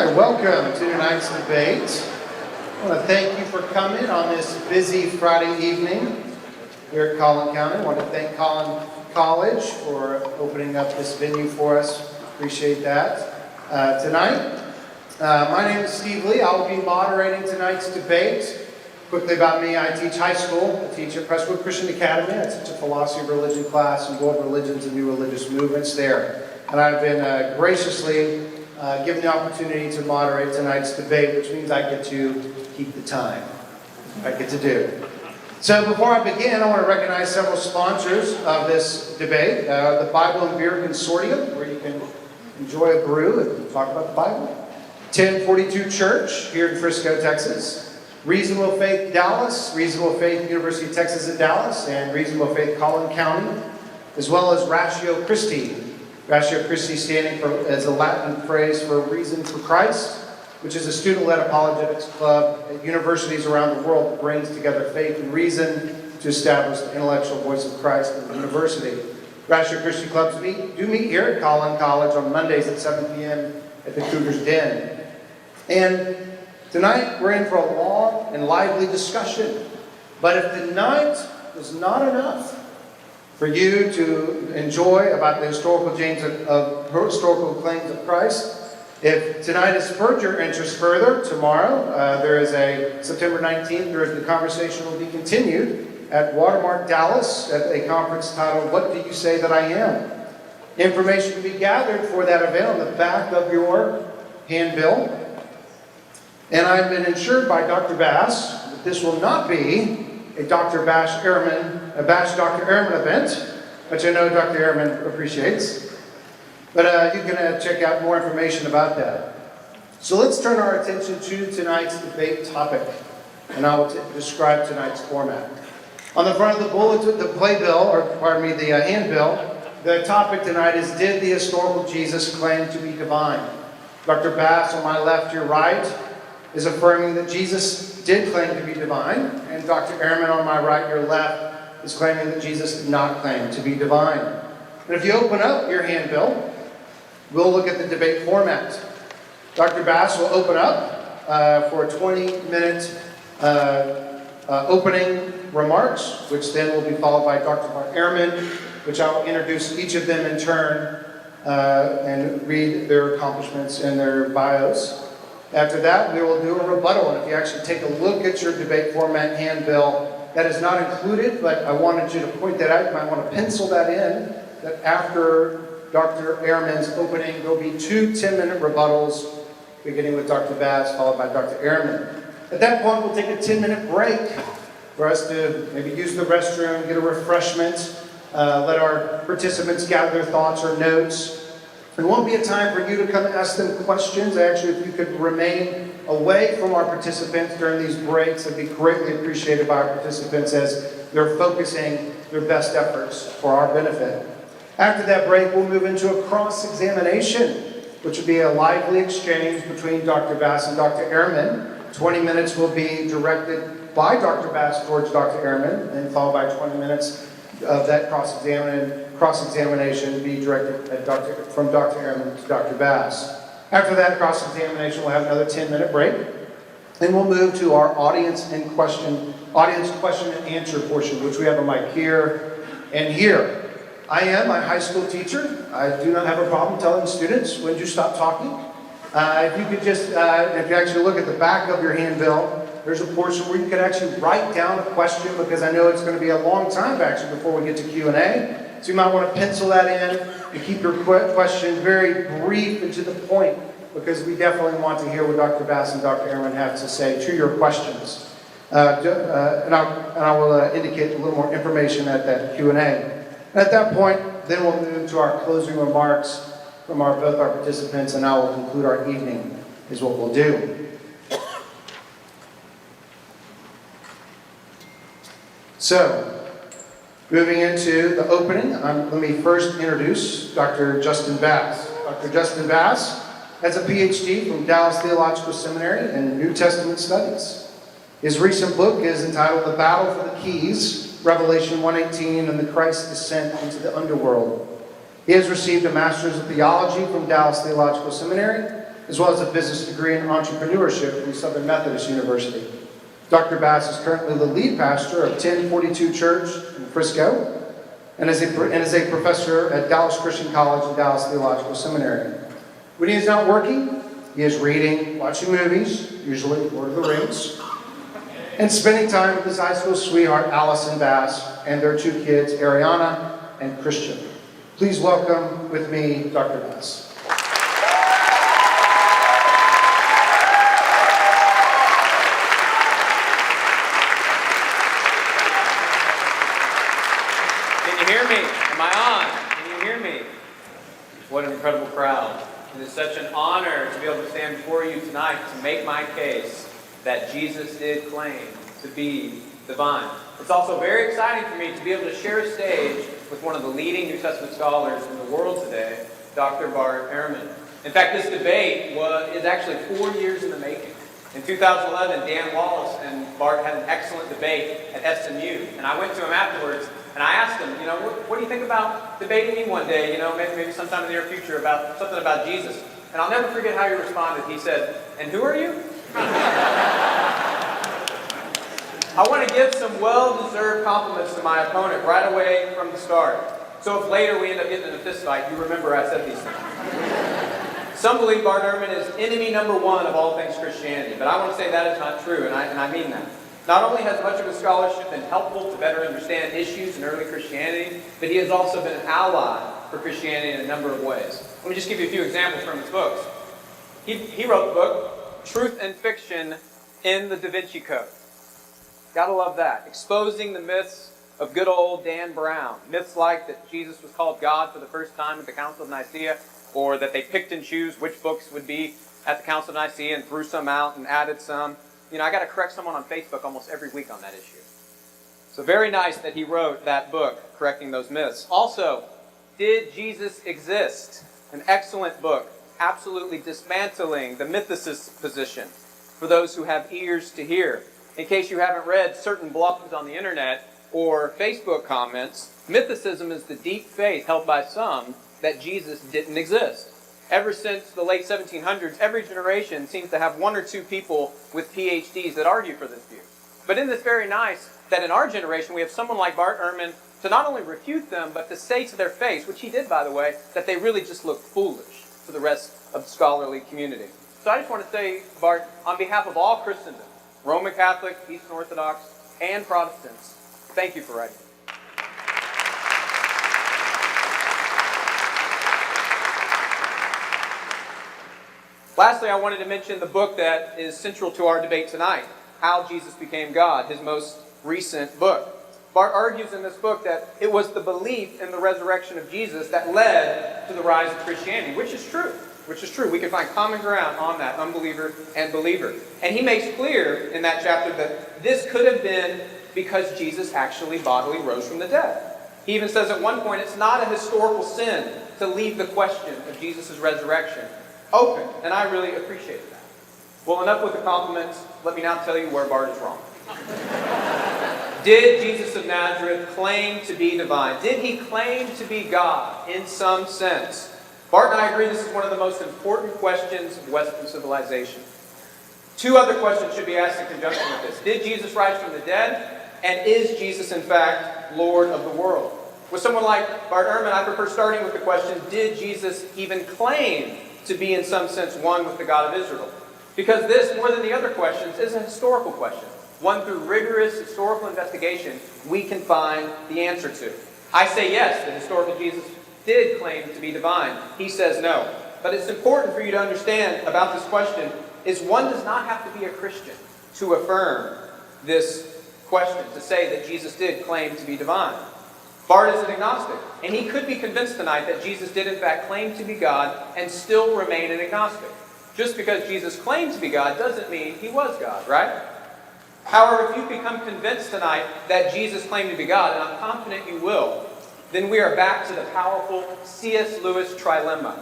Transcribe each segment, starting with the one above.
right, welcome to tonight's debate. I want to thank you for coming on this busy Friday evening here at Collin County. I want to thank Collin College for opening up this venue for us. Appreciate that. Tonight, my name is Steve Lee. I'll be moderating tonight's debate. Quickly about me, I teach high school. I teach at Crestwood Christian Academy. I teach a philosophy of religion class and world religions and new religious movements there. And I've been graciously given the opportunity to moderate tonight's debate, which means I get to keep the time. I get to do. So before I begin, I want to recognize several sponsors of this debate. The Bible and Beer Consortium, where you can enjoy a brew and talk about the Bible. 1042 Church here in Frisco, Texas. Reasonable Faith Dallas, Reasonable Faith University of Texas at Dallas, and Reasonable Faith Collin County, as well as Ratio Christi. Ratio Christi standing for as a Latin phrase for Reason for Christ, which is a student-led apologetics club at universities around the world that brings together faith and reason to establish the intellectual voice of Christ in the university. Ratio Christi clubs do meet here at Collin College on Mondays at 7 p.m. at the Cougar's Den. And tonight we're in for a long and lively discussion. But if the night was not enough for you to enjoy about the historical claims of Christ, if tonight has spurred your interest further, tomorrow there is a September 19th, the conversation will be continued at Watermark, Dallas, at a conference titled, "What Do You Say That I Am?" Information can be gathered for that event on the back of your handbill. And I've been assured by Dr. Bass that this will not be a Bash Dr. Ehrman event, which I know Dr. Ehrman appreciates. But you can check out more information about that. So let's turn our attention to tonight's debate topic, and I will describe tonight's format. On the front of the bulletin, the handbill, the topic tonight is, did the historical Jesus claim to be divine? Dr. Bass, on my left, your right, is affirming that Jesus did claim to be divine, and Dr. Ehrman on my right, your left, is claiming that Jesus did not claim to be divine. And if you open up your handbill, we'll look at the debate format. Dr. Bass will open up for 20-minute opening remarks, which then will be followed by Dr. Bart Ehrman, which I will introduce each of them in turn and read their accomplishments and their bios. After that, we will do a rebuttal, and if you actually take a look at your debate format handbill, that is not included, but I wanted you to point that out. You might want to pencil that in, that after Dr. Ehrman's opening, there will be 2 10-minute rebuttals, beginning with Dr. Bass, followed by Dr. Ehrman. At that point, we'll take a 10-minute break for us to maybe use the restroom, get a refreshment, let our participants gather their thoughts or notes. There won't be a time for you to come ask them questions. Actually, if you could remain away from our participants during these breaks, it'd be greatly appreciated by our participants as they're focusing their best efforts for our benefit. After that break, we'll move into a cross-examination, which will be a lively exchange between Dr. Bass and Dr. Ehrman. 20 minutes will be directed by Dr. Bass towards Dr. Ehrman, and followed by 20 minutes of that cross-examination be directed at from Dr. Ehrman to Dr. Bass. After that cross-examination, we'll have another 10-minute break. Then we'll move to our audience question and answer portion, which we have a mic here and here. I am a high school teacher. I do not have a problem telling students when to stop talking. If you could just, if you actually look at the back of your handbill, there's a portion where you can actually write down a question, because I know it's going to be a long time actually before we get to Q&A. So you might want to pencil that in and keep your question very brief and to the point, because we definitely want to hear what Dr. Bass and Dr. Ehrman have to say to your questions. And I will indicate a little more information at that Q&A. And at that point, then we'll move to our closing remarks from both our participants, and I will conclude our evening, is what we'll do. So, moving into the opening, let me first introduce Dr. Justin Bass. Dr. Justin Bass has a PhD from Dallas Theological Seminary in New Testament Studies. His recent book is entitled The Battle for the Keys, Revelation 1:18 and the Christ's Descent into the Underworld. He has received a Master's of Theology from Dallas Theological Seminary as well as a business degree in entrepreneurship from Southern Methodist University. Dr. Bass is currently the lead pastor of 1042 Church in Frisco and is a professor at Dallas Christian College and Dallas Theological Seminary. When he is not working, he is reading, watching movies, usually Lord of the Rings, and spending time with his high school sweetheart, Allison Bass, and their two kids, Ariana and Christian. Please welcome with me, Dr. Bass. Can you hear me? Am I on? Can you hear me? What an incredible crowd. It is such an honor to be able to stand before you tonight to make my case that Jesus did claim to be divine. It's also very exciting for me to be able to share a stage with one of the leading New Testament scholars in the world today, Dr. Bart Ehrman. In fact, this debate is actually 4 years in the making. In 2011, Dan Wallace and Bart had an excellent debate at SMU, and I went to him afterwards and I asked him, what do you think about debating me one day, maybe sometime in the near future about something about Jesus? And I'll never forget how he responded. He said, "And who are you?" I want to give some well-deserved compliments to my opponent right away from the start. So if later we end up getting in a fist fight, you remember I said these things. Some believe Bart Ehrman is enemy number one of all things Christianity, but I want to say that is not true, and I mean that. Not only has much of his scholarship been helpful to better understand issues in early Christianity, but he has also been an ally for Christianity in a number of ways. Let me just give you a few examples from his books. He wrote the book, Truth and Fiction in the Da Vinci Code. Gotta love that. Exposing the myths of good old Dan Brown. Myths like that Jesus was called God for the first time at the Council of Nicaea, or that they picked and chose which books would be at the Council of Nicaea and threw some out and added some. I got to correct someone on Facebook almost every week on that issue. So very nice that he wrote that book, correcting those myths. Also, Did Jesus Exist? An excellent book, absolutely dismantling the mythicist position for those who have ears to hear. In case you haven't read certain blogs on the internet or Facebook comments, mythicism is the deep faith held by some that Jesus didn't exist. Ever since the late 1700s, every generation seems to have one or two people with PhDs that argue for this view. But isn't this very nice that in our generation we have someone like Bart Ehrman to not only refute them, but to say to their face, which he did by the way, that they really just look foolish to the rest of the scholarly community. So I just want to say, Bart, on behalf of all Christendom, Roman Catholic, Eastern Orthodox, and Protestants, thank you for writing. Lastly, I wanted to mention the book that is central to our debate tonight, How Jesus Became God, his most recent book. Bart argues in this book that it was the belief in the resurrection of Jesus that led to the rise of Christianity, which is true. We can find common ground on that, unbeliever and believer. And he makes clear in that chapter that this could have been because Jesus actually bodily rose from the dead. He even says at one point, it's not a historical sin to leave the question of Jesus' resurrection open, and I really appreciate that. Well, enough with the compliments. Let me now tell you where Bart is wrong. Did Jesus of Nazareth claim to be divine? Did he claim to be God in some sense? Bart and I agree this is one of the most important questions of Western civilization. Two other questions should be asked in conjunction with this. Did Jesus rise from the dead? And is Jesus, in fact, Lord of the world? With someone like Bart Ehrman, I prefer starting with the question, did Jesus even claim to be in some sense one with the God of Israel? Because this, more than the other questions, is a historical question. One through rigorous historical investigation, we can find the answer to. I say yes, the historical Jesus did claim to be divine. He says no. But it's important for you to understand about this question is one does not have to be a Christian to affirm this question, to say that Jesus did claim to be divine. Bart is an agnostic, and he could be convinced tonight that Jesus did in fact claim to be God and still remain an agnostic. Just because Jesus claimed to be God doesn't mean he was God, right? However, if you become convinced tonight that Jesus claimed to be God, and I'm confident you will, then we are back to the powerful C.S. Lewis trilemma.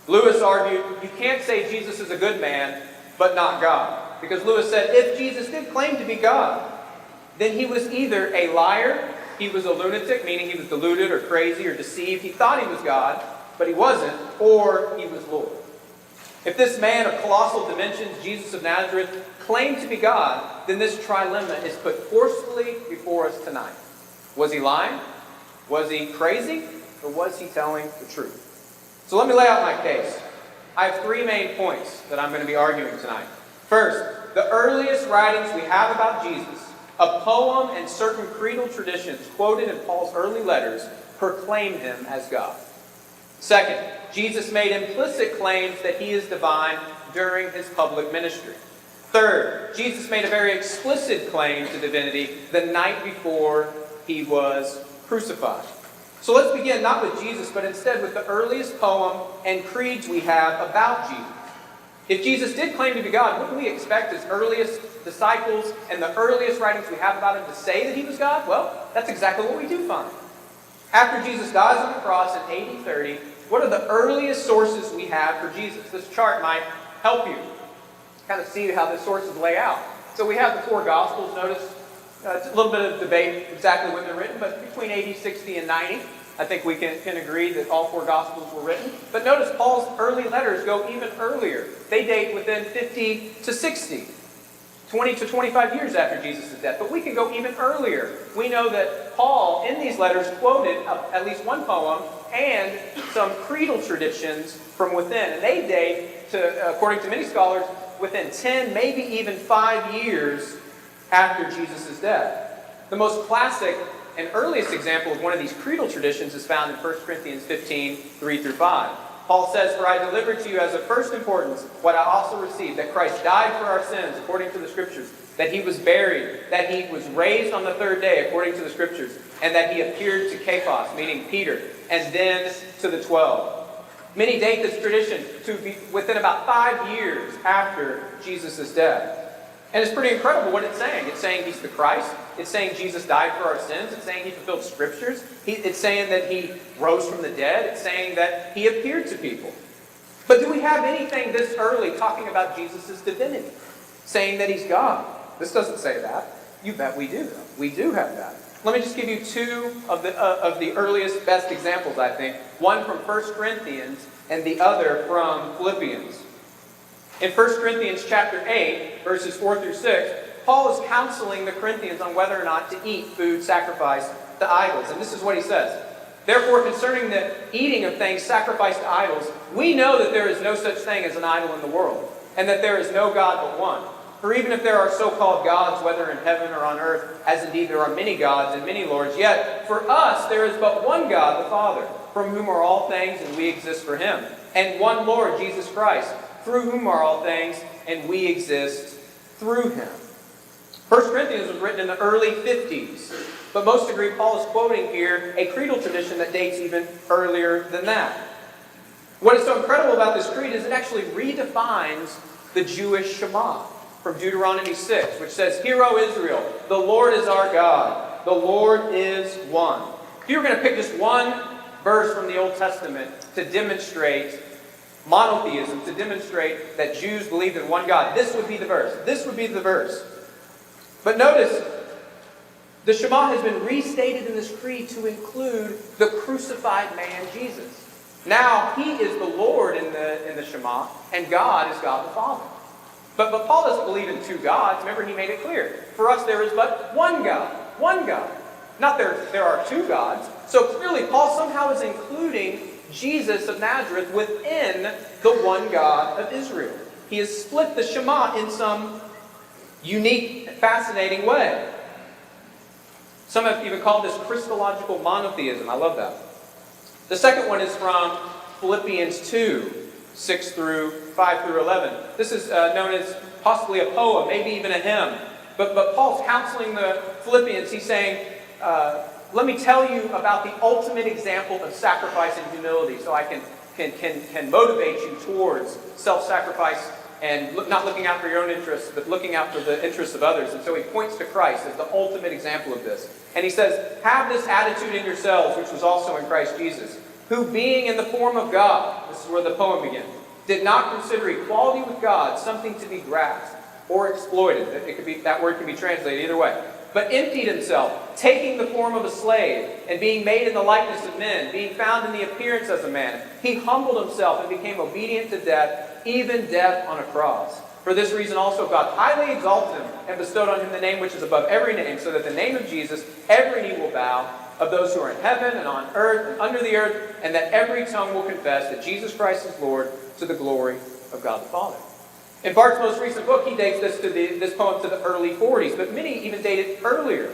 Lewis argued, you can't say Jesus is a good man, but not God. Because Lewis said, if Jesus did claim to be God, then he was either a liar, he was a lunatic, meaning he was deluded or crazy or deceived. He thought he was God, but he wasn't, or he was Lord. If this man of colossal dimensions, Jesus of Nazareth, claimed to be God, then this trilemma is put forcefully before us tonight. Was he lying? Was he crazy? Or was he telling the truth? So let me lay out my case. I have three main points that I'm going to be arguing tonight. First, the earliest writings we have about Jesus, a poem and certain creedal traditions quoted in Paul's early letters, proclaim him as God. Second, Jesus made implicit claims that he is divine during his public ministry. Third, Jesus made a very explicit claim to divinity the night before he was crucified. So let's begin not with Jesus, but instead with the earliest poem and creeds we have about Jesus. If Jesus did claim to be God, wouldn't we expect his earliest disciples and the earliest writings we have about him to say that he was God? Well, that's exactly what we do find. After Jesus dies on the cross in AD 30, what are the earliest sources we have for Jesus? This chart might help you kind of see how the sources lay out. So we have the four Gospels. Notice it's a little bit of debate exactly when they're written, but between AD 60 and 90, I think we can agree that all four Gospels were written. But notice Paul's early letters go even earlier. They date within 50 to 60, 20 to 25 years after Jesus' death. But we can go even earlier. We know that Paul, in these letters, quoted at least one poem and some creedal traditions from within. And they date to, according to many scholars, within 10, maybe even 5 years after Jesus' death. The most classic and earliest example of one of these creedal traditions is found in 1 Corinthians 15, 3 through 5. Paul says, "For I delivered to you as of first importance what I also received, that Christ died for our sins according to the Scriptures, that he was buried, that he was raised on the third day according to the Scriptures, and that he appeared to Cephas," meaning Peter, "and then to the 12. Many date this tradition to be within about 5 years after Jesus' death. And it's pretty incredible what it's saying. It's saying he's the Christ. It's saying Jesus died for our sins. It's saying he fulfilled Scriptures. It's saying that he rose from the dead. It's saying that he appeared to people. But do we have anything this early talking about Jesus' divinity? Saying that he's God? This doesn't say that. You bet we do, though. We do have that. Let me just give you two of the earliest, best examples, I think. One from 1 Corinthians and the other from Philippians. In 1 Corinthians chapter 8, verses 4 through 6, Paul is counseling the Corinthians on whether or not to eat food sacrificed to idols. And this is what he says. "Therefore, concerning the eating of things sacrificed to idols, we know that there is no such thing as an idol in the world, and that there is no God but one. For even if there are so-called gods, whether in heaven or on earth, as indeed there are many gods and many lords, yet for us there is but one God, the Father, from whom are all things, and we exist for him, and one Lord, Jesus Christ, through whom are all things, and we exist through him." 1 Corinthians was written in the early 50s, but most agree Paul is quoting here a creedal tradition that dates even earlier than that. What is so incredible about this creed is it actually redefines the Jewish Shema from Deuteronomy 6, which says, "Hear, O Israel, the Lord is our God, the Lord is one." If you were going to pick just one verse from the Old Testament to demonstrate monotheism, to demonstrate that Jews believed in one God, this would be the verse. This would be the verse. But notice, the Shema has been restated in this creed to include the crucified man, Jesus. Now, he is the Lord in the Shema, and God is God the Father. But Paul doesn't believe in two gods. Remember, he made it clear. For us, there is but one God. One God. Not there are two gods. So clearly, Paul somehow is including Jesus of Nazareth within the one God of Israel. He has split the Shema in some unique, fascinating way. Some have even called this Christological monotheism. I love that. The second one is from Philippians 2, 5 through 11. This is known as possibly a poem, maybe even a hymn. But Paul's counseling the Philippians. He's saying, let me tell you about the ultimate example of sacrifice and humility, so I can motivate you towards self-sacrifice and not looking out for your own interests, but looking out for the interests of others. And so he points to Christ as the ultimate example of this. And he says, "Have this attitude in yourselves, which was also in Christ Jesus, who being in the form of God," this is where the poem begins, "did not consider equality with God something to be grasped or exploited." That word can be translated either way. but emptied himself, taking the form of a slave, and being made in the likeness of men, being found in the appearance as a man. He humbled himself and became obedient to death, even death on a cross. For this reason also God highly exalted him and bestowed on him the name which is above every name, so that the name of Jesus every knee will bow, of those who are in heaven and on earth and under the earth, and that every tongue will confess that Jesus Christ is Lord, to the glory of God the Father. In Bart's most recent book, he dates this poem to the early 40s, but many even date it earlier.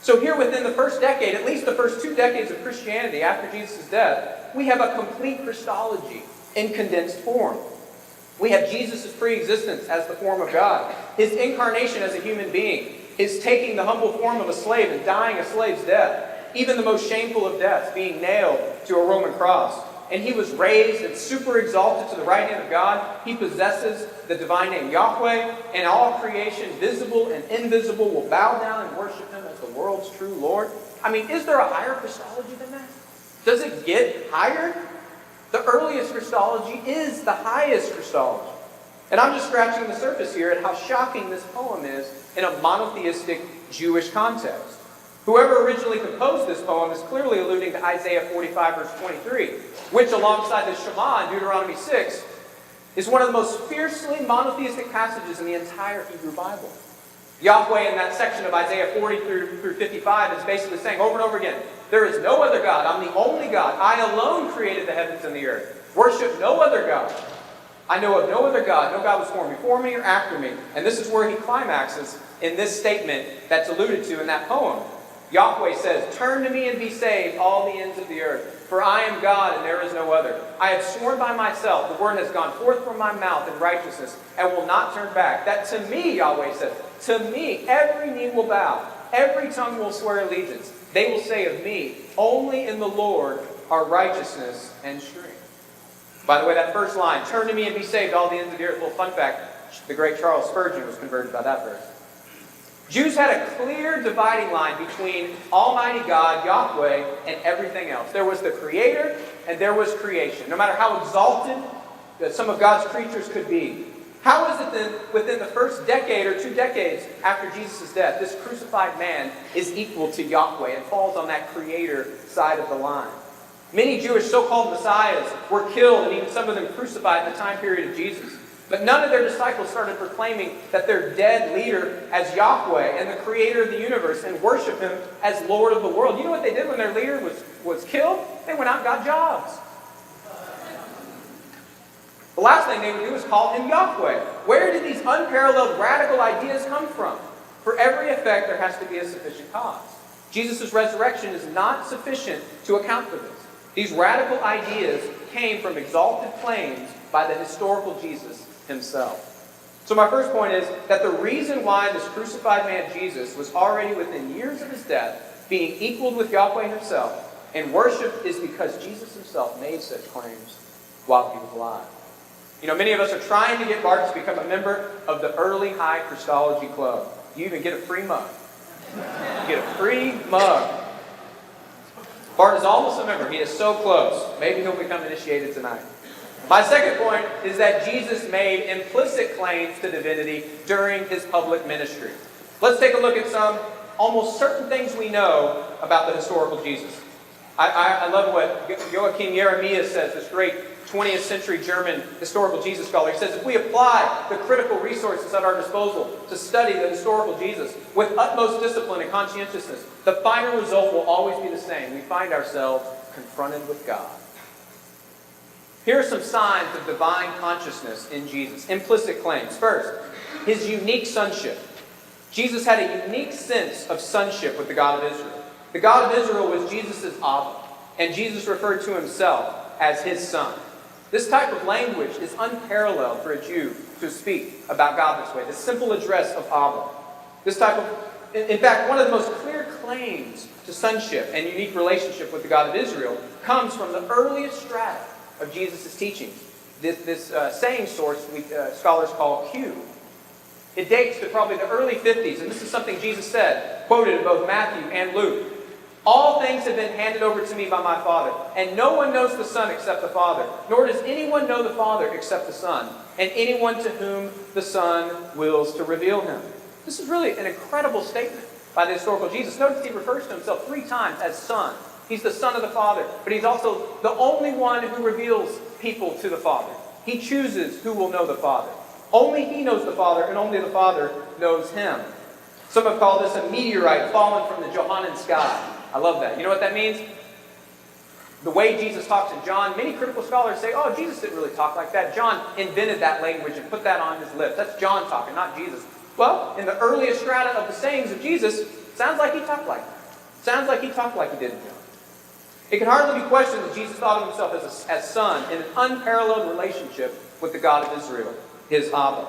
So here within the first decade, at least the first 2 decades of Christianity after Jesus' death, we have a complete Christology in condensed form. We have Jesus' pre-existence as the form of God, his incarnation as a human being, his taking the humble form of a slave and dying a slave's death, even the most shameful of deaths, being nailed to a Roman cross. And he was raised and super exalted to the right hand of God. He possesses the divine name Yahweh, and all creation, visible and invisible, will bow down and worship him as the world's true Lord. I mean, is there a higher Christology than that? Does it get higher? The earliest Christology is the highest Christology. And I'm just scratching the surface here at how shocking this poem is in a monotheistic Jewish context. Whoever originally composed this poem is clearly alluding to Isaiah 45, verse 23, which, alongside the Shema in Deuteronomy 6, is one of the most fiercely monotheistic passages in the entire Hebrew Bible. Yahweh, in that section of Isaiah 40 through 55, is basically saying over and over again, there is no other God. I'm the only God. I alone created the heavens and the earth. Worship no other God. I know of no other God. No God was formed before me or after me. And this is where he climaxes in this statement that's alluded to in that poem. Yahweh says, turn to me and be saved, all the ends of the earth. For I am God and there is no other. I have sworn by myself, the word has gone forth from my mouth in righteousness and will not turn back. That to me, Yahweh says, to me every knee will bow, every tongue will swear allegiance. They will say of me, only in the Lord are righteousness and strength. By the way, that first line, turn to me and be saved, all the ends of the earth. Little fun fact, the great Charles Spurgeon was converted by that verse. Jews had a clear dividing line between Almighty God, Yahweh, and everything else. There was the Creator, and there was creation. No matter how exalted that some of God's creatures could be. How is it then, within the first decade or 2 decades after Jesus' death, this crucified man is equal to Yahweh and falls on that Creator side of the line? Many Jewish so-called messiahs were killed, and even some of them crucified in the time period of Jesus. But none of their disciples started proclaiming that their dead leader as Yahweh and the creator of the universe and worship him as Lord of the world. You know what they did when their leader was killed? They went out and got jobs. The last thing they would do is call him Yahweh. Where did these unparalleled radical ideas come from? For every effect, there has to be a sufficient cause. Jesus' resurrection is not sufficient to account for this. These radical ideas came from exalted claims by the historical Jesus himself. So my first point is that the reason why this crucified man Jesus was already within years of his death being equaled with Yahweh himself and worshipped is because Jesus himself made such claims while he was alive. You know, many of us are trying to get Bart to become a member of the Early High Christology Club. You even get a free mug. You get a free mug. Bart is almost a member. He is so close. Maybe he'll become initiated tonight. My second point is that Jesus made implicit claims to divinity during his public ministry. Let's take a look at some almost certain things we know about the historical Jesus. I love what Joachim Ehrman says, this great 20th century German historical Jesus scholar. He says, if we apply the critical resources at our disposal to study the historical Jesus with utmost discipline and conscientiousness, the final result will always be the same. We find ourselves confronted with God. Here are some signs of divine consciousness in Jesus. Implicit claims. First, his unique sonship. Jesus had a unique sense of sonship with the God of Israel. The God of Israel was Jesus' Abba, and Jesus referred to himself as his son. This type of language is unparalleled for a Jew to speak about God this way. The simple address of Abba. In fact, one of the most clear claims to sonship and unique relationship with the God of Israel comes from the earliest strata of Jesus' teachings. This saying source scholars call Q. It dates to probably the early 50s, and this is something Jesus said, quoted in both Matthew and Luke. All things have been handed over to me by my Father, and no one knows the Son except the Father, nor does anyone know the Father except the Son, and anyone to whom the Son wills to reveal him. This is really an incredible statement. by the historical Jesus. Notice he refers to himself 3 times as Son. He's the Son of the Father, but he's also the only one who reveals people to the Father. He chooses who will know the Father. Only he knows the Father, and only the Father knows him. Some have called this a meteorite fallen from the Johannine sky. I love that. You know what that means? The way Jesus talks in John, many critical scholars say, oh, Jesus didn't really talk like that. John invented that language and put that on his lips. That's John talking, not Jesus. Well, in the earliest strata of the sayings of Jesus, sounds like he talked like that. Sounds like he talked like he did in John. It can hardly be questioned that Jesus thought of himself as Son in an unparalleled relationship with the God of Israel, his Abba.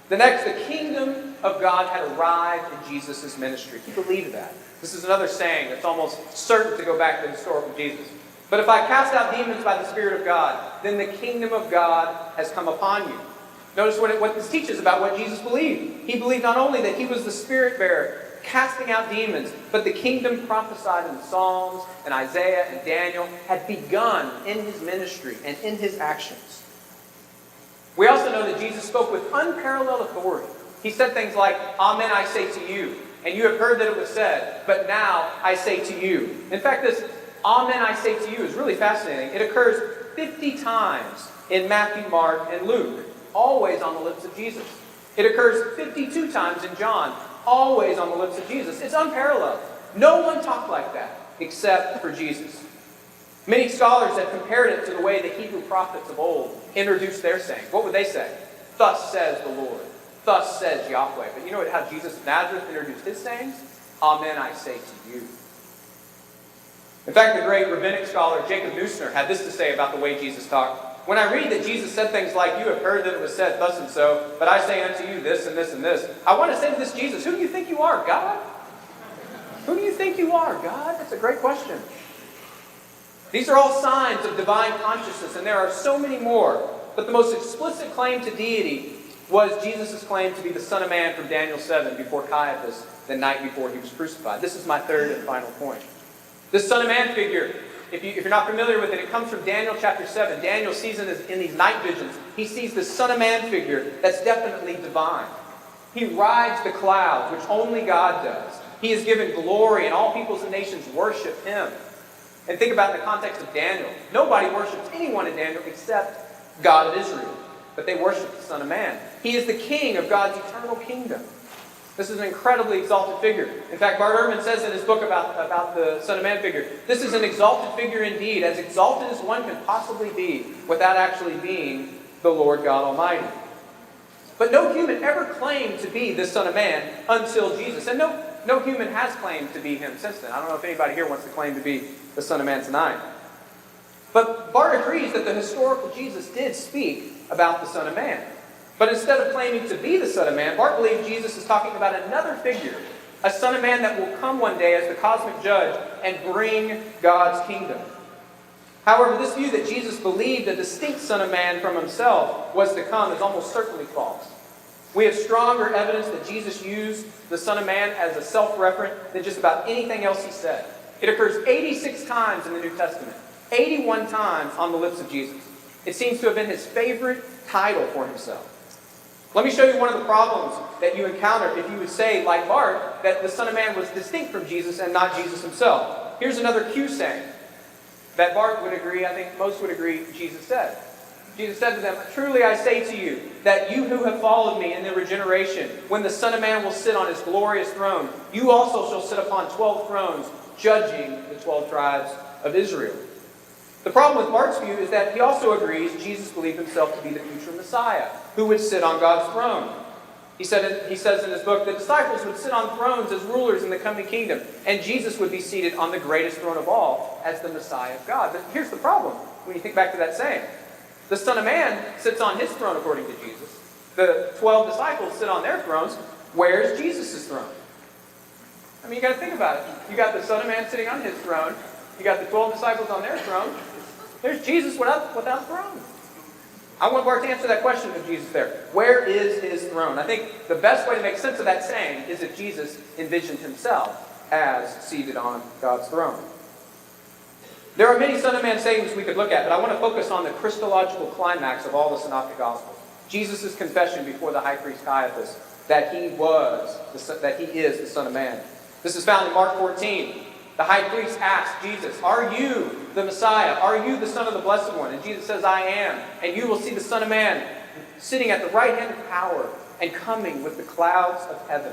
The next, the kingdom of God had arrived in Jesus' ministry. He believed that. This is another saying that's almost certain to go back to the historical Jesus. But if I cast out demons by the Spirit of God, then the kingdom of God has come upon you. Notice what this teaches about what Jesus believed. He believed not only that he was the Spirit bearer, casting out demons, but the kingdom prophesied in the Psalms and Isaiah and Daniel had begun in his ministry and in his actions. We also know that Jesus spoke with unparalleled authority. He said things like, Amen, I say to you. And you have heard that it was said, but now I say to you. In fact, this Amen, I say to you is really fascinating. It occurs 50 times in Matthew, Mark, and Luke, always on the lips of Jesus. It occurs 52 times in John, always on the lips of Jesus. It's unparalleled. No one talked like that except for Jesus. Many scholars have compared it to the way the Hebrew prophets of old introduced their sayings. What would they say? Thus says the Lord. Thus says Yahweh. But you know how Jesus of Nazareth introduced his sayings? Amen, I say to you. In fact, the great rabbinic scholar Jacob Neusner had this to say about the way Jesus talked. When I read that Jesus said things like, you have heard that it was said thus and so, but I say unto you this and this and this, I want to say to this Jesus, who do you think you are, God? Who do you think you are, God? That's a great question. These are all signs of divine consciousness, and there are so many more. But the most explicit claim to deity was Jesus' claim to be the Son of Man from Daniel 7 before Caiaphas, the night before he was crucified. This is my third and final point. This Son of Man figure, if you're not familiar with it, it comes from Daniel chapter 7. Daniel sees in these night visions, he sees this Son of Man figure that's definitely divine. He rides the clouds, which only God does. He is given glory, and all peoples and nations worship him. And think about the context of Daniel. Nobody worships anyone in Daniel except God of Israel. But they worship the Son of Man. He is the king of God's eternal kingdom. This is an incredibly exalted figure. In fact, Bart Ehrman says in his book about the Son of Man figure, this is an exalted figure indeed, as exalted as one can possibly be without actually being the Lord God Almighty. But no human ever claimed to be the Son of Man until Jesus. And no human has claimed to be him since then. I don't know if anybody here wants to claim to be the Son of Man tonight. But Bart agrees that the historical Jesus did speak about the Son of Man. But instead of claiming to be the Son of Man, Bart believes Jesus is talking about another figure, a Son of Man that will come one day as the cosmic judge and bring God's kingdom. However, this view that Jesus believed a distinct Son of Man from himself was to come is almost certainly false. We have stronger evidence that Jesus used the Son of Man as a self-referent than just about anything else he said. It occurs 86 times in the New Testament, 81 times on the lips of Jesus. It seems to have been his favorite title for himself. Let me show you one of the problems that you encounter if you would say, like Bart, that the Son of Man was distinct from Jesus and not Jesus himself. Here's another Q saying that Bart would agree, I think most would agree, Jesus said. Jesus said to them, truly I say to you, that you who have followed me in the regeneration, when the Son of Man will sit on his glorious throne, you also shall sit upon 12 thrones, judging the 12 tribes of Israel. The problem with Bart's view is that he also agrees Jesus believed himself to be the future Messiah, who would sit on God's throne. He says in his book, the disciples would sit on thrones as rulers in the coming kingdom, and Jesus would be seated on the greatest throne of all as the Messiah of God. But here's the problem when you think back to that saying. The Son of Man sits on his throne according to Jesus. The 12 disciples sit on their thrones. Where's Jesus' throne? I mean, you got to think about it. You got the Son of Man sitting on his throne. You got the 12 disciples on their throne. There's Jesus without a throne. I want Bart to answer that question of Jesus there. Where is his throne? I think the best way to make sense of that saying is if Jesus envisioned himself as seated on God's throne. There are many Son of Man sayings we could look at, but I want to focus on the Christological climax of all the Synoptic Gospels. Jesus' confession before the high priest Caiaphas that he is the Son of Man. This is found in Mark 14. The high priest asked Jesus, "Are you the Messiah? Are you the Son of the Blessed One?" And Jesus says, "I am. And you will see the Son of Man sitting at the right hand of power and coming with the clouds of heaven."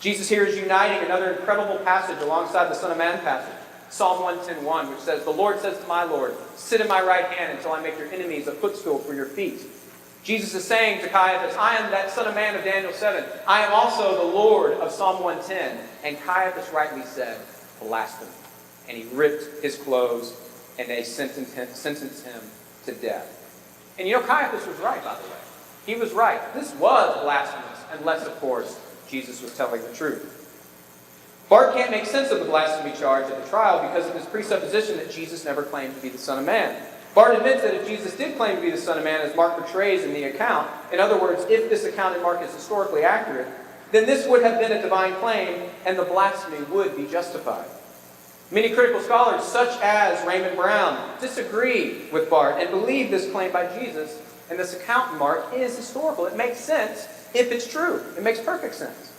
Jesus here is uniting another incredible passage alongside the Son of Man passage. Psalm 110:1, which says, "The Lord says to my Lord, sit at my right hand until I make your enemies a footstool for your feet." Jesus is saying to Caiaphas, "I am that Son of Man of Daniel 7. I am also the Lord of Psalm 110. And Caiaphas rightly said, "Blasphemy." And he ripped his clothes, and they sentenced him to death. And you know, Caiaphas was right, by the way. He was right. This was blasphemous, unless, of course, Jesus was telling the truth. Bart can't make sense of the blasphemy charge at the trial because of his presupposition that Jesus never claimed to be the Son of Man. Bart admits that if Jesus did claim to be the Son of Man, as Mark portrays in the account, in other words, if this account in Mark is historically accurate, then this would have been a divine claim, and the blasphemy would be justified. Many critical scholars, such as Raymond Brown, disagree with Bart and believe this claim by Jesus and this account in Mark is historical. It makes sense if it's true. It makes perfect sense.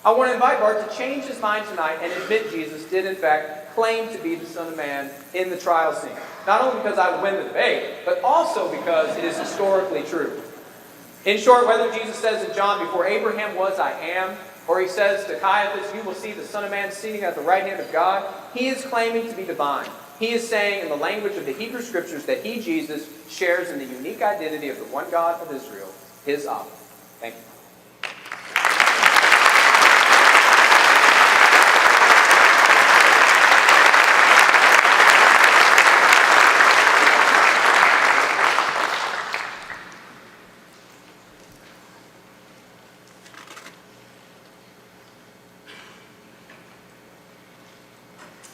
I want to invite Bart to change his mind tonight and admit Jesus did, in fact, claim to be the Son of Man in the trial scene. Not only because I would win the debate, but also because it is historically true. In short, whether Jesus says in John, "Before Abraham was, I am," or he says to Caiaphas, "You will see the Son of Man sitting at the right hand of God," he is claiming to be divine. He is saying in the language of the Hebrew Scriptures that he, Jesus, shares in the unique identity of the one God of Israel, his Abba. Thank you.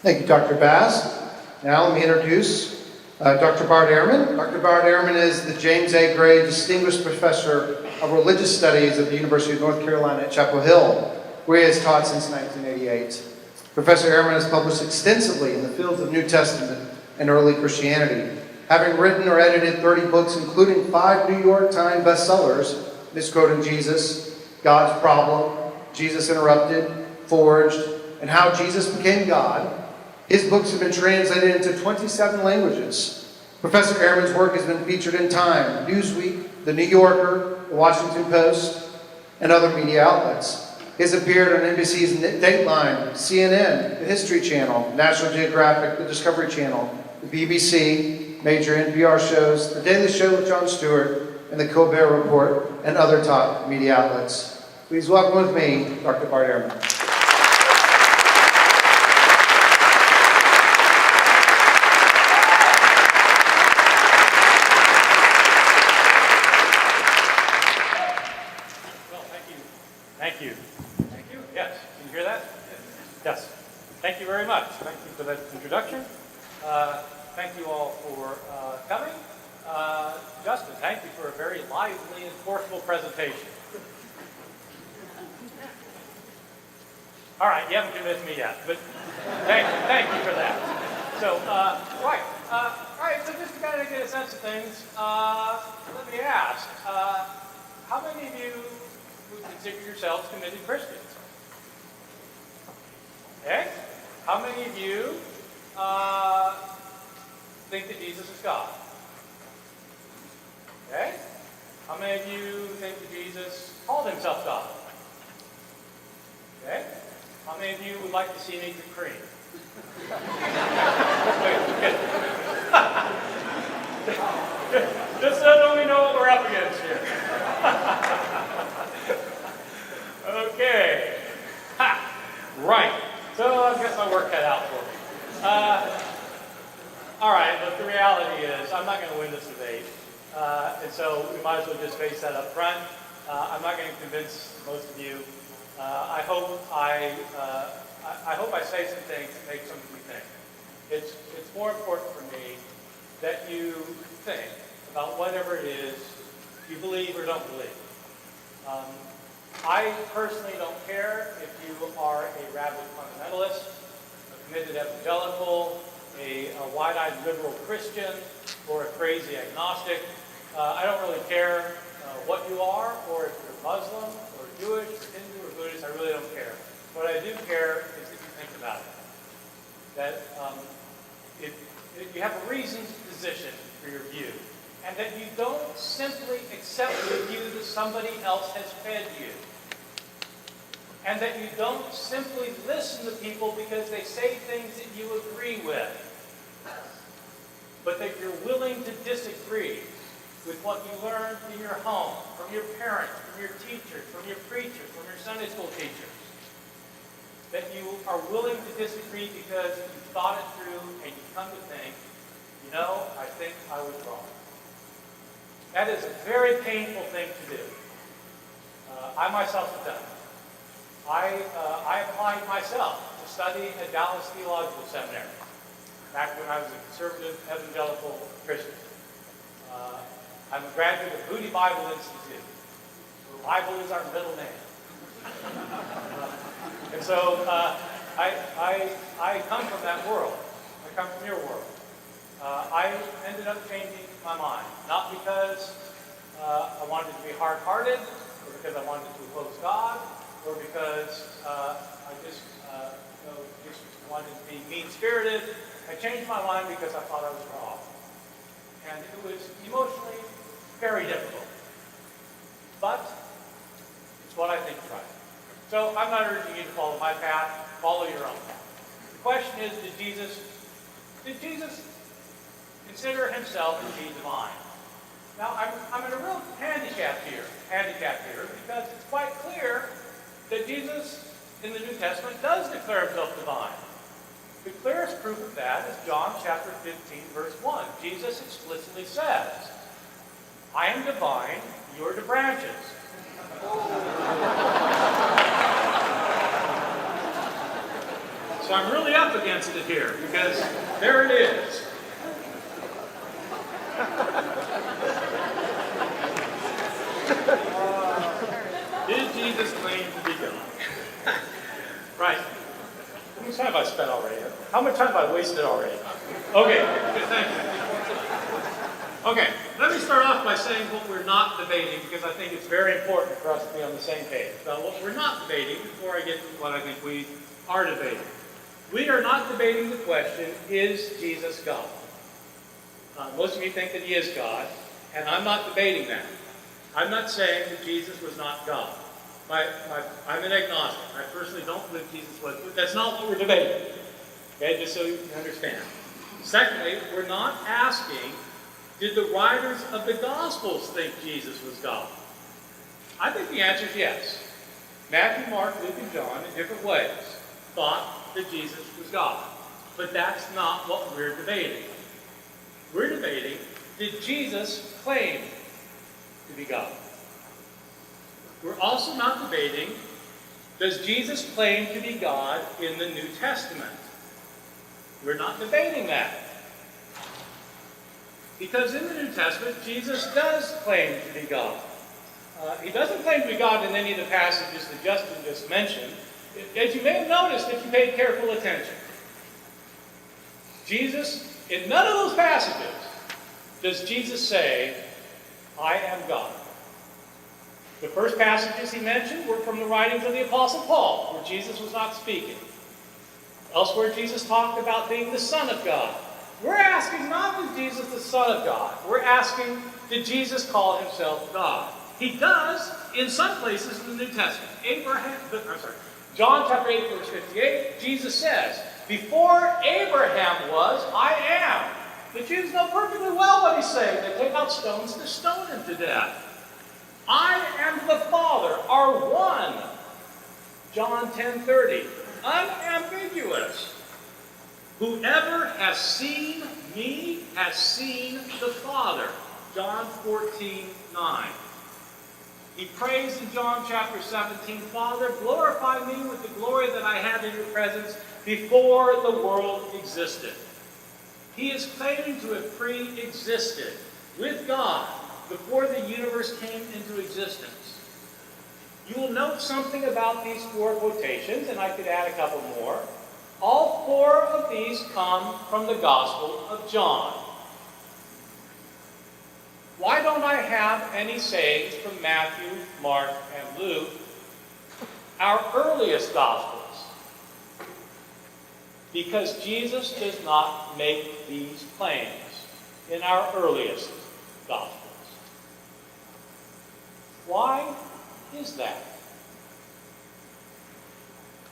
Thank you, Dr. Bass. Now let me introduce Dr. Bart Ehrman. Dr. Bart Ehrman is the James A. Gray Distinguished Professor of Religious Studies at the University of North Carolina at Chapel Hill, where he has taught since 1988. Professor Ehrman has published extensively in the fields of New Testament and early Christianity, having written or edited 30 books, including 5 New York Times bestsellers, Misquoting Jesus, God's Problem, Jesus Interrupted, Forged, and How Jesus Became God. His books have been translated into 27 languages. Professor Ehrman's work has been featured in Time, Newsweek, The New Yorker, The Washington Post, and other media outlets. He has appeared on NBC's Dateline, CNN, the History Channel, National Geographic, the Discovery Channel, the BBC, major NPR shows, The Daily Show with Jon Stewart, and the Colbert Report, and other top media outlets. Please welcome with me, Dr. Bart Ehrman. Thank you. Thank you. Yes. Can you hear that? Yes. Thank you very much. Thank you for that introduction. Thank you all for coming. Justin, thank you for a very lively and forceful presentation. All right, you haven't convinced me yet, but thank you for that. So, right. All right, so just to kind of get a sense of things, let me ask, how many of you would consider yourselves committed Christians? Okay? How many of you think that Jesus is God? Okay? How many of you think that Jesus called himself God? Okay? How many of you would like to see me eat the cream? Just so we know what we're up against here. Okay. Ha! Right. So I've got my work cut out for me. All right, look, the reality is I'm not going to win this debate. And so we might as well just face that up front. I'm not going to convince most of you. I hope I say some things that make some of you think. It's more important for me that you think about whatever it is you believe or don't believe. I personally don't care if you are a rabid fundamentalist, a committed evangelical, a wide-eyed liberal Christian, or a crazy agnostic. I don't really care what you are, or if you're Muslim, or Jewish or Hindu or Buddhist, I really don't care. What I do care is that you think about it. That if you have a reasoned position for your view, and that you don't simply accept the view that somebody else has fed you. And that you don't simply listen to people because they say things that you agree with. But that you're willing to disagree with what you learned in your home, from your parents, from your teachers, from your preachers, from your Sunday school teachers. That you are willing to disagree because you thought it through and you come to think, you know, I think I was wrong. That is a very painful thing to do. I myself have done it. I applied myself to study at Dallas Theological Seminary back when I was a conservative evangelical Christian. I'm a graduate of Moody Bible Institute. The Bible is our middle name. And so I come from that world. I come from your world. I ended up changing my mind, not because I wanted to be hard-hearted, or because I wanted to oppose God, or because I just wanted to be mean-spirited. I changed my mind because I thought I was wrong. And it was emotionally very difficult. But it's what I think is right. So I'm not urging you to follow my path. Follow your own path. The question is, did Jesus consider himself to be divine? Now, I'm in a real handicap here, because it's quite clear that Jesus in the New Testament does declare himself divine. The clearest proof of that is John chapter 15, verse 1. Jesus explicitly says, I am divine, you are the branches. So I'm really up against it here, because there it is. Did Jesus claim to be God? Right. How much time have I spent already? How much time have I wasted already? Okay, good, thank you. Okay, let me start off by saying what we're not debating, because I think it's very important for us to be on the same page. Now, what we're not debating, before I get to what I think we are debating, we are not debating the question, is Jesus God? Most of you think that he is God, and I'm not debating that. I'm not saying that Jesus was not God. I'm an agnostic. I personally don't believe Jesus was. That's not what we're debating. Okay, just so you understand. Secondly, we're not asking, did the writers of the Gospels think Jesus was God? I think the answer is yes. Matthew, Mark, Luke, and John, in different ways, thought that Jesus was God. But that's not what we're debating. We're debating, did Jesus claim to be God? We're also not debating, does Jesus claim to be God in the New Testament? We're not debating that. Because in the New Testament, Jesus does claim to be God. He doesn't claim to be God in any of the passages that Justin just mentioned. As you may have noticed if you paid careful attention, Jesus, in none of those passages, does Jesus say, I am God. The first passages he mentioned were from the writings of the Apostle Paul, where Jesus was not speaking. Elsewhere, Jesus talked about being the Son of God. We're asking not, is Jesus the Son of God? We're asking, did Jesus call himself God? He does in some places in the New Testament. John chapter 8, verse 58, Jesus says, before Abraham was, I am. The Jews know perfectly well what he's saying. They take out stones to stone him to death. I and the Father are one. John 10:30. Unambiguous. Whoever has seen me has seen the Father. John 14:9. He prays in John chapter 17, Father, glorify me with the glory that I had in your presence before the world existed. He is claiming to have pre-existed with God before the universe came into existence. You will note something about these four quotations, and I could add a couple more. All four of these come from the Gospel of John. Why don't I have any sayings from Matthew, Mark, and Luke our earliest Gospels, because Jesus does not make these claims in our earliest Gospels. Why is that?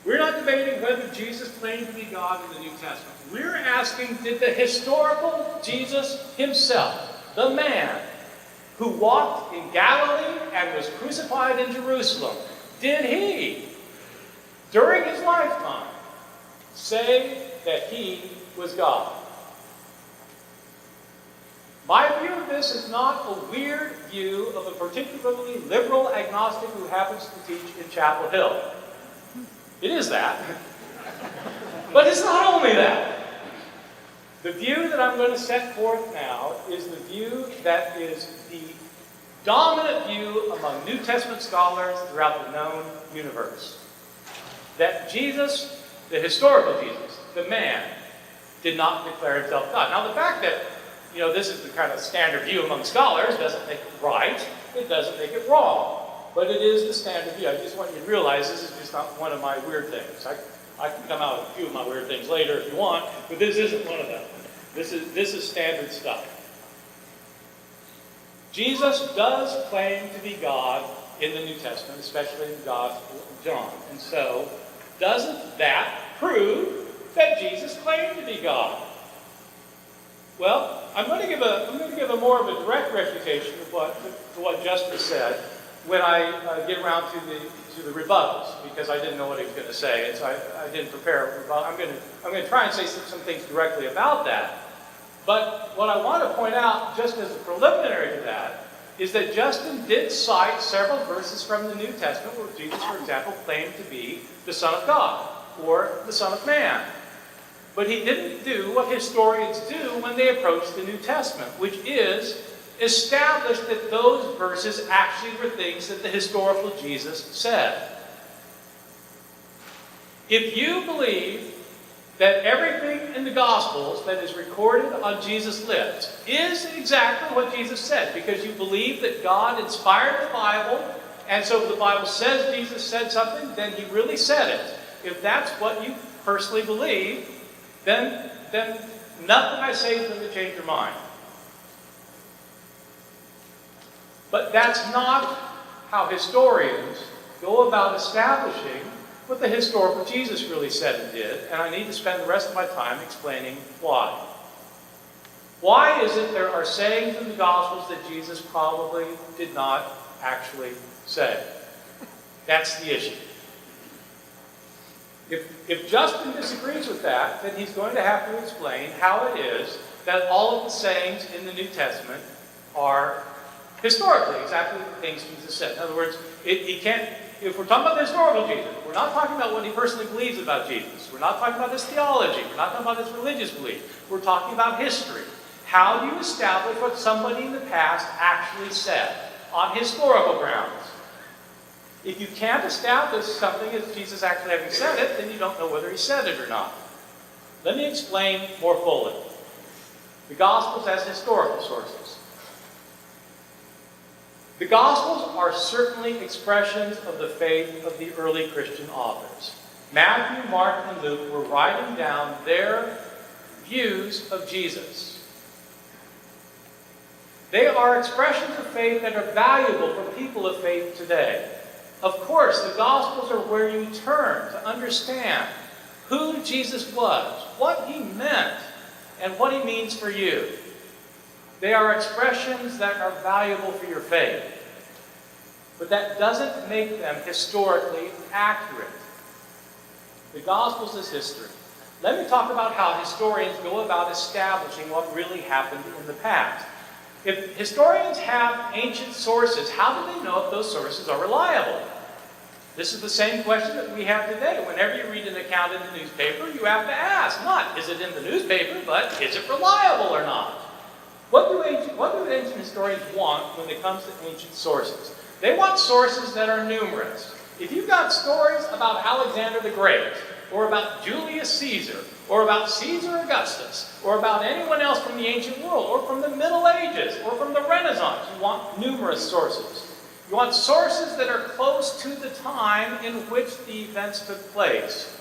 We're not debating whether Jesus claimed to be God in the New Testament. We're asking, did the historical Jesus himself, the man who walked in Galilee and was crucified in Jerusalem, did he, during his lifetime, say that he was God? My view of this is not a weird view of a particularly liberal agnostic who happens to teach in Chapel Hill. It is that. But it's not only that. The view that I'm going to set forth now is the view that is the dominant view among New Testament scholars throughout the known universe. That Jesus, the historical Jesus, the man, did not declare himself God. Now the fact that, this is the kind of standard view among scholars doesn't make it right, it doesn't make it wrong. But it is the standard view. I just want you to realize this is just not one of my weird things. I can come out with a few of my weird things later if you want, but this isn't one of them. This is standard stuff. Jesus does claim to be God in the New Testament, especially in the Gospel of John. And so, doesn't that prove that Jesus claimed to be God? Well, I'm going to give a more of a direct refutation of what Justice said when I get around to the rebuttals, because I didn't know what he was going to say, and so I didn't prepare a rebuttal. I'm going to try and say some things directly about that. But what I want to point out, just as a preliminary to that, is that Justin did cite several verses from the New Testament where Jesus, for example, claimed to be the Son of God or the Son of Man. But he didn't do what historians do when they approach the New Testament, which is establish that those verses actually were things that the historical Jesus said. If you believe that everything in the Gospels that is recorded on Jesus' lips is exactly what Jesus said, because you believe that God inspired the Bible, and so if the Bible says Jesus said something, then he really said it. If that's what you personally believe, then nothing I say is going to change your mind. But that's not how historians go about establishing what the historical Jesus really said and did, and I need to spend the rest of my time explaining why. Why is it there are sayings in the Gospels that Jesus probably did not actually say? That's the issue. If Justin disagrees with that, then he's going to have to explain how it is that all of the sayings in the New Testament are historically exactly the things Jesus said. In other words, he can't. If we're talking about the historical Jesus, we're not talking about what he personally believes about Jesus. We're not talking about his theology. We're not talking about his religious belief. We're talking about history. How do you establish what somebody in the past actually said on historical grounds? If you can't establish something as Jesus actually having said it, then you don't know whether he said it or not. Let me explain more fully. The Gospels as historical sources. The Gospels are certainly expressions of the faith of the early Christian authors. Matthew, Mark, and Luke were writing down their views of Jesus. They are expressions of faith that are valuable for people of faith today. Of course, the Gospels are where you turn to understand who Jesus was, what he meant, and what he means for you. They are expressions that are valuable for your faith. But that doesn't make them historically accurate. The Gospels is history. Let me talk about how historians go about establishing what really happened in the past. If historians have ancient sources, how do they know if those sources are reliable? This is the same question that we have today. Whenever you read an account in the newspaper, you have to ask, not is it in the newspaper, but is it reliable or not? What do ancient historians want when it comes to ancient sources? They want sources that are numerous. If you've got stories about Alexander the Great, or about Julius Caesar, or about Caesar Augustus, or about anyone else from the ancient world, or from the Middle Ages, or from the Renaissance, you want numerous sources. You want sources that are close to the time in which the events took place.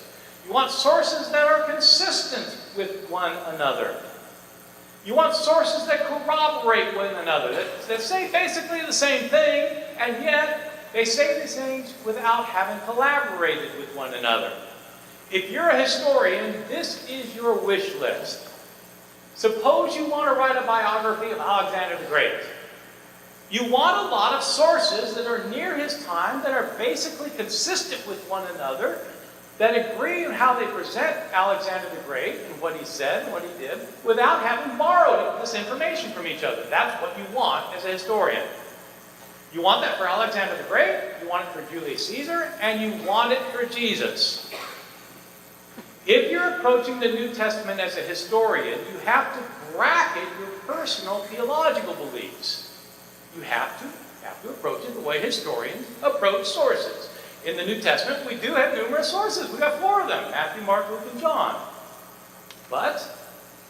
You want sources that are consistent with one another. You want sources that corroborate one another, that say basically the same thing, and yet they say these things without having collaborated with one another. If you're a historian, this is your wish list. Suppose you want to write a biography of Alexander the Great. You want a lot of sources that are near his time, that are basically consistent with one another, that agree on how they present Alexander the Great and what he said and what he did, without having borrowed this information from each other. That's what you want as a historian. You want that for Alexander the Great, you want it for Julius Caesar, and you want it for Jesus. If you're approaching the New Testament as a historian, you have to bracket your personal theological beliefs. You have to approach it the way historians approach sources. In the New Testament, we do have numerous sources. We've got 4 of them: Matthew, Mark, Luke, and John. But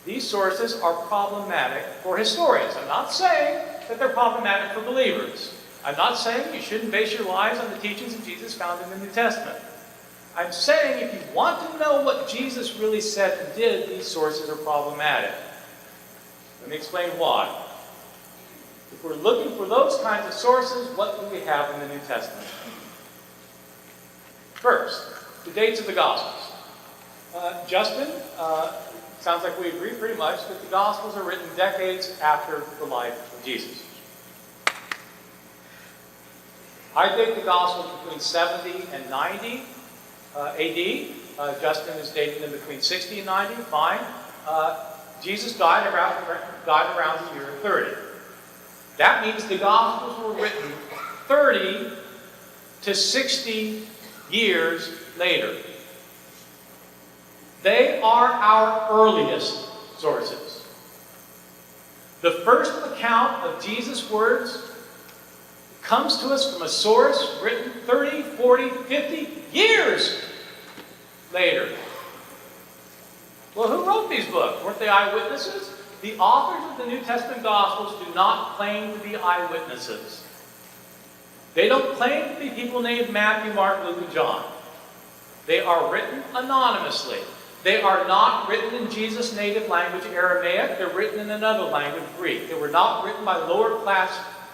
these sources are problematic for historians. I'm not saying that they're problematic for believers. I'm not saying you shouldn't base your lives on the teachings of Jesus found in the New Testament. I'm saying if you want to know what Jesus really said and did, these sources are problematic. Let me explain why. If we're looking for those kinds of sources, what do we have in the New Testament? First, the dates of the Gospels. Justin, sounds like we agree pretty much that the Gospels are written decades after the life of Jesus. I date the Gospels between 70 and 90 AD. Justin is dating them between 60 and 90. Fine. Jesus died around the year 30. That means the Gospels were written 30 to 60 years later. They are our earliest sources. The first account of Jesus' words comes to us from a source written 30, 40, 50 years later. Well, who wrote these books? Weren't they eyewitnesses? The authors of the New Testament Gospels do not claim to be eyewitnesses. They don't claim to be people named Matthew, Mark, Luke, and John. They are written anonymously. They are not written in Jesus' native language, Aramaic. They're written in another language, Greek. They were not written by lower-class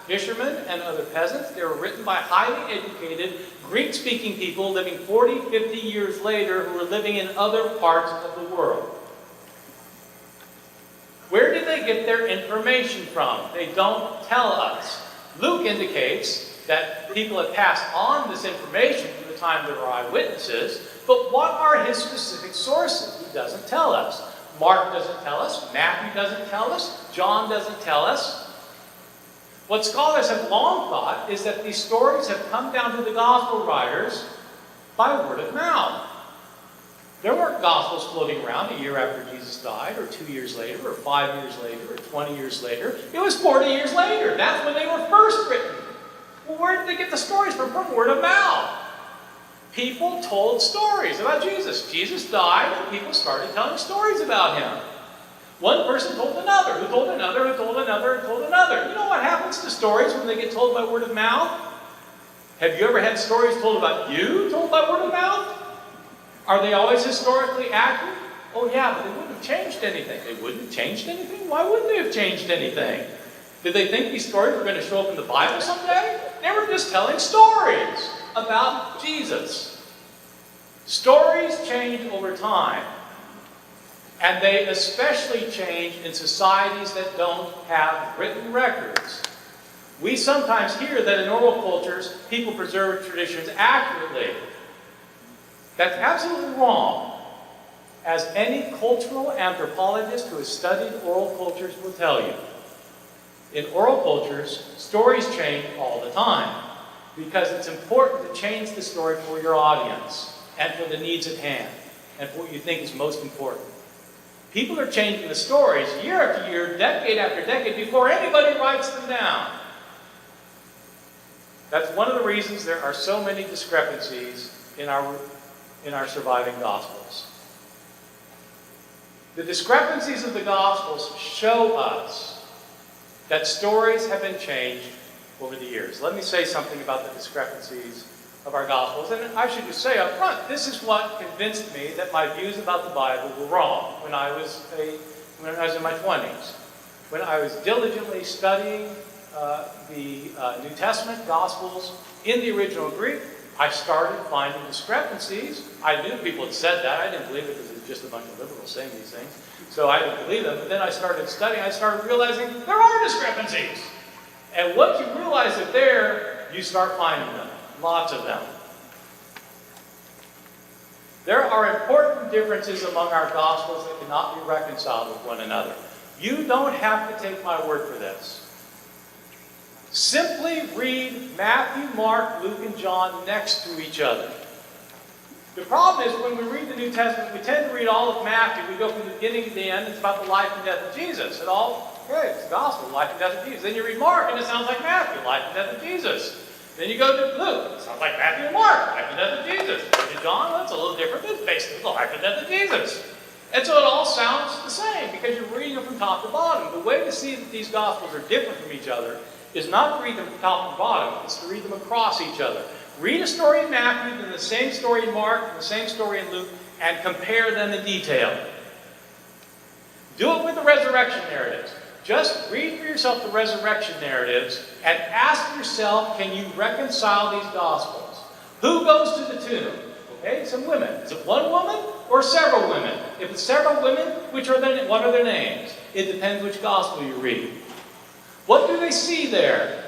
fishermen and other peasants. They were written by highly educated, Greek-speaking people living 40, 50 years later who were living in other parts of the world. Where did they get their information from? They don't tell us. Luke indicates that people have passed on this information from the time there were eyewitnesses, but what are his specific sources? He doesn't tell us. Mark doesn't tell us. Matthew doesn't tell us. John doesn't tell us. What scholars have long thought is that these stories have come down to the gospel writers by word of mouth. There weren't gospels floating around a year after Jesus died, or 2 years later, or 5 years later, or 20 years later. It was 40 years later. That's when they were first written. Well, where did they get the stories from? From word of mouth. People told stories about Jesus. Jesus died, and people started telling stories about him. One person told another, who told another, who told another, who told another. You know what happens to stories when they get told by word of mouth? Have you ever had stories told about you told by word of mouth? Are they always historically accurate? Oh yeah, but they wouldn't have changed anything. They wouldn't have changed anything? Why wouldn't they have changed anything? Did they think these stories were going to show up in the Bible someday? They were just telling stories about Jesus. Stories change over time. And they especially change in societies that don't have written records. We sometimes hear that in oral cultures, people preserve traditions accurately. That's absolutely wrong. As any cultural anthropologist who has studied oral cultures will tell you. In oral cultures, stories change all the time because it's important to change the story for your audience and for the needs at hand and for what you think is most important. People are changing the stories year after year, decade after decade, before anybody writes them down. That's one of the reasons there are so many discrepancies in our surviving Gospels. The discrepancies of the Gospels show us that stories have been changed over the years. Let me say something about the discrepancies of our Gospels. And I should just say up front, this is what convinced me that my views about the Bible were wrong when I was in my 20s. When I was diligently studying the New Testament Gospels in the original Greek, I started finding discrepancies. I knew people had said that. I didn't believe it because it was just a bunch of liberals saying these things. So I didn't believe them. But then I started studying. I started realizing there are discrepancies. And once you realize that you start finding them. Lots of them. There are important differences among our Gospels that cannot be reconciled with one another. You don't have to take my word for this. Simply read Matthew, Mark, Luke, and John next to each other. The problem is when we read the New Testament, we tend to read all of Matthew. We go from the beginning to the end. It's about the life and death of Jesus. Okay, it's the gospel, life and death of Jesus. Then you read Mark, and it sounds like Matthew, life and death of Jesus. Then you go to Luke, it sounds like Matthew and Mark, life and death of Jesus. Go to John, that's a little different, but it's basically the life and death of Jesus. And so it all sounds the same because you're reading them from top to bottom. The way to see that these Gospels are different from each other is not to read them from top to bottom, it's to read them across each other. Read a story in Matthew, then the same story in Mark, and the same story in Luke, and compare them in detail. Do it with the resurrection narratives. Just read for yourself the resurrection narratives and ask yourself, can you reconcile these Gospels? Who goes to the tomb? Okay, some women. Is it one woman or several women? If it's several women, what are their names? It depends which Gospel you read. What do they see there?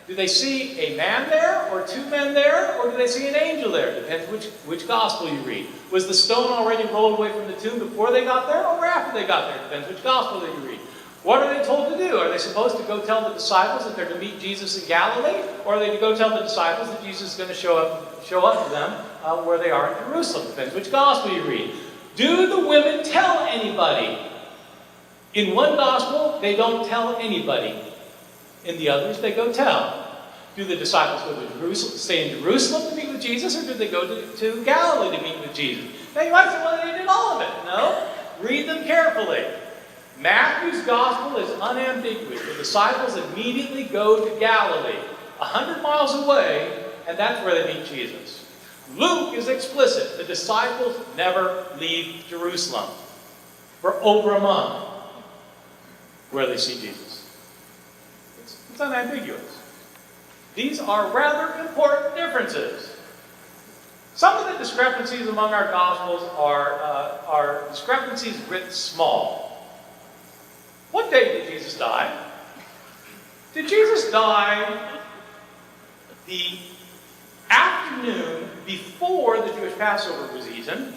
Do they see a man there, or two men there, or do they see an angel there? Depends which Gospel you read. Was the stone already rolled away from the tomb before they got there, or after they got there? Depends which Gospel that you read. What are they told to do? Are they supposed to go tell the disciples that they're to meet Jesus in Galilee? Or are they to go tell the disciples that Jesus is going to show up to them where they are in Jerusalem? Depends which Gospel you read. Do the women tell anybody? In one Gospel, they don't tell anybody. In the others, they go tell. Do the disciples go to Jerusalem, stay in Jerusalem to meet with Jesus, or do they go to Galilee to meet with Jesus? Now you might say, well, they did all of it. No. Read them carefully. Matthew's Gospel is unambiguous. The disciples immediately go to Galilee, 100 miles away, and that's where they meet Jesus. Luke is explicit. The disciples never leave Jerusalem for over a month where they see Jesus. It's unambiguous. These are rather important differences. Some of the discrepancies among our Gospels are discrepancies writ small. What day did Jesus die? Did Jesus die the afternoon before the Jewish Passover was eaten?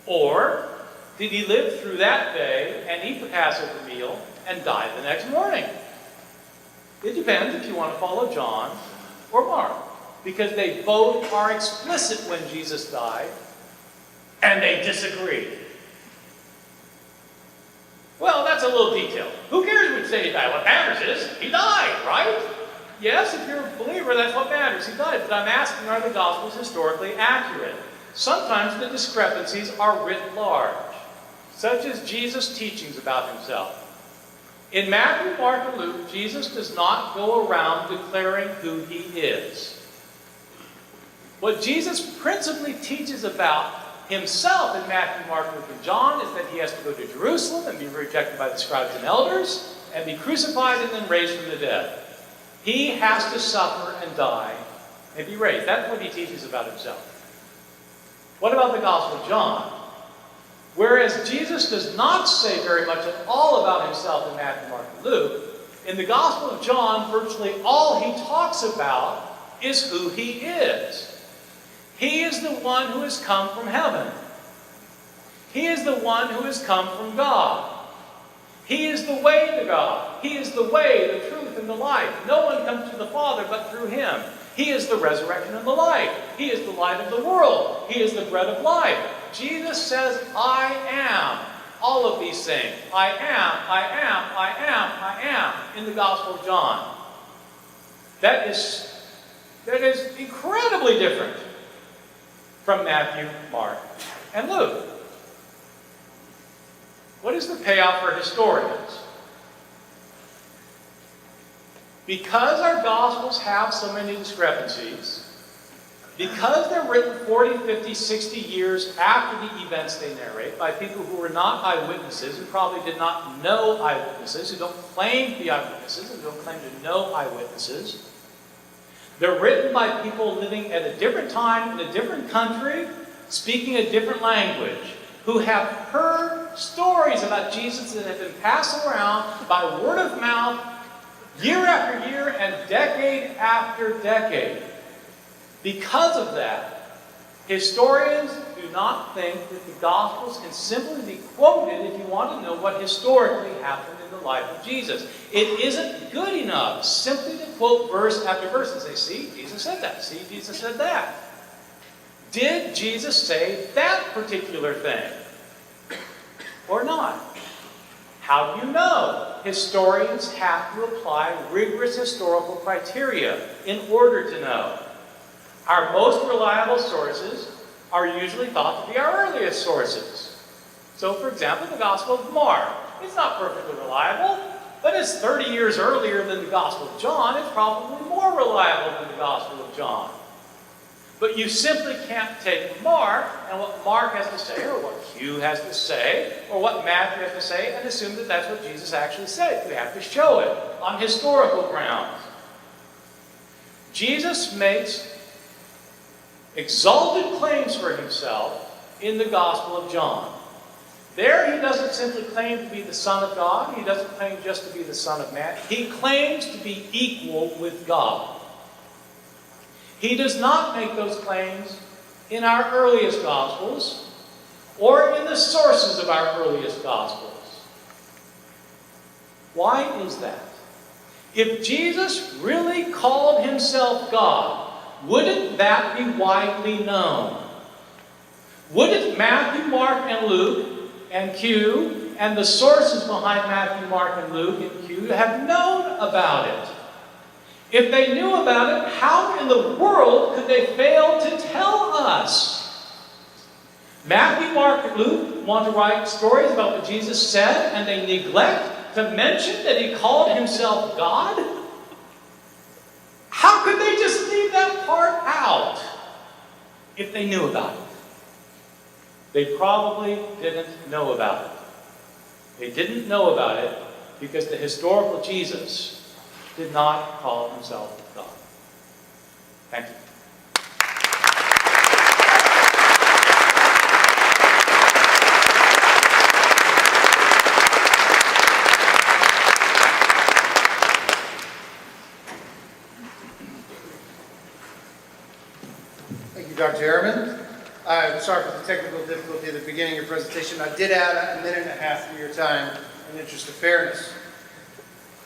Or did he live through that day and eat the Passover meal and die the next morning? It depends if you want to follow John or Mark, because they both are explicit when Jesus died, and they disagree. Well, that's a little detail. Who cares which day he died? What matters is he died, right? Yes, if you're a believer, that's what matters. He died. But I'm asking, are the Gospels historically accurate? Sometimes the discrepancies are writ large, such as Jesus' teachings about himself. In Matthew, Mark, and Luke, Jesus does not go around declaring who he is. What Jesus principally teaches about himself in Matthew, Mark, Luke, and John is that he has to go to Jerusalem and be rejected by the scribes and elders and be crucified and then raised from the dead. He has to suffer and die and be raised. That's what he teaches about himself. What about the Gospel of John? Whereas Jesus does not say very much at all about himself in Matthew, Mark, and Luke, in the Gospel of John, virtually all he talks about is who he is. He is the one who has come from heaven. He is the one who has come from God. He is the way to God. He is the way, the truth, and the life. No one comes to the Father but through him. He is the resurrection and the life. He is the light of the world. He is the bread of life. Jesus says, I am all of these things. I am in the Gospel of John. That is incredibly different from Matthew, Mark, and Luke. What is the payoff for historians? Because our Gospels have so many discrepancies, because they're written 40, 50, 60 years after the events they narrate by people who were not eyewitnesses, who probably did not know eyewitnesses, who don't claim to be eyewitnesses, and don't claim to know eyewitnesses. They're written by people living at a different time, in a different country, speaking a different language, who have heard stories about Jesus that have been passed around by word of mouth year after year and decade after decade. Because of that, historians do not think that the Gospels can simply be quoted if you want to know what historically happened in the life of Jesus. It isn't good enough simply to quote verse after verse and say, see, Jesus said that. See, Jesus said that. Did Jesus say that particular thing? Or not? How do you know? Historians have to apply rigorous historical criteria in order to know. Our most reliable sources are usually thought to be our earliest sources. So, for example, the Gospel of Mark. It's not perfectly reliable, but it's 30 years earlier than the Gospel of John. It's probably more reliable than the Gospel of John. But you simply can't take Mark and what Mark has to say, or what Hugh has to say, or what Matthew has to say, and assume that that's what Jesus actually said. We have to show it on historical grounds. Jesus makes exalted claims for himself in the Gospel of John. There he doesn't simply claim to be the Son of God. He doesn't claim just to be the Son of Man. He claims to be equal with God. He does not make those claims in our earliest Gospels or in the sources of our earliest Gospels. Why is that? If Jesus really called himself God, wouldn't that be widely known? Wouldn't Matthew, Mark, and Luke, and Q, and the sources behind Matthew, Mark, and Luke, and Q have known about it? If they knew about it, how in the world could they fail to tell us? Matthew, Mark, and Luke want to write stories about what Jesus said, and they neglect to mention that he called himself God? How could they just leave that part out if they knew about it? They probably didn't know about it. They didn't know about it because the historical Jesus did not call himself God. Thank you. Thank you, Dr. Ehrman. I'm sorry for the technical difficulty at the beginning of your presentation. I did add a minute and a half of your time in the interest of fairness.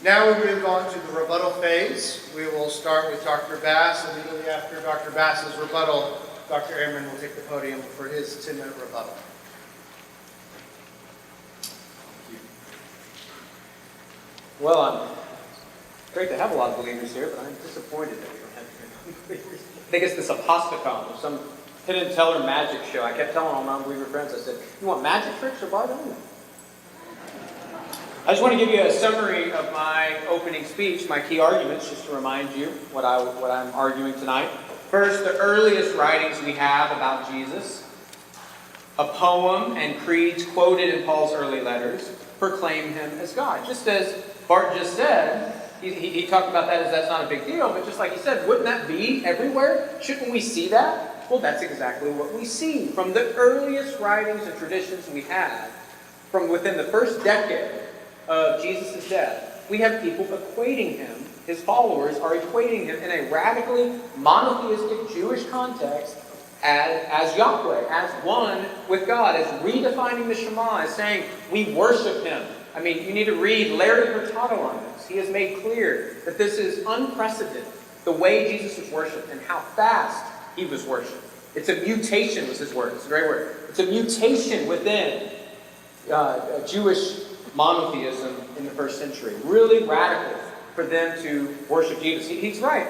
Now we move on to the rebuttal phase. We will start with Dr. Bass. Immediately after Dr. Bass's rebuttal, Dr. Ehrman will take the podium for his 10-minute rebuttal. Well, it's great to have a lot of believers here, but I'm disappointed that we don't have any believers. I think it's this apostacon or some hidden teller magic show. I kept telling all my unbeliever friends, I said, you want magic tricks or Bart Ehrman? I just want to give you a summary of my opening speech, my key arguments, just to remind you what I'm arguing tonight. First, the earliest writings we have about Jesus, a poem and creeds quoted in Paul's early letters, proclaim him as God. Just as Bart just said, he talked about that as that's not a big deal, but just like he said, wouldn't that be everywhere? Shouldn't we see that? Well, that's exactly what we see. From the earliest writings and traditions we have, from within the first decade of Jesus' death, we have people equating him, his followers are equating him in a radically monotheistic Jewish context as Yahweh, as one with God, as redefining the Shema, as saying, we worship him. I mean, you need to read Larry Hurtado on this. He has made clear that this is unprecedented, the way Jesus was worshipped and how fast he was worshipped. It's a mutation, was his word. It's a great word. It's a mutation within Jewish monotheism in the first century. Really radical for them to worship Jesus. He's right.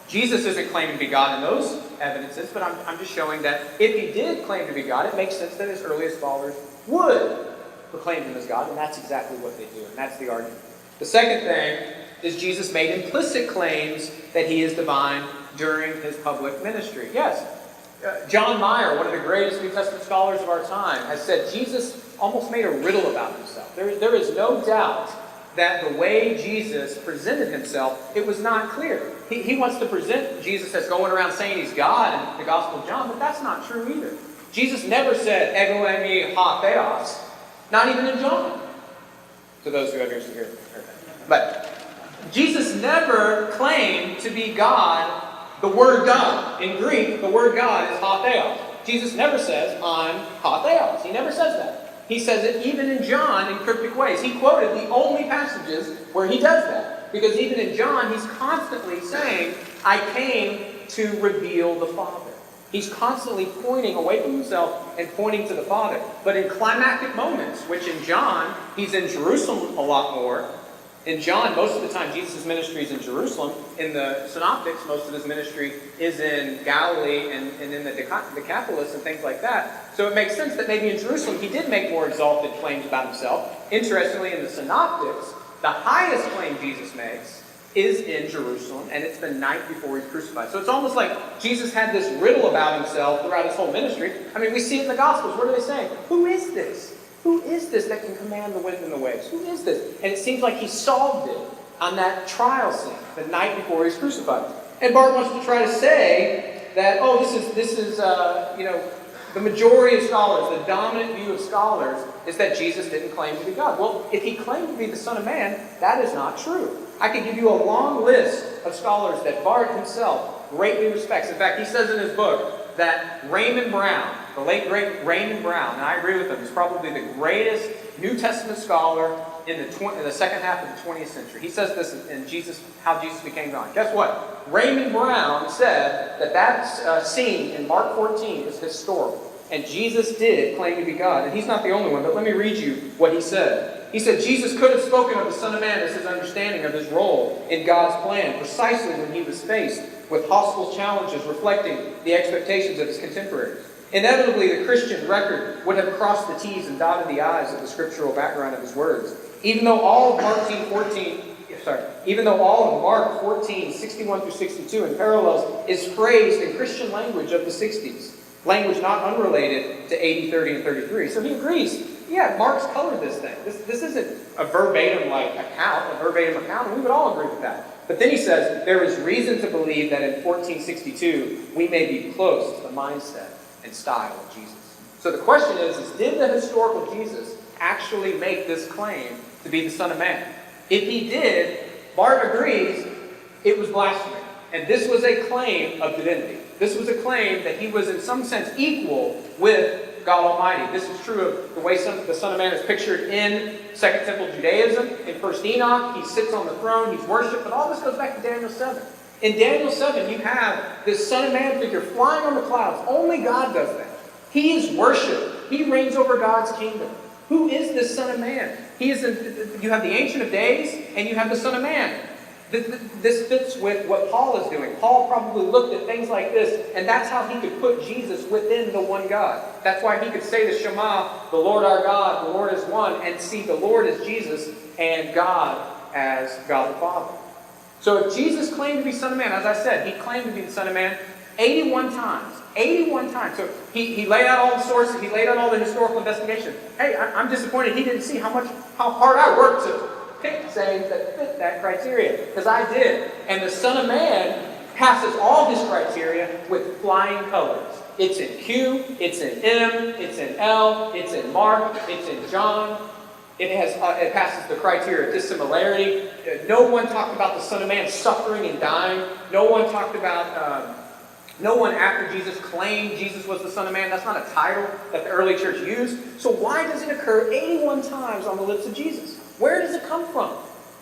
Jesus isn't claiming to be God in those evidences, but I'm just showing that if he did claim to be God, it makes sense that his earliest followers would proclaim him as God, and that's exactly what they do, and that's the argument. The second thing is Jesus made implicit claims that he is divine during his public ministry. Yes, John Meyer, one of the greatest New Testament scholars of our time, has said Jesus almost made a riddle about himself. There is no doubt that the way Jesus presented himself, it was not clear. He wants to present Jesus as going around saying he's God in the Gospel of John, but that's not true either. Jesus never said, ego eimi ha theos, not even in John. To those who have ears to hear. But Jesus never claimed to be God, the word God. In Greek, the word God is ha theos. Jesus never says, I'm ha theos. He never says that. He says it even in John in cryptic ways. He quoted the only passages where he does that. Because even in John, he's constantly saying, I came to reveal the Father. He's constantly pointing away from himself and pointing to the Father. But in climactic moments, which in John, he's in Jerusalem a lot more. In John, most of the time, Jesus' ministry is in Jerusalem. In the Synoptics, most of his ministry is in Galilee and in the Decapolis and things like that. So it makes sense that maybe in Jerusalem he did make more exalted claims about himself. Interestingly, in the Synoptics, the highest claim Jesus makes is in Jerusalem, and it's the night before he's crucified. So it's almost like Jesus had this riddle about himself throughout his whole ministry. I mean, we see it in the Gospels. What are they saying? Who is this? Who is this that can command the wind and the waves? Who is this? And it seems like he solved it on that trial scene, the night before he's crucified. And Bart wants to try to say that, oh, this is the majority of scholars, the dominant view of scholars, is that Jesus didn't claim to be God. Well, if he claimed to be the Son of Man, that is not true. I could give you a long list of scholars that Bart himself greatly respects. In fact, he says in his book that Raymond Brown, the late great Raymond Brown, and I agree with him, is probably the greatest New Testament scholar in the second half of the 20th century. He says this in How Jesus Became God. Guess what? Raymond Brown said that scene in Mark 14 is historical. And Jesus did claim to be God. And he's not the only one, but let me read you what he said. He said, Jesus could have spoken of the Son of Man as his understanding of his role in God's plan, precisely when he was faced with hostile challenges reflecting the expectations of his contemporaries. Inevitably, the Christian record would have crossed the T's and dotted the I's of the scriptural background of his words. Even though all of Mark 14, 61 through 62 in parallels is phrased in Christian language of the 60s, language not unrelated to 80, 30, and 33. So he agrees. Yeah, Mark's colored this thing. This isn't a verbatim account, and we would all agree with that. But then he says, there is reason to believe that in 1462, we may be close to the mindset and style of Jesus. So the question is did the historical Jesus actually make this claim to be the Son of Man? If he did, Bart agrees it was blasphemy. And this was a claim of divinity. This was a claim that he was in some sense equal with God Almighty. This is true of the way the Son of Man is pictured in Second Temple Judaism. In First Enoch, he sits on the throne, he's worshipped, but all this goes back to Daniel 7. In Daniel 7, you have this Son of Man figure flying on the clouds. Only God does that. He is worshipped. He reigns over God's kingdom. Who is this Son of Man? You have the Ancient of Days, and you have the Son of Man. This fits with what Paul is doing. Paul probably looked at things like this, and that's how he could put Jesus within the one God. That's why he could say to Shema, the Lord our God, the Lord is one, and see the Lord as Jesus and God as God the Father. So if Jesus claimed to be Son of Man, as I said, he claimed to be the Son of Man 81 times. 81 times. So he laid out all the sources, he laid out all the historical investigation. Hey, I'm disappointed he didn't see how hard I worked to pick sayings that fit that criteria. Because I did. And the Son of Man passes all his criteria with flying colors. It's in Q, it's in M, it's in L, it's in Mark, it's in John. It passes the criteria of dissimilarity. No one talked about the Son of Man suffering and dying. No one talked about... No one after Jesus claimed Jesus was the Son of Man. That's not a title that the early church used. So why does it occur 81 times on the lips of Jesus? Where does it come from?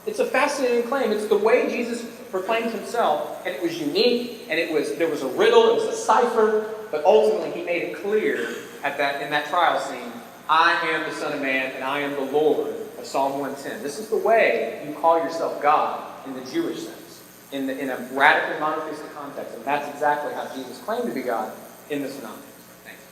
It's a fascinating claim. It's the way Jesus proclaimed himself, and it was unique, and there was a riddle, it was a cipher, but ultimately he made it clear in that trial scene, I am the Son of Man, and I am the Lord of Psalm 110. This is the way you call yourself God in the Jewish sense. In a radically monotheistic context. And that's exactly how Jesus claimed to be God in the Synoptics. Thanks.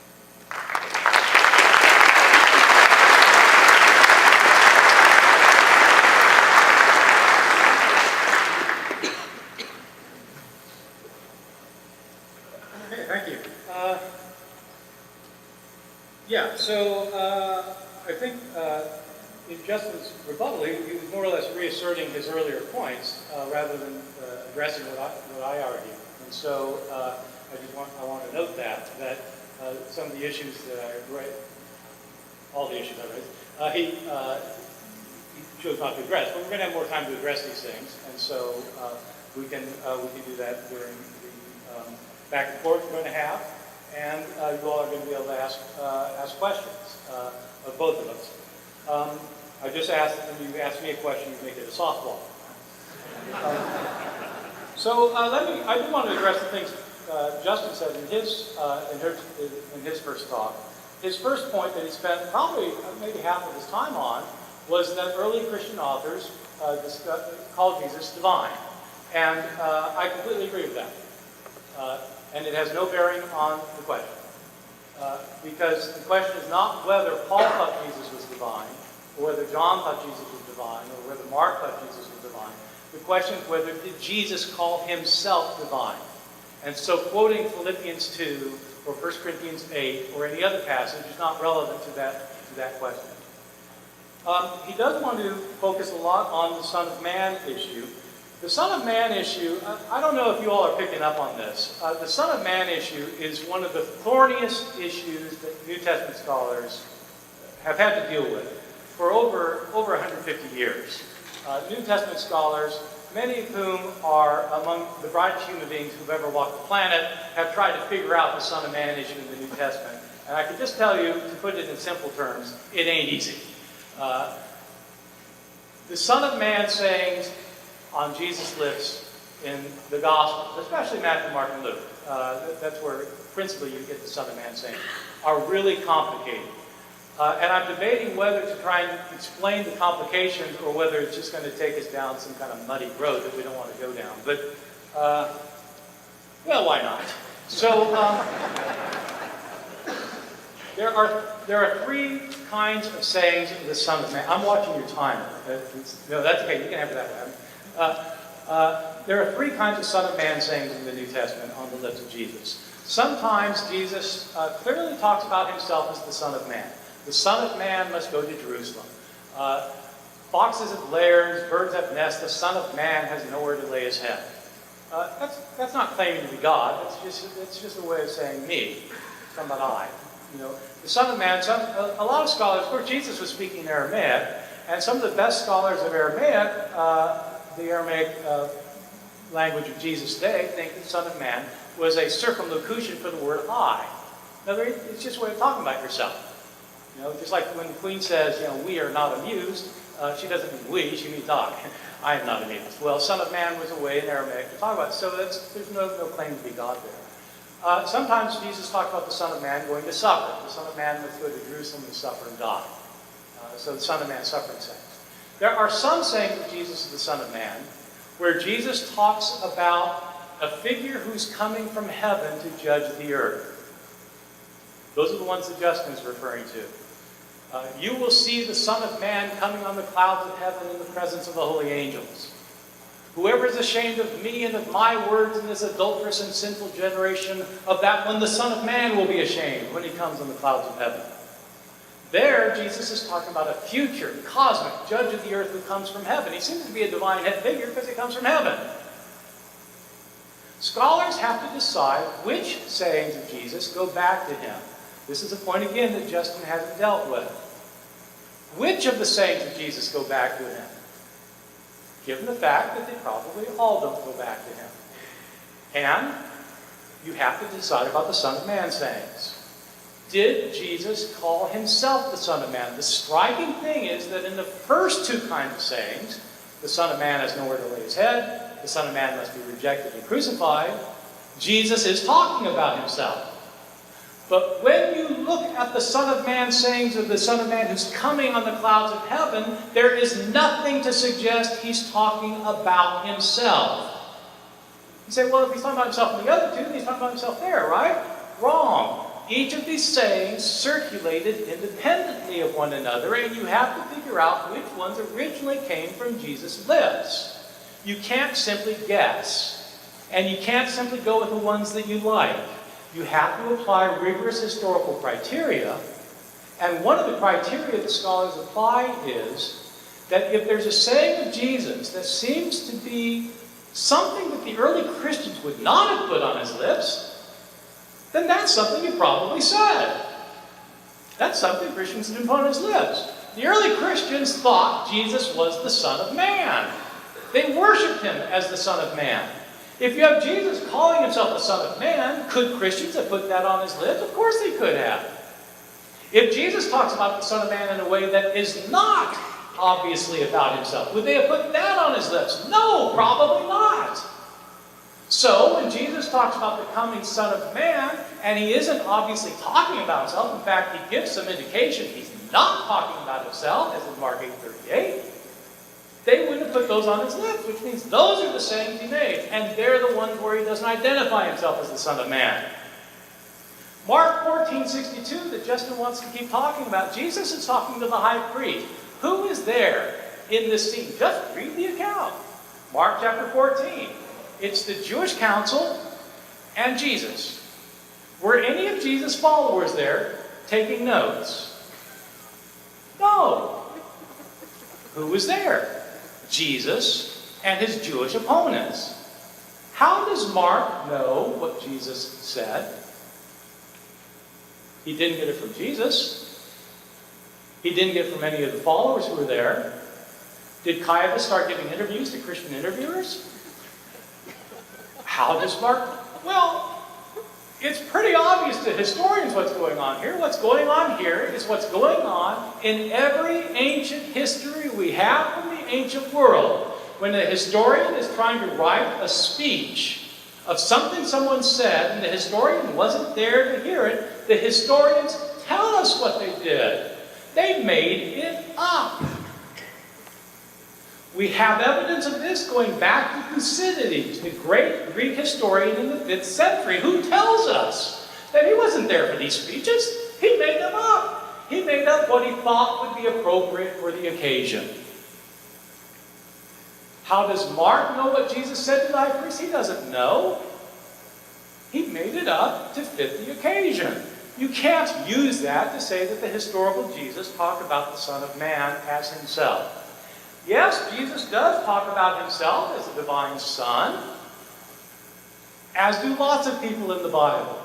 Yeah, so I think in Justin's rebuttal, he was more or less reasserting his earlier points rather than addressing what I argued. And so I want to note that some of the issues that I raised, all the issues I raised, he chose not to address. But we're going to have more time to address these things, and so we can do that during the back and forth we're going to have, and you all are going to be able to ask questions of both of us. I just asked that when you ask me a question, you make it a softball. I do want to address the things Justin said in his first talk. His first point that he spent probably maybe half of his time on was that early Christian authors called Jesus divine. And I completely agree with that. And it has no bearing on the question. Because the question is not whether Paul thought Jesus was divine, or whether John thought Jesus was divine, or whether Mark thought Jesus was divine. The question is whether did Jesus call himself divine. And so quoting Philippians 2 or 1 Corinthians 8 or any other passage is not relevant to that question. He does want to focus a lot on the Son of Man issue. The Son of Man issue, I don't know if you all are picking up on this. The Son of Man issue is one of the thorniest issues that New Testament scholars have had to deal with for over 150 years. New Testament scholars, many of whom are among the brightest human beings who've ever walked the planet, have tried to figure out the Son of Man issue in the New Testament. And I can just tell you, to put it in simple terms, it ain't easy. The Son of Man sayings on Jesus' lips in the Gospels, especially Matthew, Mark, and Luke, that's where principally you get the Son of Man sayings, are really complicated. And I'm debating whether to try and explain the complications or whether it's just going to take us down some kind of muddy road that we don't want to go down. But, well, why not? So, there are three kinds of sayings of the Son of Man. I'm watching your timer. No, that's okay. You can have it that way. There are three kinds of Son of Man sayings in the New Testament on the lips of Jesus. Sometimes Jesus clearly talks about himself as the Son of Man. The Son of Man must go to Jerusalem. Foxes have lairs, birds have nests. The Son of Man has nowhere to lay his head. That's not claiming to be God. It's just a way of saying me. It's talking about I. You know, the Son of Man. A lot of scholars, of course, Jesus was speaking Aramaic, and some of the best scholars of Aramaic, the Aramaic language of Jesus' day, think that Son of Man was a circumlocution for the word I. In other words, it's just a way of talking about yourself. You know, just like when the Queen says, you know, we are not amused, she doesn't mean we, she means I. I am not amused. Well, Son of Man was a way in Aramaic to talk about it. So there's no claim to be God there. Sometimes Jesus talked about the Son of Man going to suffer. The Son of Man must go to Jerusalem and suffer and die. So the Son of Man suffering sayings. There are some sayings of Jesus is the Son of Man where Jesus talks about a figure who's coming from heaven to judge the earth. Those are the ones that Justin is referring to. You will see the Son of Man coming on the clouds of heaven in the presence of the holy angels. Whoever is ashamed of me and of my words in this adulterous and sinful generation, of that one the Son of Man will be ashamed when he comes on the clouds of heaven. There, Jesus is talking about a future, cosmic judge of the earth who comes from heaven. He seems to be a divine head figure because he comes from heaven. Scholars have to decide which sayings of Jesus go back to him. This is a point, again, that Justin hasn't dealt with. Which of the sayings of Jesus go back to him? Given the fact that they probably all don't go back to him. And you have to decide about the Son of Man sayings. Did Jesus call himself the Son of Man? The striking thing is that in the first two kinds of sayings, the Son of Man has nowhere to lay his head, the Son of Man must be rejected and crucified, Jesus is talking about himself. But when you look at the Son of Man sayings of the Son of Man who's coming on the clouds of heaven, there is nothing to suggest he's talking about himself. You say, well, if he's talking about himself in the other two, then he's talking about himself there, right? Wrong. Each of these sayings circulated independently of one another, and you have to figure out which ones originally came from Jesus' lips. You can't simply guess, and you can't simply go with the ones that you like. You have to apply rigorous historical criteria And one of the criteria that scholars apply is that if there's a saying of Jesus that seems to be something that the early Christians would not have put on his lips, then that's something he probably said. That's something Christians didn't put on his lips. The early Christians thought Jesus was the Son of Man. They worshipped him as the Son of Man. If you have Jesus calling himself the Son of Man, could Christians have put that on his lips? Of course they could have. If Jesus talks about the Son of Man in a way that is not obviously about himself, would they have put that on his lips? No, probably not. So when Jesus talks about the coming Son of Man, and he isn't obviously talking about himself, in fact, he gives some indication he's not talking about himself, as in Mark 8:38, they wouldn't have put those on his lips, which means those are the sayings he made, and they're the ones where he doesn't identify himself as the Son of Man. Mark 14:62 that Justin wants to keep talking about, Jesus is talking to the high priest. Who is there in this scene? Just read the account. Mark chapter 14. It's the Jewish council and Jesus. Were any of Jesus' followers there taking notes? No. Who was there? Jesus and his Jewish opponents. How does Mark know what Jesus said? He didn't get it from Jesus. He didn't get it from any of the followers who were there. Did Caiaphas start giving interviews to Christian interviewers? How does Mark? Well, it's pretty obvious to historians what's going on here. What's going on here is what's going on in every ancient history we have from the ancient world. When a historian is trying to write a speech of something someone said, and the historian wasn't there to hear it, the historians tell us what they did. They made it up. We have evidence of this going back to Thucydides, the great Greek historian in the 5th century, who tells us that he wasn't there for these speeches. He made them up. He made up what he thought would be appropriate for the occasion. How does Mark know what Jesus said to the high priest? He doesn't know. He made it up to fit the occasion. You can't use that to say that the historical Jesus talked about the Son of Man as himself. Yes, Jesus does talk about himself as a divine Son, as do lots of people in the Bible.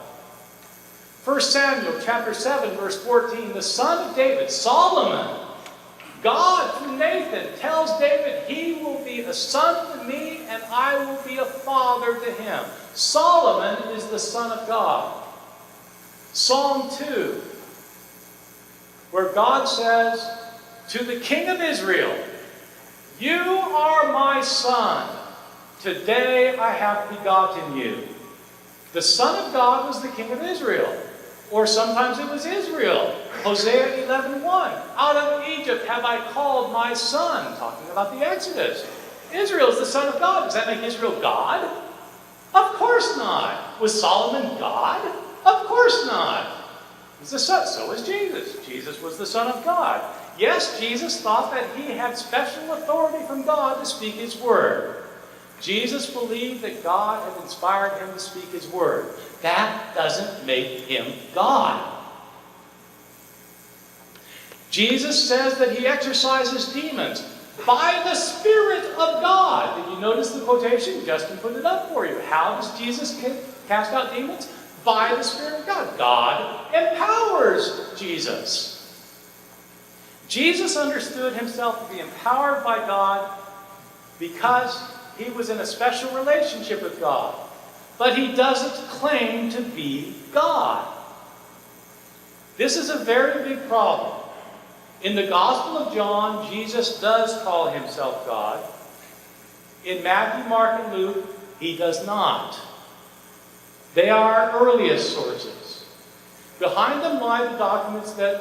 1 Samuel chapter 7, verse 14, the son of David, Solomon, God through Nathan tells David, he will be a son to me and I will be a father to him. Solomon is the son of God. Psalm 2, where God says to the king of Israel, you are my son. Today I have begotten you. The Son of God was the king of Israel. Or sometimes it was Israel. Hosea 11:1. Out of Egypt have I called my son. Talking about the Exodus. Israel is the son of God. Does that make Israel God? Of course not. Was Solomon God? Of course not. He's the son. So was Jesus. Jesus was the Son of God. Yes, Jesus thought that he had special authority from God to speak his word. Jesus believed that God had inspired him to speak his word. That doesn't make him God. Jesus says that he exorcises demons by the Spirit of God. Did you notice the quotation? Justin put it up for you. How does Jesus cast out demons? By the Spirit of God. God empowers Jesus. Jesus understood himself to be empowered by God because he was in a special relationship with God. But he doesn't claim to be God. This is a very big problem. In the Gospel of John, Jesus does call himself God. In Matthew, Mark, and Luke, he does not. They are our earliest sources. Behind them lie the documents that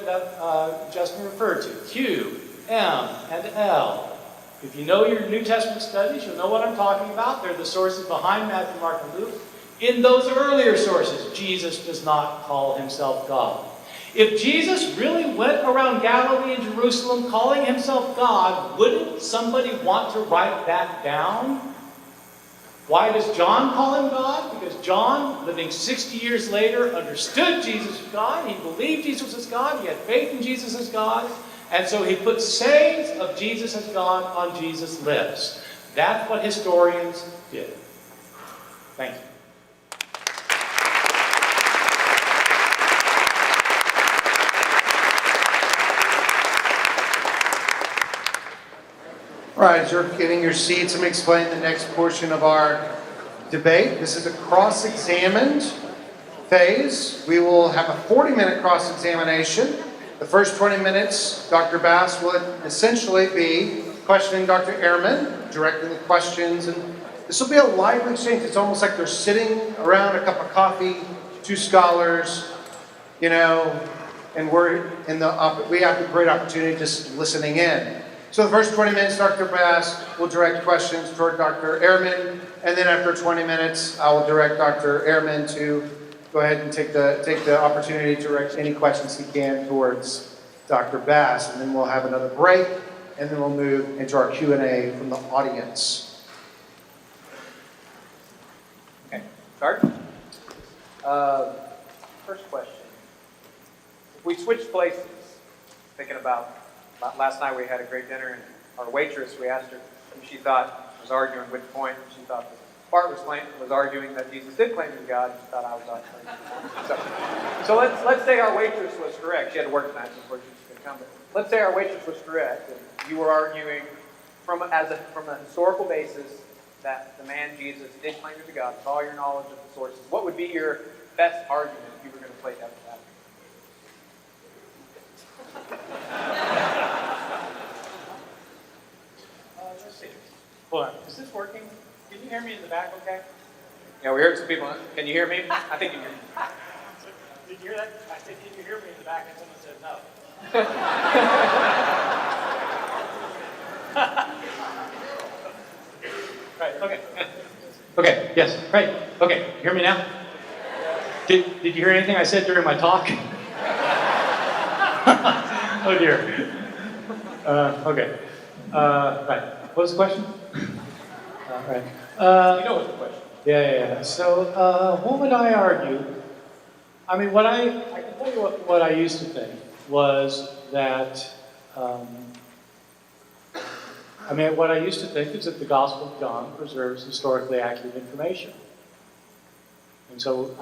Justin referred to, Q, M, and L. If you know your New Testament studies, you'll know what I'm talking about. They're the sources behind Matthew, Mark, and Luke. In those earlier sources, Jesus does not call himself God. If Jesus really went around Galilee and Jerusalem calling himself God, wouldn't somebody want to write that down? Why does John call him God? Because John, living 60 years later, understood Jesus was God. He believed Jesus was God. He had faith in Jesus as God. And so he put sayings of Jesus as God on Jesus' lips. That's what historians did. Thank you. All right, as you're getting your seats, let me explain the next portion of our debate. This is a cross-examined phase. We will have a 40-minute cross-examination. The first 20 minutes, Dr. Bass will essentially be questioning Dr. Ehrman, directing the questions, and this will be a lively exchange. It's almost like they're sitting around a cup of coffee, two scholars, you know, and we have a great opportunity just listening in. So the first 20 minutes, Dr. Bass will direct questions toward Dr. Ehrman, and then after 20 minutes, I will direct Dr. Ehrman to go ahead and take the opportunity to direct any questions he can towards Dr. Bass, and then we'll have another break, and then we'll move into our Q&A from the audience. Okay, start. First question. If we switch places, thinking about last night we had a great dinner, and our waitress, we asked her who she thought was arguing which point. She thought that Bart was arguing that Jesus did claim to be God. She thought I was arguing. So let's say our waitress was correct. She had to work tonight, so unfortunately she couldn't come. But let's say our waitress was correct, and you were arguing from a historical basis that the man Jesus did claim to be God with all your knowledge of the sources. What would be your best argument if you were going to play devil's advocate? Let's see. Hold on. Is this working? Can you hear me in the back okay? Yeah, we heard some people. Can you hear me? I think you can hear me. Did you hear that? I said, can you hear me in the back? And someone said no. Right, okay. Okay, yes, right. Okay, hear me now? Did you hear anything I said during my talk? Oh dear. Okay. Right. What was the question? Right. You know what's the question. Yeah. So, what would I argue? I mean, I can tell you what I used to think was that, what I used to think is that the Gospel of John preserves historically accurate information. And so,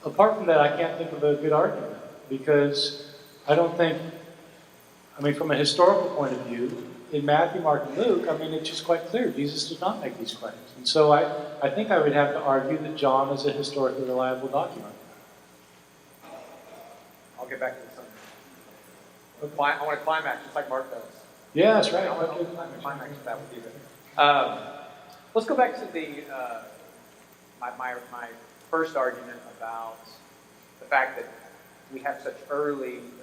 apart from that, I can't think of a good argument, because I don't think, from a historical point of view, in Matthew, Mark, and Luke, it's just quite clear Jesus did not make these claims. And so I think I would have to argue that John is a historically reliable document. I'll get back to the Sunday. I want to climax, just like Bart does. Yeah, that's right. I want to climax with that with you. Let's go back to the my first argument about the fact that we have such the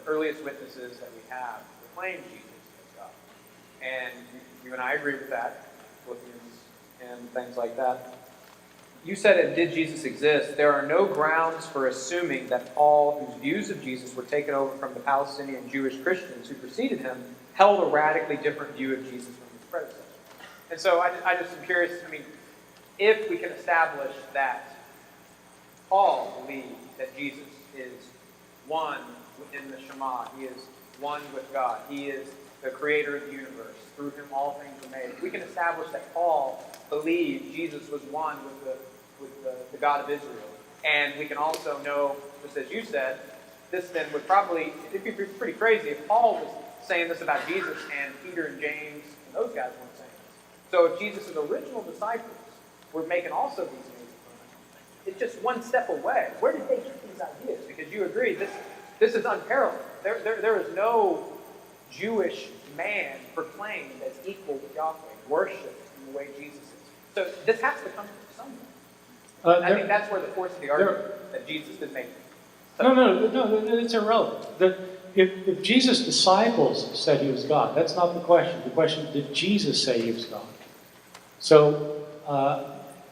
earliest witnesses that we have who claim Jesus as God. And you and I agree with that, Philippians and things like that. You said in Did Jesus Exist? There are no grounds for assuming that Paul, whose views of Jesus were taken over from the Palestinian Jewish Christians who preceded him, held a radically different view of Jesus from his predecessors. And so I just am curious, if we can establish that Paul believed that Jesus is one within the Shema, he is one with God, he is the creator of the universe, through him all things were made. We can establish that Paul believed Jesus was one with the God of Israel. And we can also know, just as you said, this then would probably, it'd be pretty crazy if Paul was saying this about Jesus and Peter and James and those guys weren't saying this. So if Jesus' original disciples were making also these amazing claims, it's just one step away. Where did they get these ideas? Because you agree, this is unparalleled. There is no Jewish man proclaimed as equal with Yahweh, worshipped in the way Jesus is. So this has to come from somewhere. I think that's where the force of the argument that Jesus did make. No, it's irrelevant. If Jesus' disciples said he was God, that's not the question. The question is, did Jesus say he was God? So,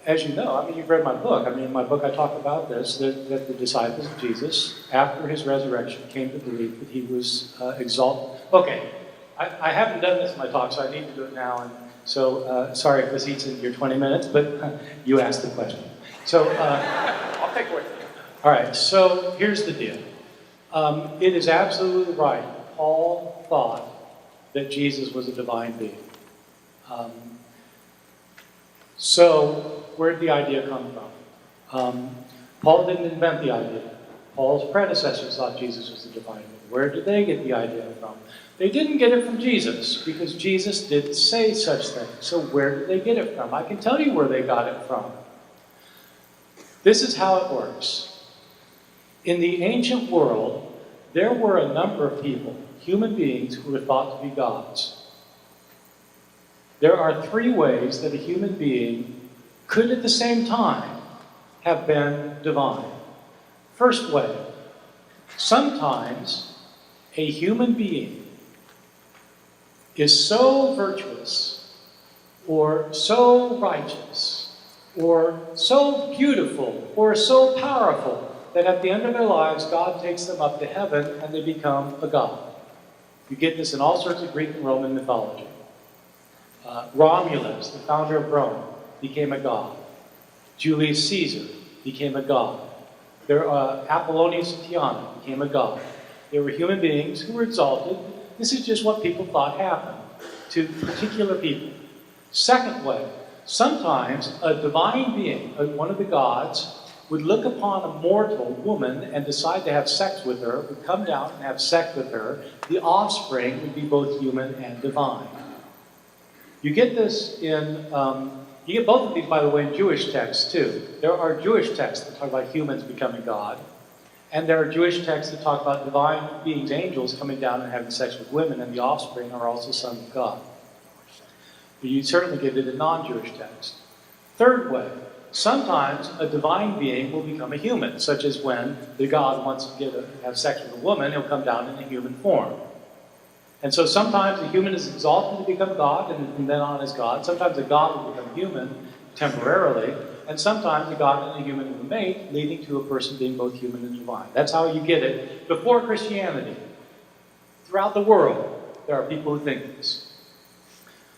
as you know, you've read my book. In my book I talk about this, that the disciples of Jesus, after his resurrection, came to believe that he was exalted. Okay, I haven't done this in my talk, so I need to do it now. And So sorry if this eats into your 20 minutes, but you asked the question. So, I'll take away. all right, so here's the deal. It is absolutely right. Paul thought that Jesus was a divine being. So where did the idea come from? Paul didn't invent the idea. Paul's predecessors thought Jesus was a divine being. Where did they get the idea from? They didn't get it from Jesus, because Jesus didn't say such things. So where did they get it from? I can tell you where they got it from. This is how it works. In the ancient world, there were a number of people, human beings, who were thought to be gods. There are three ways that a human being could at the same time have been divine. First way, sometimes a human being is so virtuous, or so righteous, or so beautiful, or so powerful, that at the end of their lives, God takes them up to heaven and they become a god. You get this in all sorts of Greek and Roman mythology. Romulus, the founder of Rome, became a god. Julius Caesar became a god. Apollonius of Tyana became a god. They were human beings who were exalted. This is just what people thought happened to particular people. Second way, sometimes a divine being, one of the gods, would look upon a mortal woman and decide to have sex with her, would come down and have sex with her. The offspring would be both human and divine. You get this in, you get both of these, by the way, in Jewish texts too. There are Jewish texts that talk about humans becoming God, and there are Jewish texts that talk about divine beings, angels, coming down and having sex with women, and the offspring are also sons of God. But you certainly get it in non-Jewish texts. Third way, sometimes a divine being will become a human, such as when the God wants to have sex with a woman, he'll come down in a human form. And so sometimes a human is exalted to become God, and from then on is God. Sometimes a God will become human temporarily, and sometimes a God and a human will mate, leading to a person being both human and divine. That's how you get it before Christianity. Throughout the world, there are people who think this.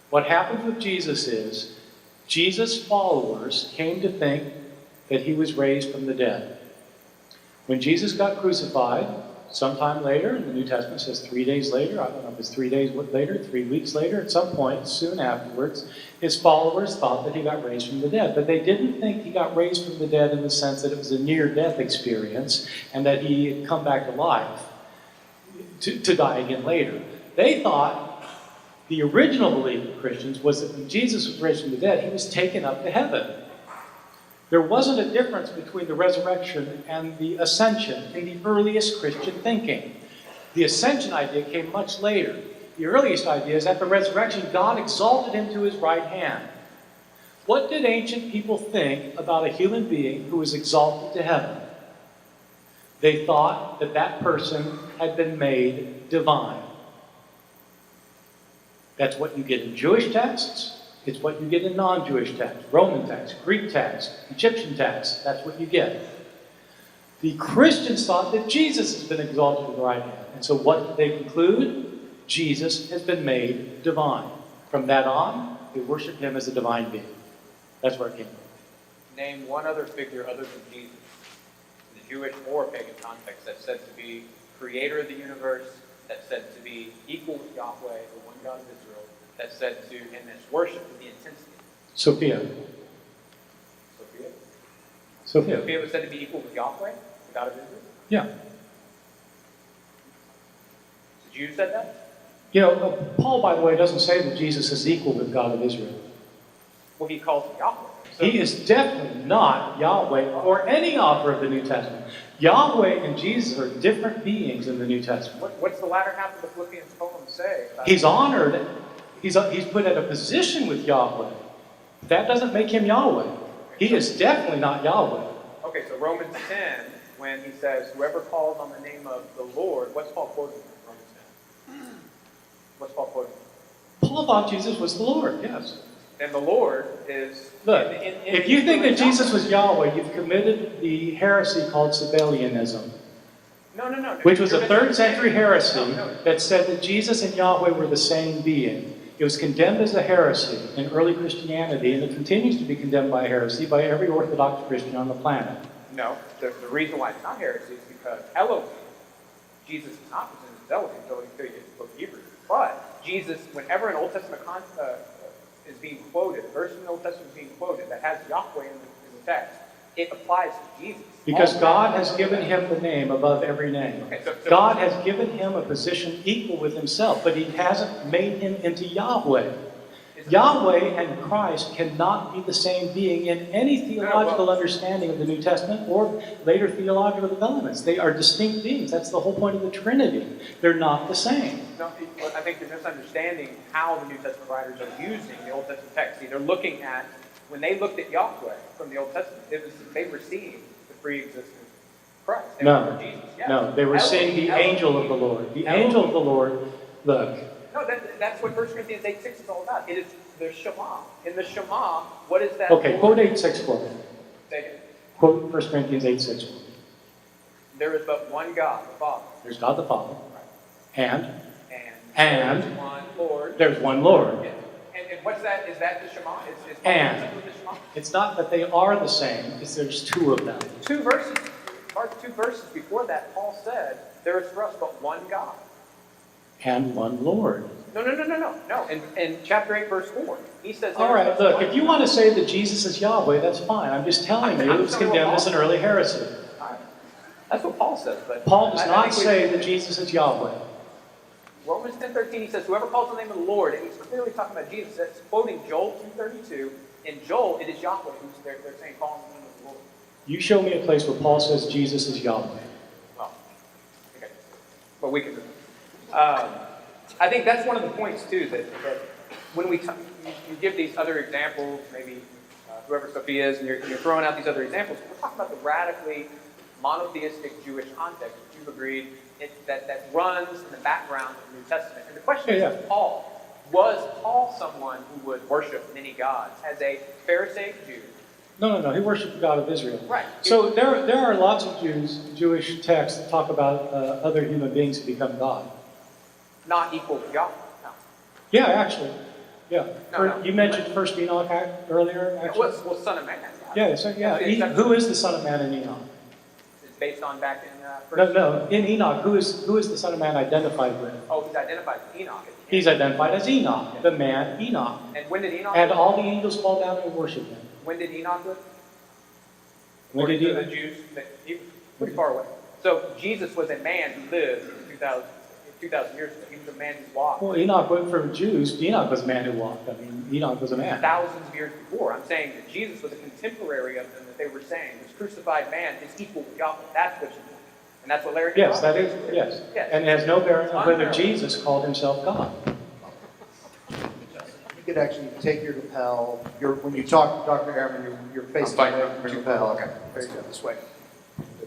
What happens with Jesus is, Jesus' followers came to think that he was raised from the dead. When Jesus got crucified, sometime later, in the New Testament says 3 days later, I don't know if it's 3 days later, 3 weeks later, at some point soon afterwards, his followers thought that he got raised from the dead. But they didn't think he got raised from the dead in the sense that it was a near-death experience and that he had come back to life to die again later. They thought the original belief of Christians was that when Jesus was raised from the dead, he was taken up to heaven. There wasn't a difference between the resurrection and the ascension in the earliest Christian thinking. The ascension idea came much later. The earliest idea is at the resurrection, God exalted him to his right hand. What did ancient people think about a human being who was exalted to heaven? They thought that that person had been made divine. That's what you get in Jewish texts. It's what you get in non-Jewish texts, Roman texts, Greek texts, Egyptian texts. That's what you get. The Christians thought that Jesus has been exalted to the right hand. And so what did they conclude? Jesus has been made divine. From that on, they worship him as a divine being. That's where it came from. Name one other figure other than Jesus, in the Jewish or pagan context, that's said to be creator of the universe, that's said to be equal with Yahweh, the one God of Israel, that's said to, and that's worship with the intensity. Sophia. Sophia was said to be equal with Yahweh, the God of Israel? Yeah. Did you said that? You know, Paul, by the way, doesn't say that Jesus is equal with God of Israel. Well, he calls him Yahweh. So, He is definitely not Yahweh or any author of the New Testament. Yahweh and Jesus are different beings in the New Testament. what's the latter half of the Philippians poem say? He's honored. He's put at a position with Yahweh. That doesn't make him Yahweh. He is definitely not Yahweh. Okay, so Romans 10, when he says, whoever calls on the name of the Lord, what's Paul quoting from Romans 10? What's Paul quoting? Paul thought Jesus was the Lord, yes. And the Lord is... Look, if you think that Jesus was Yahweh, you've committed the heresy called Sabellianism, No. which was a 3rd century heresy that said that Jesus and Yahweh were the same being. It was condemned as a heresy in early Christianity, and it continues to be condemned by heresy by every Orthodox Christian on the planet. No, the reason why it's not heresy is because Elohim, Jesus is not presented as Elohim until you get to the book of Hebrews. But Jesus, whenever an Old Testament is being quoted, a verse in the Old Testament is being quoted that has Yahweh in the text, it applies to Jesus. Because God has given him the name above every name. Okay, so God has given him a position equal with himself, but he hasn't made him into Yahweh. Yahweh and Christ cannot be the same being in any theological understanding of the New Testament or later theological developments. They are distinct beings. That's the whole point of the Trinity. They're not the same. No, I think you're misunderstanding how the New Testament writers are using the Old Testament text. See, they're looking at, when they looked at Yahweh from the Old Testament, they were seeing the pre-existent Christ. They were Jesus. Yeah. No, they were seeing the angel of the Lord. The angel of the Lord, look. No, that's what 1 Corinthians 8:6 is all about. It is the Shema. In the Shema, what is that? Okay, quote 8:6 for me. Take it. Quote 1 Corinthians 8:6 for me. There is but one God, the Father. There's God the Father. And And there's one Lord. there's one Lord. Yeah. And what's that? Is that the Shema? It's And. the Shema? It's not that they are the same, it's there's two of them. Two verses before that, Paul said, there is for us but one God. And one Lord. No. In chapter 8, verse 4, he says... All right, look, if you want to say that Jesus is Yahweh, that's fine. I'm just telling you it's condemned as an early heresy. All right. That's what Paul says, but... Paul does not say that Jesus is Yahweh. Romans 10:13, he says, whoever calls the name of the Lord, and he's clearly talking about Jesus. That's quoting Joel 2:32. In Joel, it is Yahweh who's they're saying, call on the name of the Lord. You show me a place where Paul says Jesus is Yahweh. Well, okay. But we can... I think that's one of the points, too, that when you give these other examples, maybe whoever Sophia is, and you're throwing out these other examples, we're talking about the radically monotheistic Jewish context, which you've agreed that runs in the background of the New Testament. And the question is, was Paul someone who would worship many gods? As a Pharisaic Jew? No. He worshipped the God of Israel. Right. So there are lots of Jewish texts that talk about other human beings who become God. Not equal to God. No. Yeah, actually. Yeah. No. You mentioned first Enoch earlier, actually. Well, Son of Man. Yeah, so, who is the Son of Man in Enoch? It's based on back in... No. In Enoch, who is the Son of Man identified with? Oh, he's identified as Enoch. He's identified as Enoch, the man Enoch. And when did Enoch And live? all the angels fall down and worship him. When did Enoch live? When did According to the Jews, he was pretty far away. So Jesus was a man who lived 2,000 years ago. He was a man who walked. Well, Enoch went from Jews. Enoch was a man who walked. I mean, Enoch was a man. Thousands of years before. I'm saying that Jesus was a contemporary of them, that they were saying this crucified man is equal with Yahweh. That's what you mean. And that's what Larry... Yes, that is, yes. And it has no bearing on whether Jesus called himself God. You could actually take your lapel, when you talk to Dr. Ehrman, your face is away from your lapel. Okay. There you go. This way.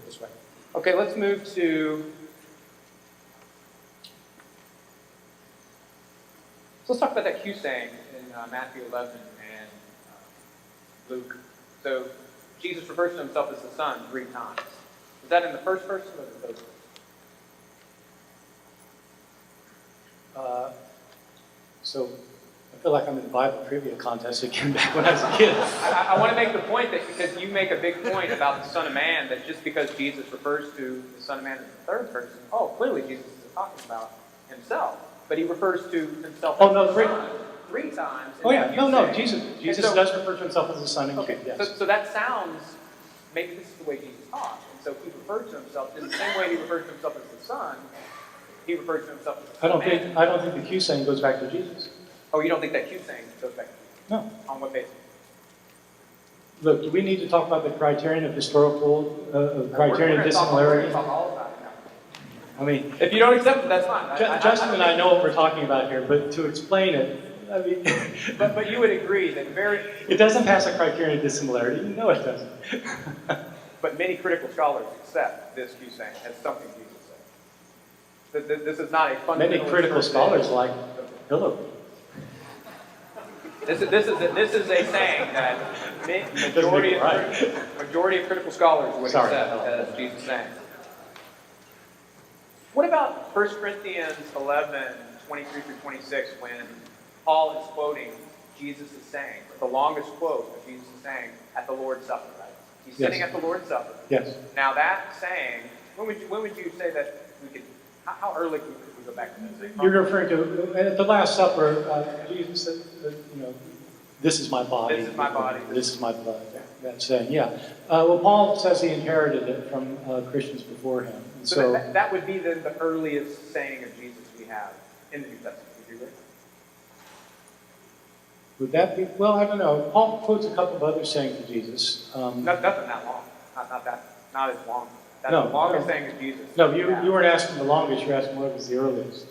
This way. Okay, let's move to... So let's talk about that Q saying in Matthew 11 and Luke. So Jesus refers to himself as the Son 3 times. Is that in the first person or the third person? So I feel like I'm in the Bible trivia contest again back when I was a kid. I want to make the point that because you make a big point about the Son of Man, that just because Jesus refers to the Son of Man as the third person, clearly Jesus is talking about himself. But he refers to himself as the Son 3 times. Jesus does refer to himself as the Son in Q, yes. So that sounds, maybe this is the way Jesus taught. And so he referred to himself, in the same way he refers to himself as the Son, he refers to himself as the Son of Man. I don't think the Q saying goes back to Jesus. Oh, you don't think that Q saying goes back to Jesus? No. On what basis? Look, do we need to talk about the criterion of historical, criterion of dissimilarity? We're going to talk all about it now. I mean, if you don't accept it, that's fine. Justin and I know what we're talking about here, but to explain it, I mean... but you would agree that It doesn't pass a criterion of dissimilarity. No, it doesn't. But many critical scholars accept this Q saying as something Jesus said. This is not a fundamental... Many critical scholars like Hillary. This is a saying that majority of critical scholars would accept as Jesus saying. What about 1 Corinthians 11, 23 through 26, when Paul is quoting Jesus' saying, the longest quote of Jesus' saying at the Lord's Supper, right? He's Yes. sitting at the Lord's Supper. Yes. Now that saying, when would you say that we could, how early could we go back to that saying? You're referring to, at the Last Supper, Jesus said, this is my body. This is my body. This is my blood. That saying, yeah. Well, Paul says he inherited it from Christians before him. And So that would be the earliest saying of Jesus we have in the New Testament. Would you agree? would that be, well, I don't know. Paul quotes a couple of other sayings of Jesus. Nothing that long. Not as long. That's No, the longest no. saying of Jesus. No, you weren't asking the longest, you're asking what was the earliest.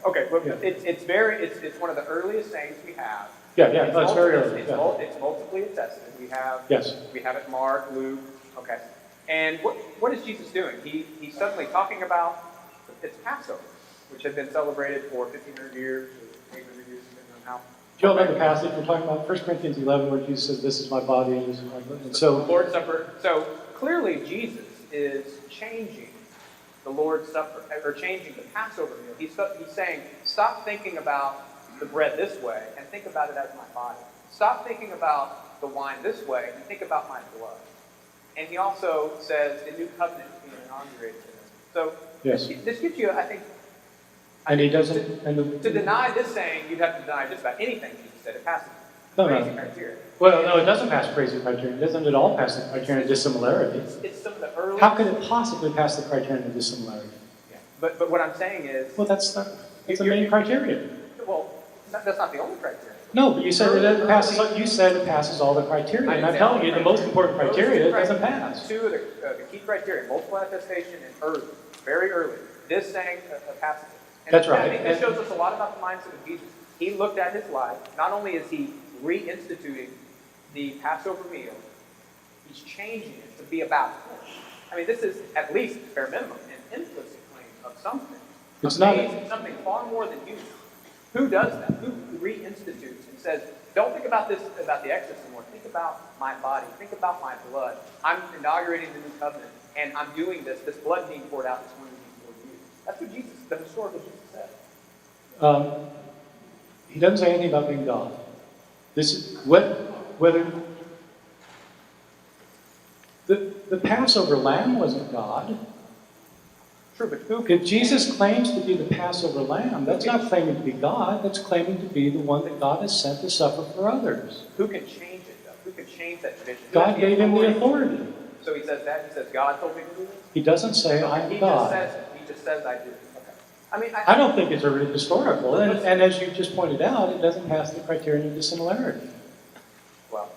Okay. Well, Yeah. it's one of the earliest sayings we have. Yeah, no, it's very early. It's multiply attested. Yes. We have it Mark, Luke. Okay. And what is Jesus doing? He's suddenly talking about it's Passover, which had been celebrated for 1,500 years or 800 years, depending on how. Do you all know the passage we're talking about? 1 Corinthians 11, where Jesus says, this is my body and this is my blood. And The so, Lord's Supper. So clearly Jesus is changing the Lord's Supper, or changing the Passover meal. He's saying, stop thinking about the bread this way and think about it as my body. Stop thinking about the wine this way and think about my blood. And he also says the new covenant is being inaugurated. So yes. this gives you, I think, And he doesn't, to deny this saying, you'd have to deny just about anything Jesus said. It passes No, crazy no. criteria. well, no, it doesn't pass crazy criterion. Doesn't it all pass the criterion of dissimilarity? It's some of the early. How could it possibly pass the criterion of dissimilarity? Yeah. But what I'm saying is, Well, that's the main criterion. well, that's not the only criteria. No, but you said it passes. You said it passes all the criteria, and I'm telling you, the most important criteria it doesn't pass. Two of the key criteria: multiple attestation and early, very early. This saying passes it. And That's right. I think this shows us a lot about the mindset of Jesus. He looked at his life. Not only is he reinstituting the Passover meal, he's changing it to be about him. I mean, this is at least, bare minimum, an implicit claim of something. It's not. Something far more than human. Who does that? Who reinstitutes and says, don't think about this, about the Exodus anymore. Think about my body. Think about my blood. I'm inaugurating the new covenant, and I'm doing this. This blood being poured out is going to be for you. That's what Jesus, the historical Jesus said. He doesn't say anything about being God. This is whether the Passover lamb wasn't God. True, but who If Jesus claims to be the Passover lamb, that's not claiming to be God. That's claiming to be the one that God has sent to suffer for others. Who can change it, though? Who can change that tradition? Who God has gave him the authority. So he says that. He says, God told me to do this? He doesn't say, I am He God. just says, I do. Okay. I mean, I don't think it's a really historical, and as you just pointed out, it doesn't pass the criterion of dissimilarity. Well,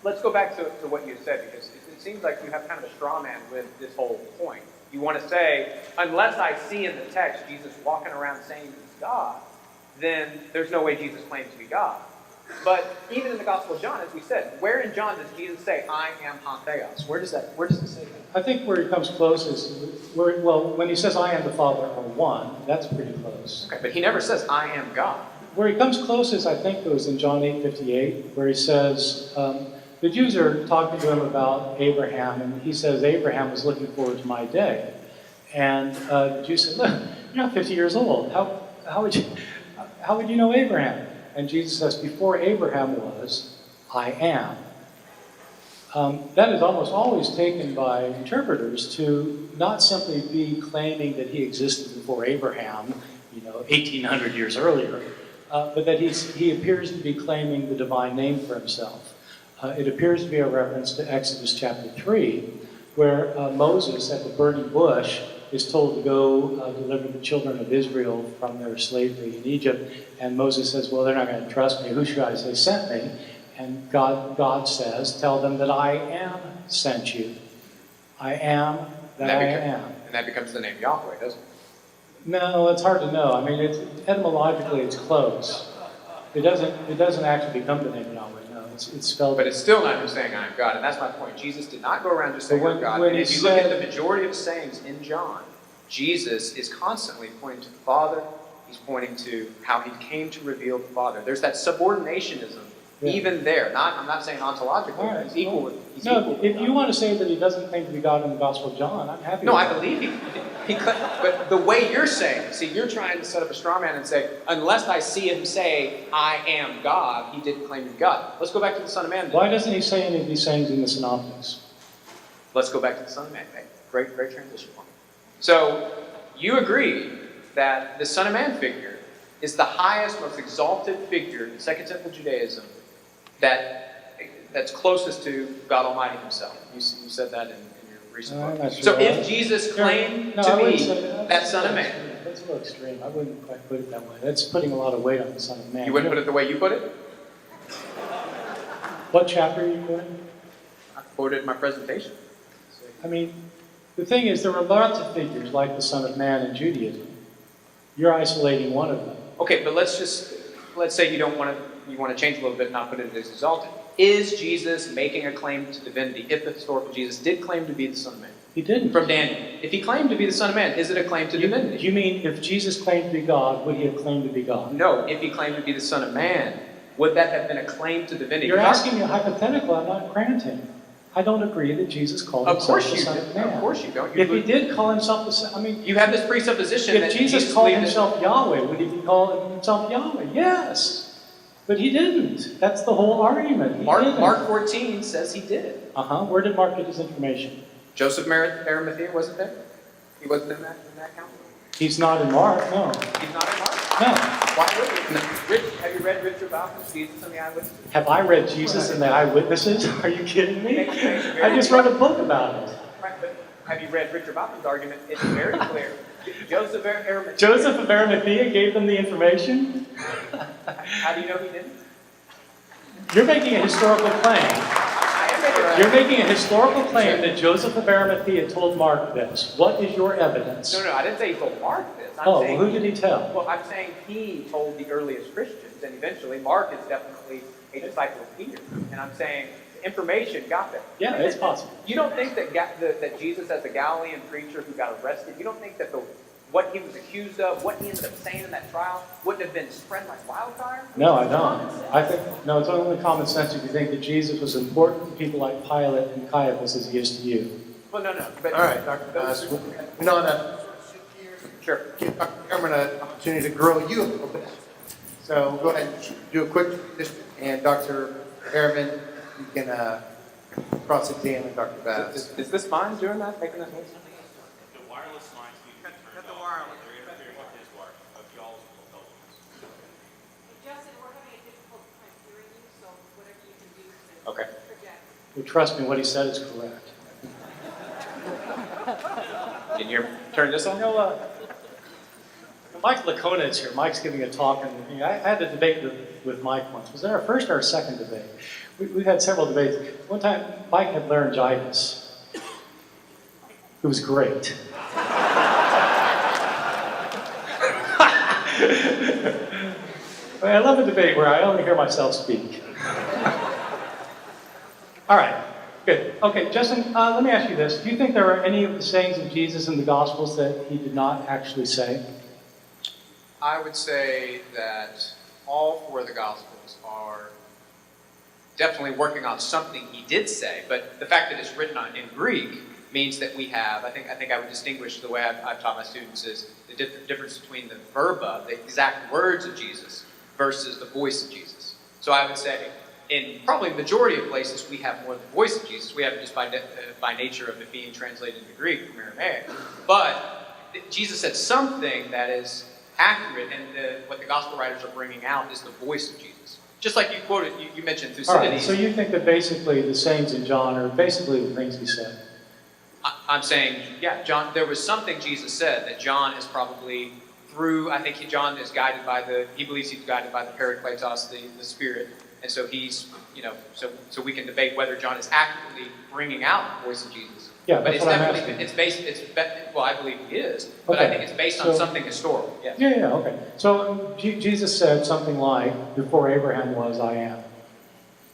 let's go back to what you said, because it seems like you have kind of a straw man with this whole point. You want to say, unless I see in the text Jesus walking around saying he's God, then there's no way Jesus claims to be God. But even in the Gospel of John, as we said, where in John does Jesus say, I am Theos? Where does it say that? I think where he comes close is, when he says, I am the Father are one, that's pretty close. Okay, but he never says, I am God. Where he comes closest, I think, was in John 8:58, where he says, the Jews are talking to him about Abraham, and he says, Abraham was looking forward to my day. And the Jews said, look, you're not 50 years old. How would you know Abraham? And Jesus says, before Abraham was, I am. That is almost always taken by interpreters to not simply be claiming that he existed before Abraham, 1,800 years earlier, but that he appears to be claiming the divine name for himself. It appears to be a reference to Exodus chapter 3, where Moses at the burning bush is told to go deliver the children of Israel from their slavery in Egypt. And Moses says, well, they're not going to trust me. Who should I say sent me? And God says, tell them that I am sent you. I am that I am. And that becomes the name Yahweh, doesn't it? No, it's hard to know. I mean, etymologically, it's close. It doesn't actually become the name Yahweh. No, it's spelled. But it's still not just saying I am God, and that's my point. Jesus did not go around just saying I'm God. And if you look at the majority of the sayings in John, Jesus is constantly pointing to the Father. He's pointing to how he came to reveal the Father. There's that subordinationism Yeah. Even there, I'm not saying ontologically. All right. He's equal with. He's No, equal with if God. you want to say that he doesn't claim to be God in the Gospel of John, I'm happy. No, with I that. believe but the way you're saying, see, you're trying to set up a straw man and say, unless I see him say, I am God, he didn't claim to be God. Let's go back to the Son of Man. Then. Why doesn't he say any of these sayings in the Synoptics? Let's go back to the Son of Man. Okay? Great transition point. So, you agree that the Son of Man figure is the highest, most exalted figure in Second Temple Judaism that's closest to God Almighty himself. You said that in your recent I'm book. not sure. So if Jesus claimed No, to I wouldn't be say that Son of Man, That's a little extreme. I wouldn't quite put it that way. That's putting a lot of weight on the Son of Man. you wouldn't put it the way you put it? What chapter are you quoting? I quoted in my presentation. I mean, the thing is, there are lots of figures like the Son of Man in Judaism. You're isolating one of them. Okay, but let's say you want to change a little bit and not put it as exalted. Is Jesus making a claim to divinity if the historical Jesus did claim to be the Son of Man? He didn't. From Daniel. If he claimed to be the Son of Man, is it a claim to divinity? You mean if Jesus claimed to be God, would he have claimed to be God? No, if he claimed to be the Son of Man, would that have been a claim to divinity? You're asking me a hypothetical I'm not granting. I don't agree that Jesus called Of himself course the you Son do. of Man. Of course you don't. If he did call himself the Son, I mean, You have this presupposition that if Jesus called believed himself Yahweh, would he be calling himself Yahweh? Yes. But he didn't. That's the whole argument. He didn't. Mark 14 says he did. Where did Mark get his information? Joseph Arimathea wasn't there? He wasn't in that count? He's not in Mark, no. He's not in Mark? No. Why would he? Have you read Richard Baucham's Jesus and the Eyewitnesses? Have I read Jesus and the Eyewitnesses? Are you kidding me? I just wrote a book about it. Right, but have you read Richard Baucham's argument? It's very clear. Joseph Arimathea. Joseph of Arimathea gave them the information? How do you know he didn't? You're making a historical claim. You're making a historical claim that Joseph of Arimathea told Mark this. What is your evidence? No, I didn't say he told Mark this. Well, who did he tell? Well, I'm saying he told the earliest Christians, and eventually Mark is definitely a disciple of Peter. And I'm saying information got there. Yeah, it's possible. You don't think that Jesus, as a Galilean preacher who got arrested, you don't think that what he was accused of, what he ended up saying in that trial, wouldn't have been spread like wildfire? No, I don't. I think, no, it's only common sense if you think that Jesus was important to people like Pilate and Caiaphas as he is to you. Well, no. But All right, Dr. Sure. Give Dr. Ehrman an opportunity to grill you a little bit. So go ahead and do a quick transition, and Dr. Ehrman, you can cross-examine Dr. Bass. Is this mine doing that, making that noise? The wireless lines, you cut the wireless. They're interfering with his work of y'all's intelligence. Justin, we're having a difficult time hearing you, so whatever you can do to Okay. project. Well, trust me, what he said is correct. Can you turn this on? You know, Mike Lacona is here. Mike's giving a talk, and I had a debate with Mike once. Was that our first or our second debate? We've had several debates. One time, Mike had laryngitis. It was great. I love a debate where I only hear myself speak. All right, good. Okay, Justin, let me ask you this. Do you think there are any of the sayings of Jesus in the Gospels that he did not actually say? I would say that all four of the Gospels are definitely working on something he did say, but the fact that it's written in Greek means that we have, I think I would distinguish the way I've taught my students is the difference between the verba, the exact words of Jesus, versus the voice of Jesus. So I would say in probably the majority of places we have more the voice of Jesus. We have it just by nature of it being translated into Greek from Aramaic. But Jesus said something that is accurate, and what the gospel writers are bringing out is the voice of Jesus. Just like you quoted, you mentioned Thucydides. All right, so you think that basically the sayings in John are basically the things he said? I'm saying, yeah, John, there was something Jesus said that John is probably I think John is guided by he believes he's guided by the Parakletos, the Spirit. And so he's, so we can debate whether John is accurately bringing out the voice of Jesus. Yeah, but that's it's what I'm definitely, asking. well, I believe he is, but Okay, I think it's based on something historical. Yeah. Yeah, okay. So Jesus said something like, before Abraham was, I am.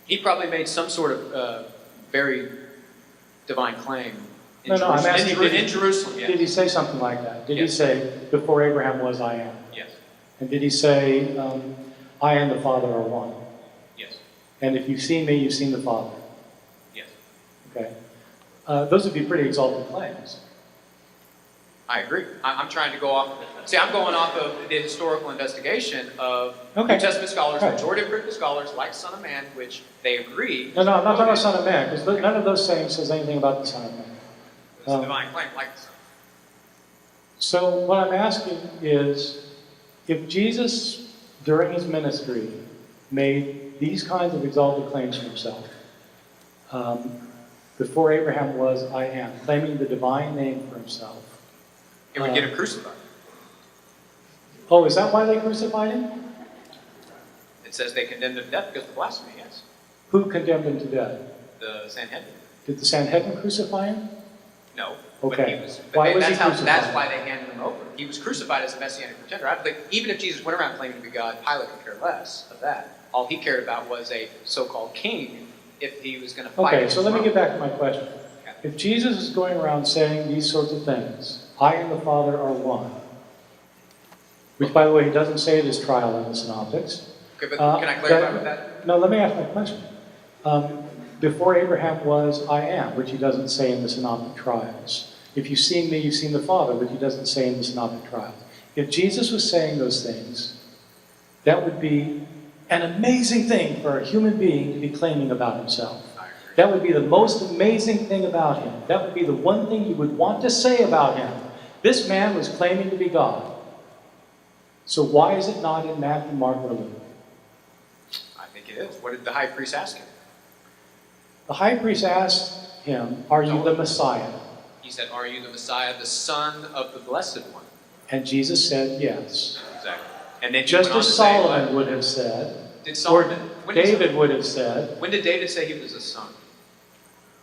He probably made some sort of very divine claim in No, Jerusalem. I'm asking, In Jerusalem, did yes. he say something like that? Did he Yes. say, before Abraham was, I am? Yes. And did he say, I and the Father are one? Yes. And if you've seen me, you've seen the Father. Yes. Okay? Those would be pretty exalted claims. I agree. I'm trying to go off. See, I'm going off of the historical investigation of Okay. New Testament scholars, Right. majority of critical scholars, like Son of Man, which they agree. No, I'm not talking about Son of Man, because none of those sayings says anything about the Son of Man. It's a divine claim, like the Son. So what I'm asking is, if Jesus, during his ministry, made these kinds of exalted claims for himself, before Abraham was, I am, claiming the divine name for himself. It would get him crucified. Oh, is that why they crucified him? It says they condemned him to death because of blasphemy, yes. Who condemned him to death? The Sanhedrin. Did the Sanhedrin crucify him? No. Okay. But he was, Why was he that's crucified? That's why they handed him over. He was crucified as a messianic pretender. I think even if Jesus went around claiming to be God, Pilate could care less of that. All he cared about was a so-called king if he was going to fight. Okay, so let me get back to my question. Okay. If Jesus is going around saying these sorts of things, I and the Father are one, which, by the way, he doesn't say at his trial in the Synoptics. Okay, but can I clarify with that? No, let me ask my question. Before Abraham was, I am, which he doesn't say in the Synoptic trials. If you've seen me, you've seen the Father, which he doesn't say in the Synoptic trials. If Jesus was saying those things, that would be an amazing thing for a human being to be claiming about himself. That would be the most amazing thing about him. That would be the one thing you would want to say about him. This man was claiming to be God. So why is it not in Matthew, Mark, or Luke? I think it is. What did the high priest ask him? The high priest asked him, are you the Messiah? He said, are you the Messiah, the Son of the Blessed One? And Jesus said, yes. Exactly. And then he Just went on as to say, Solomon would have said, did or Solomon, when did David would have said, when did David say he was a son?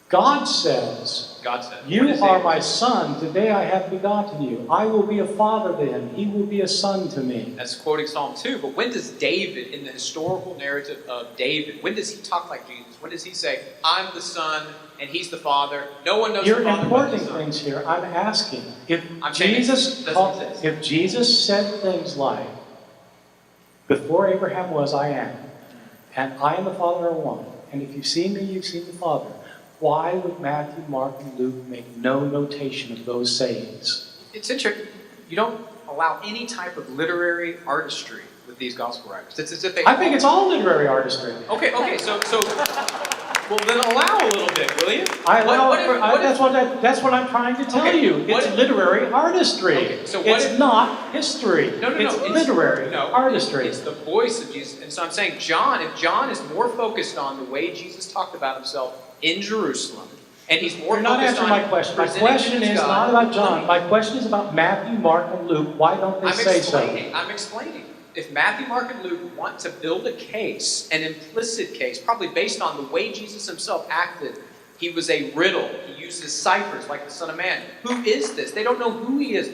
God says, God said. you When did are David my say? son, today I have begotten you. I will be a father to him, he will be a son to me. That's quoting Psalm 2, but when does David, in the historical narrative of David, when does he talk like Jesus? When does he say, I'm the son and he's the father? No one knows You're the father but importing the son. things here. I'm asking, if I'm saying it doesn't exist. if Jesus said things like, before Abraham was, I am, and I and the Father are one, and if you've seen me, you've seen the Father, why would Matthew, Mark, and Luke make no notation of those sayings? It's interesting. You don't allow any type of literary artistry with these gospel writers. It's as if they... I think it's all literary artistry. Okay, so well, then allow a little bit, will you? That's what I'm trying to tell Okay, you. what It's if- literary artistry. Okay, so what it's if- not history. No, It's it's literary artistry. It's the voice of Jesus. And so I'm saying John, if John is more focused on the way Jesus talked about himself in Jerusalem, and he's more You're not focused answering on my question. My presenting question him as is God, not about John. My question is about Matthew, Mark, and Luke. Why don't they say so? I'm explaining. If Matthew, Mark, and Luke want to build a case, an implicit case, probably based on the way Jesus himself acted, he was a riddle. He uses ciphers like the Son of Man. Who is this? They don't know who he is.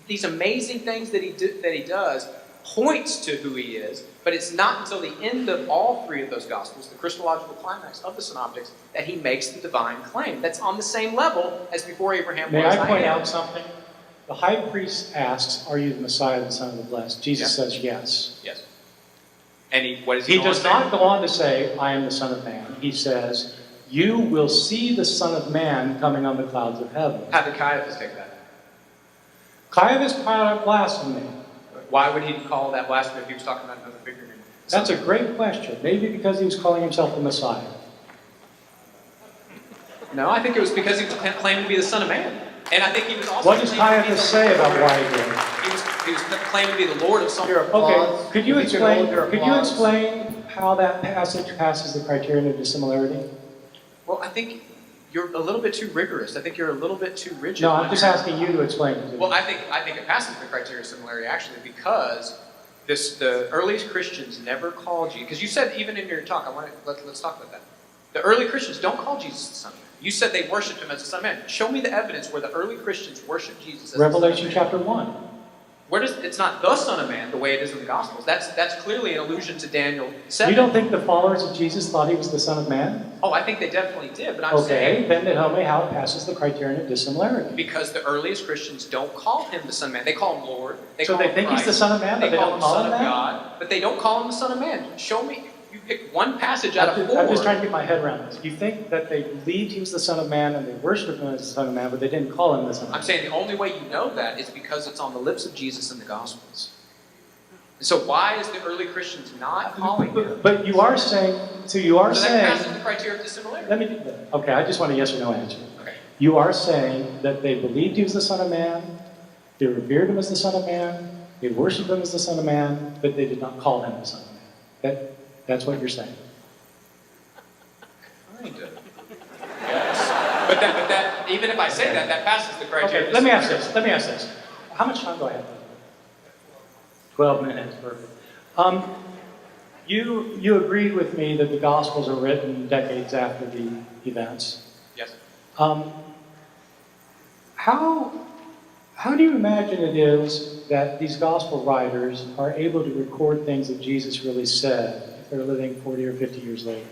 These amazing things that he does points to who he is, but it's not until the end of all three of those Gospels, the Christological climax of the Synoptics, that he makes the divine claim. That's on the same level as before Abraham May was. I point out something? The high priest asks, are you the Messiah, the Son of the Blessed? Jesus says yes. Yes. And what does He go on does to say? not go on to say, I am the Son of Man. He says, you will see the Son of Man coming on the clouds of heaven. How did Caiaphas take that? Caiaphas cried out blasphemy. Why would he call that blasphemy if he was talking about another figure? That's a great question. Maybe because he was calling himself the Messiah. No, I think it was because he was claiming to be the Son of Man. And I think he was also... What does Caiaphas say about why he did it? He was claiming to be the Lord of some... Okay, could you explain Applause. how that passage passes the criterion of dissimilarity? Well, I think you're a little bit too rigorous. I think you're a little bit too rigid. No, I'm just asking you to explain it to me. Well, I think it passes the criteria of similarity actually because the earliest Christians never called you, because you said even in your talk, let's talk about that. The early Christians don't call Jesus the Son of Man. You said they worshipped him as the Son of Man. Show me the evidence where the early Christians worshipped Jesus as Revelation the Son of Man. chapter 1. It's not the Son of Man the way it is in the Gospels. That's clearly an allusion to Daniel 7. You don't think the followers of Jesus thought he was the Son of Man? Oh, I think they definitely did, but I'm saying... then tell me how it passes the criterion of dissimilarity. Because the earliest Christians don't call him the Son of Man. They call him Lord. So call they him think he's Christ. the Son of Man, but they call don't him call Son him of that? God, but they don't call him the Son of Man. Show me. You pick one passage out of 4. I'm just trying to get my head around this. You think that they believed he was the Son of Man and they worshiped him as the Son of Man, but they didn't call him the Son of Man. I'm saying the only way you know that is because it's on the lips of Jesus in the Gospels. So why is the early Christians not calling him? But you are saying, so that passes the criteria of dissimilarity. let me, okay, I just want a yes or no answer. Okay. You are saying that they believed he was the Son of Man, they revered him as the Son of Man, they worshiped him as the Son of Man, but they did not call him the Son of Man. That's what you're saying. Kind of. Yes. But that, even if I say that, that passes the criteria. Okay, let me ask this. How much time do I have? 12 minutes, perfect. You agreed with me that the Gospels are written decades after the events. Yes. How do you imagine it is that these Gospel writers are able to record things that Jesus really said if they're living 40 or 50 years later?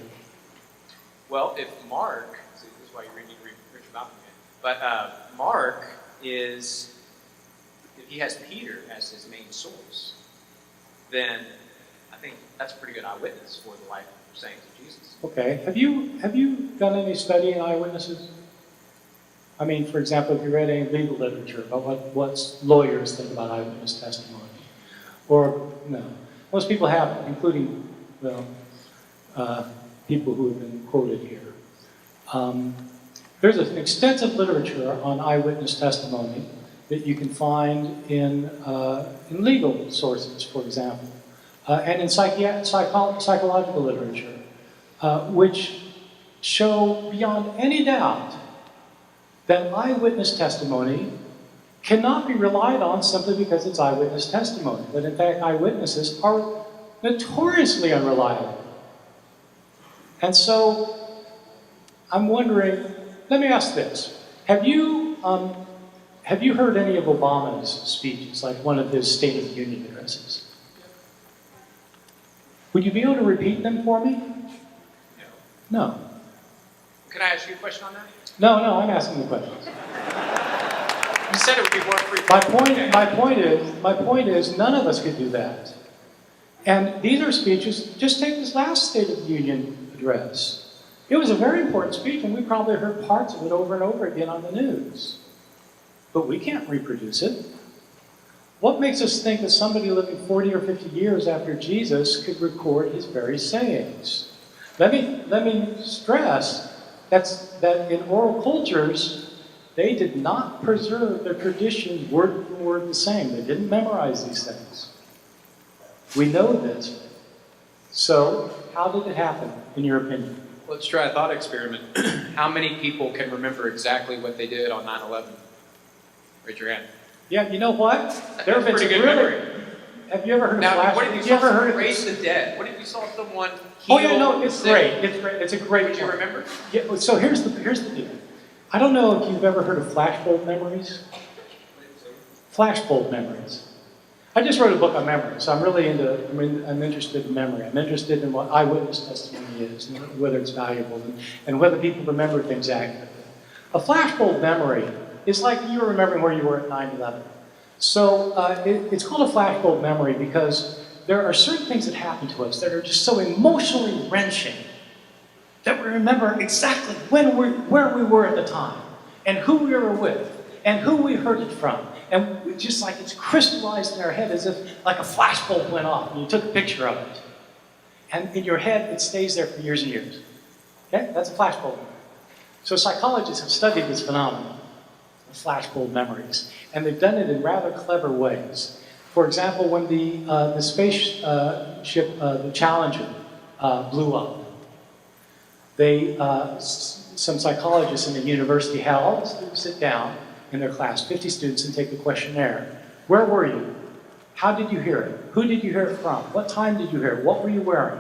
Well, if Mark, see, this is why you need to read Richard Malcolm again, but Mark is, if he has Peter as his main source, then I think that's a pretty good eyewitness for the life and sayings of Jesus. Okay. Have you done any study in eyewitnesses? I mean, for example, if you read any legal literature about what lawyers think about eyewitness testimony, or no, most people haven't, including people who have been quoted here. There's an extensive literature on eyewitness testimony that you can find in legal sources, for example, and in psychological literature, which show beyond any doubt that eyewitness testimony cannot be relied on simply because it's eyewitness testimony. That in fact, eyewitnesses are notoriously unreliable. And so, I'm wondering, let me ask this. Have you heard any of Obama's speeches, like one of his State of the Union addresses? Would you be able to repeat them for me? No. Can I ask you a question on that? No, I'm asking the questions. You said it would be more free. My point is, none of us could do that. And these are speeches, just take this last State of the Union address. It was a very important speech, and we probably heard parts of it over and over again on the news. But we can't reproduce it. What makes us think that somebody living 40 or 50 years after Jesus could record his very sayings? Let me stress that in oral cultures, they did not preserve their traditions word for word the same. They didn't memorize these things. We know this. So, how did it happen, in your opinion? Let's try a thought experiment. How many people can remember exactly what they did on 9/11? Raise your hand. Yeah, you know what? There have been pretty some good really. memory. Have you ever heard of Now, flash? what if you Have saw ever heard someone of raise the dead? What if you saw someone heal? Oh yeah, no, it's the great. sick? It's a great. Would you point. remember? Yeah. So here's the deal. I don't know if you've ever heard of flashbulb memories. Flashbulb memories. I just wrote a book on memory, so I'm really I'm interested in memory. I'm interested in what eyewitness testimony is, and whether it's valuable, and whether people remember things accurately. A flashbulb memory is like you were remembering where you were at 9/11. So it's called a flashbulb memory because there are certain things that happen to us that are just so emotionally wrenching that we remember exactly where we were at the time, and who we were with, and who we heard it from. And just like it's crystallized in our head as if like a flashbulb went off and you took a picture of it. And in your head, it stays there for years and years. Okay? That's a flashbulb memory. So psychologists have studied this phenomenon of flashbulb memories. And they've done it in rather clever ways. For example, when the spaceship, the Challenger, blew up, some psychologists in the university had all the students sit down in their class, 50 students, and take a questionnaire. Where were you? How did you hear it? Who did you hear it from? What time did you hear it? What were you wearing?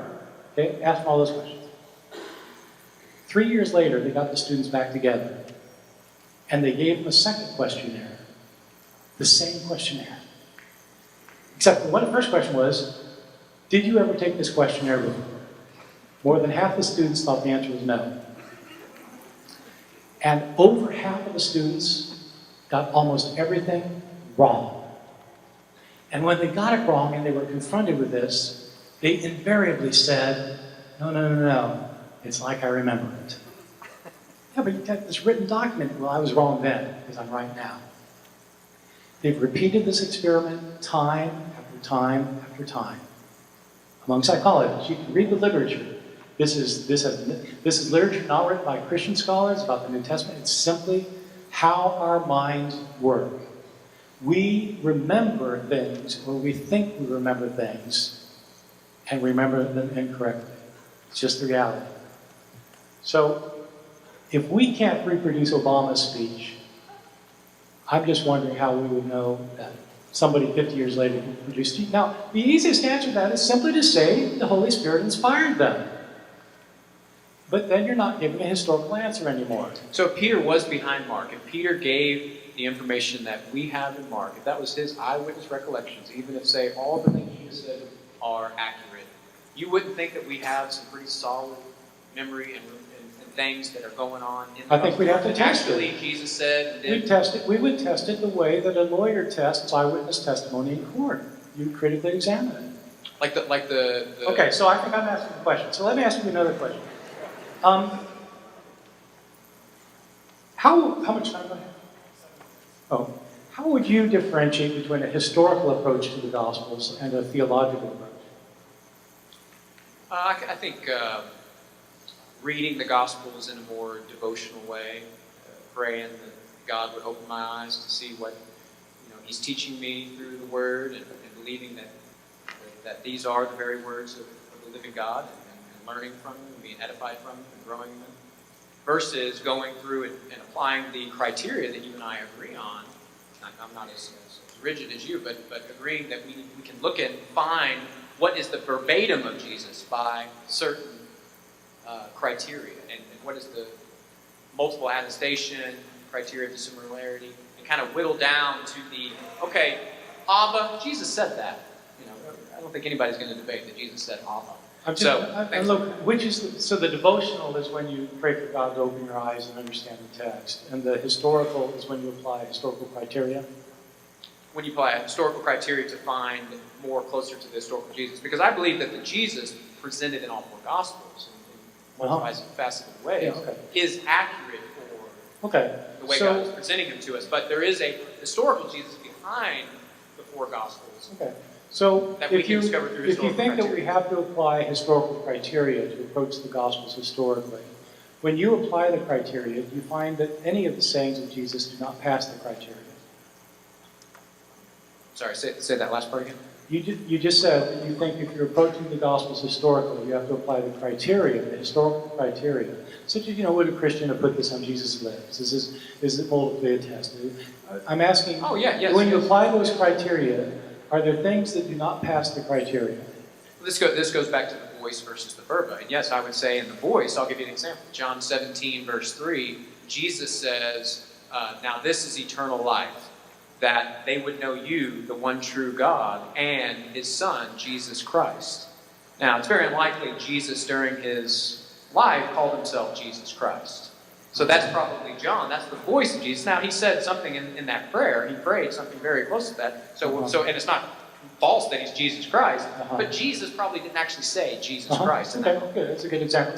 Okay, ask them all those questions. 3 years later, they got the students back together, and they gave them a second questionnaire. The same questionnaire. Except the first question was, did you ever take this questionnaire before? More than half the students thought the answer was no. And over half of the students got almost everything wrong. And when they got it wrong and they were confronted with this, they invariably said, no. It's like I remember it. Yeah, but you got this written document. Well, I was wrong then, because I'm right now. They've repeated this experiment time after time after time. Among psychologists, you can read the literature. This is literature not written by Christian scholars about the New Testament. It's simply how our minds work. We remember things, or we think we remember things, and remember them incorrectly. It's just the reality. So, if we can't reproduce Obama's speech, I'm just wondering how we would know that somebody 50 years later can produce it. Now, the easiest answer to that is simply to say the Holy Spirit inspired them. But then you're not giving a historical answer anymore. So Peter was behind Mark. If Peter gave the information that we have in Mark, if that was his eyewitness recollections, even if, say, all the things Jesus said are accurate, you wouldn't think that we have some pretty solid memory and things that are going on in the I think we'd have to test it. Actually, Jesus said... We would test it the way that a lawyer tests eyewitness testimony in court. You critically examine it. Like the... Okay, so I think I'm asking a question. So let me ask you another question. How much time do I have? Oh, how would you differentiate between a historical approach to the Gospels and a theological approach? I think reading the Gospels in a more devotional way, praying that God would open my eyes to see what He's teaching me through the Word, and believing that these are the very words of the living God, and learning from them, and being edified from them, and growing in them, versus going through and applying the criteria that you and I agree on. I'm not as rigid as you, but agreeing that we can look and find what is the verbatim of Jesus by certain criteria, and what is the multiple attestation, criteria of similarity, and kind of whittle down to the, okay, Abba, Jesus said that. I don't think anybody's going to debate that Jesus said Abba. So the devotional is when you pray for God to open your eyes and understand the text, and the historical is when you apply historical criteria? When you apply historical criteria to find more closer to the historical Jesus. Because I believe that the Jesus presented in all four Gospels, in multifaceted ways, is accurate for the way God is presenting him to us. But there is a historical Jesus behind the four Gospels. Okay. So that we can discover through if you think criteria. that we have to apply historical criteria to approach the Gospels historically, when you apply the criteria, do you find that any of the sayings of Jesus do not pass the criteria? Sorry, say that last part again. You just said that you think if you're approaching the Gospels historically, you have to apply the criteria, the historical criteria. Such as, would a Christian have put this on Jesus' lips? Is it multiply attested? I'm asking, when you apply those criteria, are there things that do not pass the criteria? This goes back to the voice versus the verba. And yes, I would say in the voice, I'll give you an example. John 17, verse 3, Jesus says, now this is eternal life, that they would know you, the one true God, and His Son, Jesus Christ. Now, it's very unlikely Jesus, during His life, called Himself Jesus Christ. So that's probably John. That's the voice of Jesus. Now, he said something in that prayer. He prayed something very close to that. And it's not false that He's Jesus Christ, but Jesus probably didn't actually say Jesus Christ. Okay, good. That's a good example.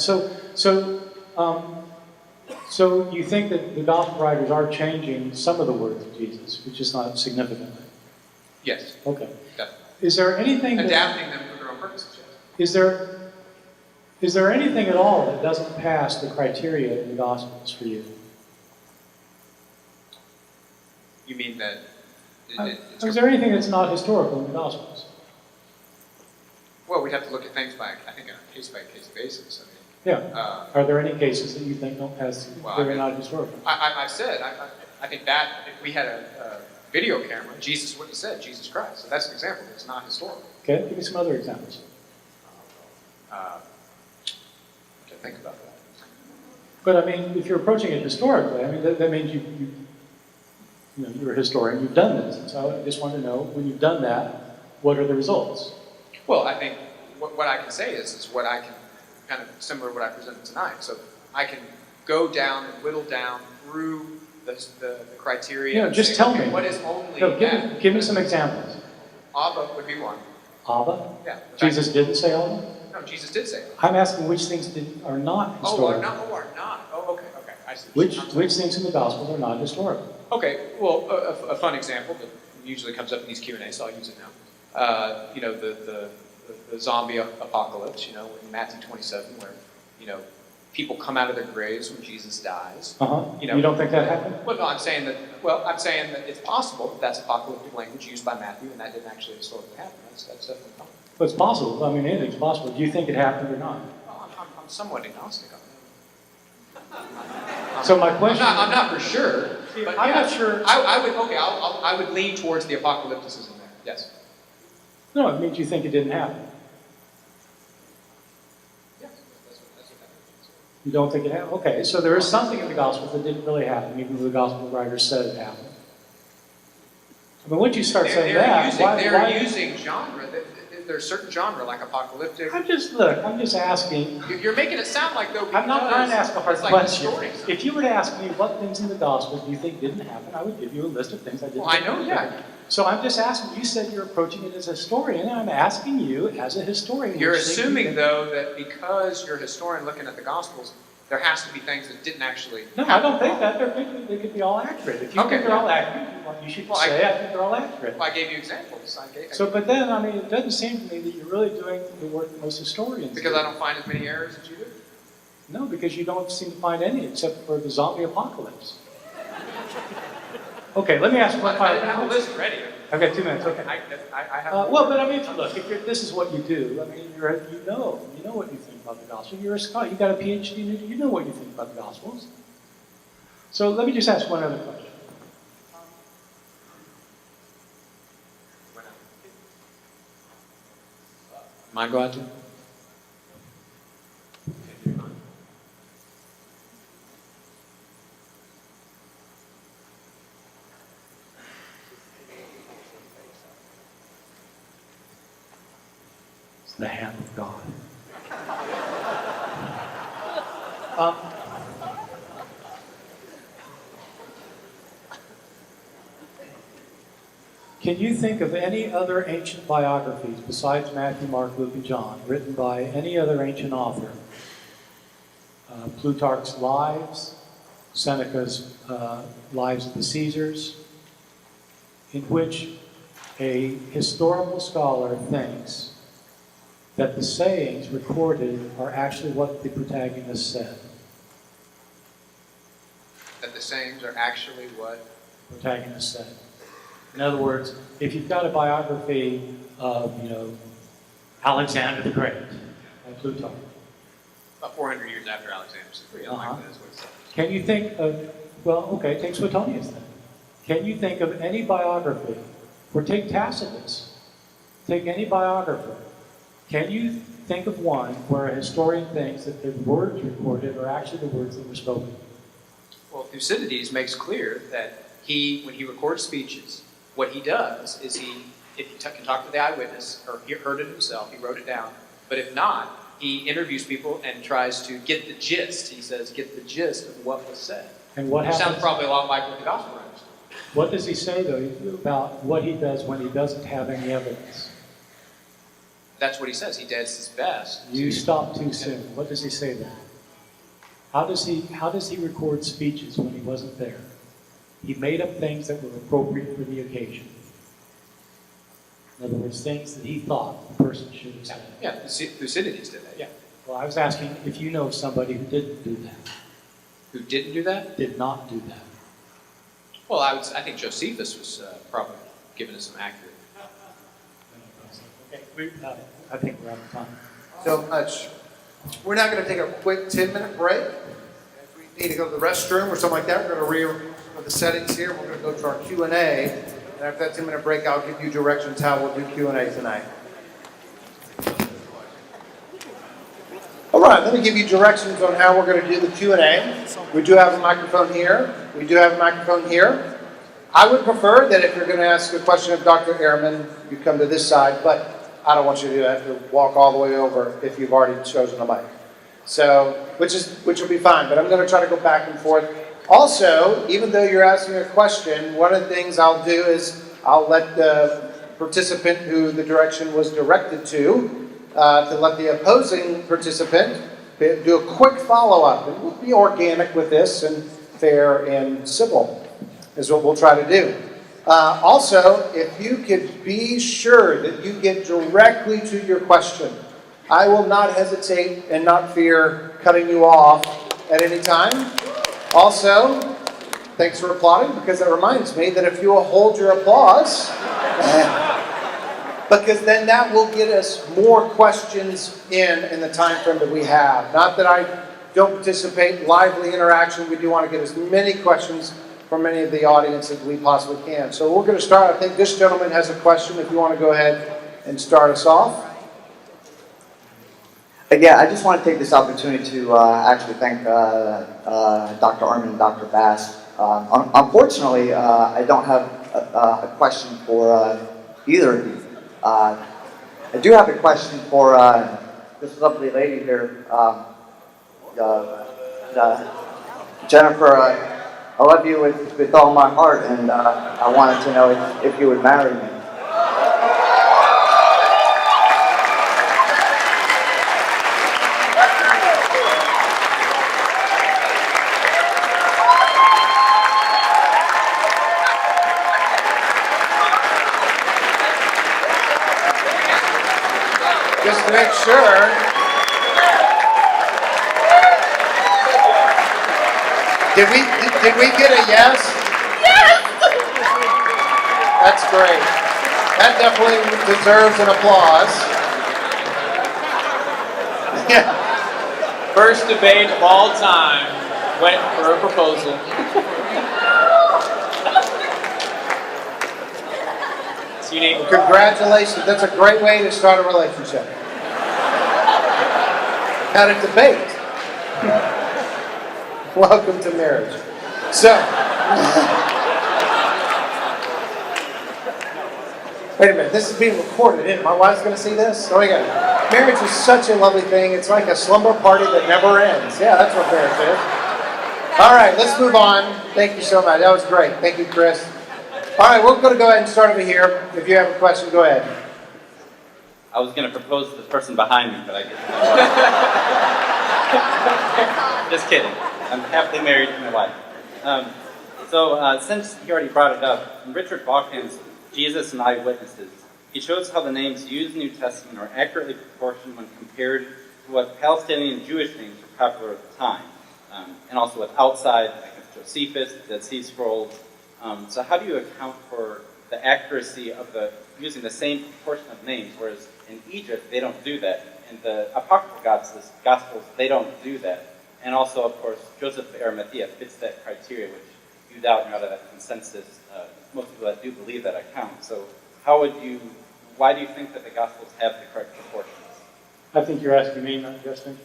So you think that the gospel writers are changing some of the words of Jesus, which is not significantly? Yes. Okay. Definitely. Is there anything adapting them for their own purposes? Yes. Is there anything at all that doesn't pass the criteria in the Gospels for you? You mean that? Is there anything that's not historical in the Gospels? Well, we'd have to look at things by, I think, on a case-by-case basis. Are there any cases that you think don't pass? They're not historical. I've said. I think that if we had a video camera, Jesus wouldn't have said Jesus Christ. So that's an example. It's not historical. Okay, give me some other examples. Think about that. But I mean, if you're approaching it historically, I mean that means you're a historian. You've done this, and so I just want to know, when you've done that, what are the results? Well, I think what I can say is what I can kind of similar to what I presented tonight. So I can go down and whittle down through the criteria. Just tell me what is only. Give me some examples. Abba would be one. Abba? Yeah. Jesus didn't say Abba? No, Jesus did say it. I'm asking which things are not historical. Are not. Oh, okay, I see. Which things in the Gospels are not historical? Okay, well, a fun example that usually comes up in these Q&As, so I'll use it now. The zombie apocalypse, in Matthew 27, where, people come out of their graves when Jesus dies. You don't think that happened? Well, no, I'm saying that it's possible that that's apocalyptic language used by Matthew, and that didn't actually historically happen. That's definitely possible. Well, it's possible. I mean, anything's possible. Do you think it happened or not? Well, I'm somewhat agnostic on that. So my question... I'm not for sure. But I'm yeah, not sure... I would lean towards the apocalypticism there, yes. No, it means you think it didn't happen. Yes, that's what happens. You don't think it happened? Okay, so there is something in the Gospels that didn't really happen, even though the Gospel writer said it happened. I mean, once you start saying that, they're using genre. There's certain genre, like apocalyptic. I'm just asking. You're making it sound like, though, because I'm not trying to ask a hard it's like question. stories. If you were to ask me what things in the Gospels do you think didn't happen, I would give you a list of things I didn't Well, I think know, happened. yeah. So I'm just asking, you said you're approaching it as a historian, and I'm asking you as a historian. You're which things assuming, you think- though, that because you're a historian looking at the Gospels, there has to be things that didn't actually No, I don't think that. They could be all accurate. If you Okay, think they're yeah. all accurate, you should Well, say, I think they're all accurate. Well, I gave you examples. But then, I mean, it doesn't seem to me that you're really doing the work that most historians Because do. I don't find as many errors as you do. No, because you don't seem to find any except for the zombie apocalypse. Okay, let me ask one I final didn't have a question. list ready. I've got 2 minutes, okay. I have. But I mean, look, if this is what you do, I mean, you know what you think about the gospel. You're a scholar, you got a PhD, you know what you think about the gospels. So let me just ask one other question. Mind go out to? It's the hand of God. Can you think of any other ancient biographies besides Matthew, Mark, Luke, and John, written by any other ancient author? Plutarch's Lives, Seneca's Lives of the Caesars, in which a historical scholar thinks that the sayings recorded are actually what the protagonist said. That the sayings are actually what? The protagonist said. In other words, if you've got a biography of, Alexander the Great, by Plutarch, About 400 years after Alexander, so pretty unlikely that's what it said. can you think of, take Suetonius then. Can you think of any biography, or take Tacitus, take any biographer, can you think of one where a historian thinks that the words recorded are actually the words that were spoken? Well, Thucydides makes clear that when he records speeches, what he does is if he can talk to the eyewitness, or he heard it himself, he wrote it down. But if not, he interviews people and tries to get the gist. He says, get the gist of what was said. And what Which happens? sounds probably a lot like what the gospel writers do. What does he say, though, about what he does when he doesn't have any evidence? That's what he says. He does his best. You stop too soon. What does he say then? How does he record speeches when he wasn't there? He made up things that were appropriate for the occasion. In other words, things that he thought the person should have said. Yeah, Thucydides did that, yeah. Well, I was asking if you know of somebody who didn't do that, Who didn't do that? did not do that. Well, I think Josephus was probably giving us some accurate. Okay, I think we're out of time. So much. We're now going to take a quick 10-minute break. If we need to go to the restroom or something like that, we're going to rearrange the settings here. We're going to go to our Q&A. And after that 10-minute break, I'll give you directions how we'll do Q&A tonight. All right, let me give you directions on how we're going to do the Q&A. We do have a microphone here. We do have a microphone here. I would prefer that if you're going to ask a question of Dr. Ehrman, you come to this side, but I don't want you to have to walk all the way over if you've already chosen a mic. So, which will be fine, but I'm going to try to go back and forth. Also, even though you're asking a question, one of the things I'll do is I'll let the participant who the direction was directed to to let the opposing participant do a quick follow-up. And we'll be organic with this and fair and civil is what we'll try to do. Also, if you could be sure that you get directly to your question, I will not hesitate and not fear cutting you off at any time. Also, thanks for applauding, because that reminds me that if you will hold your applause, because then that will get us more questions in the time frame that we have. Not that I don't participate in lively interaction. We do want to get as many questions from many of the audience as we possibly can. So we're going to start. I think this gentleman has a question. If you want to go ahead and start us off. Yeah, I just want to take this opportunity to actually thank Dr. Ehrman and Dr. Bass. Unfortunately, I don't have a question for either of you. I do have a question for this lovely lady here, Jennifer. I love you with all my heart, and I wanted to know if you would marry me. Just to make sure. Did we get a yes? Yes! That's great. That definitely deserves an applause. Yeah. First debate of all time went for a proposal. It's unique. Congratulations. That's a great way to start a relationship. Had a debate. Welcome to marriage. So, wait a minute, this is being recorded, isn't it? My wife's going to see this? Oh, yeah. Marriage is such a lovely thing. It's like a slumber party that never ends. Yeah, that's what marriage is. All right, let's move on. Thank you so much. That was great. Thank you, Chris. All right, we're going to go ahead and start over here. If you have a question, go ahead. I was going to propose to the person behind me, but I guess. Just kidding. I'm happily married to my wife. Since he already brought it up, in Richard Bauckham's Jesus and Eyewitnesses, he shows how the names used in the New Testament are accurately proportioned when compared to what Palestinian Jewish names were popular at the time, and also with outside, like Josephus, the Dead Sea Scrolls. So how do you account for the accuracy of using the same proportion of names, whereas in Egypt, they don't do that. In the Apocryphal Gospels, they don't do that. And also, of course, Joseph of Arimathea fits that criteria, which you doubt and out of that consensus. Most people that do believe that account. So why do you think that the Gospels have the correct proportions? I think you're asking me, not Justin.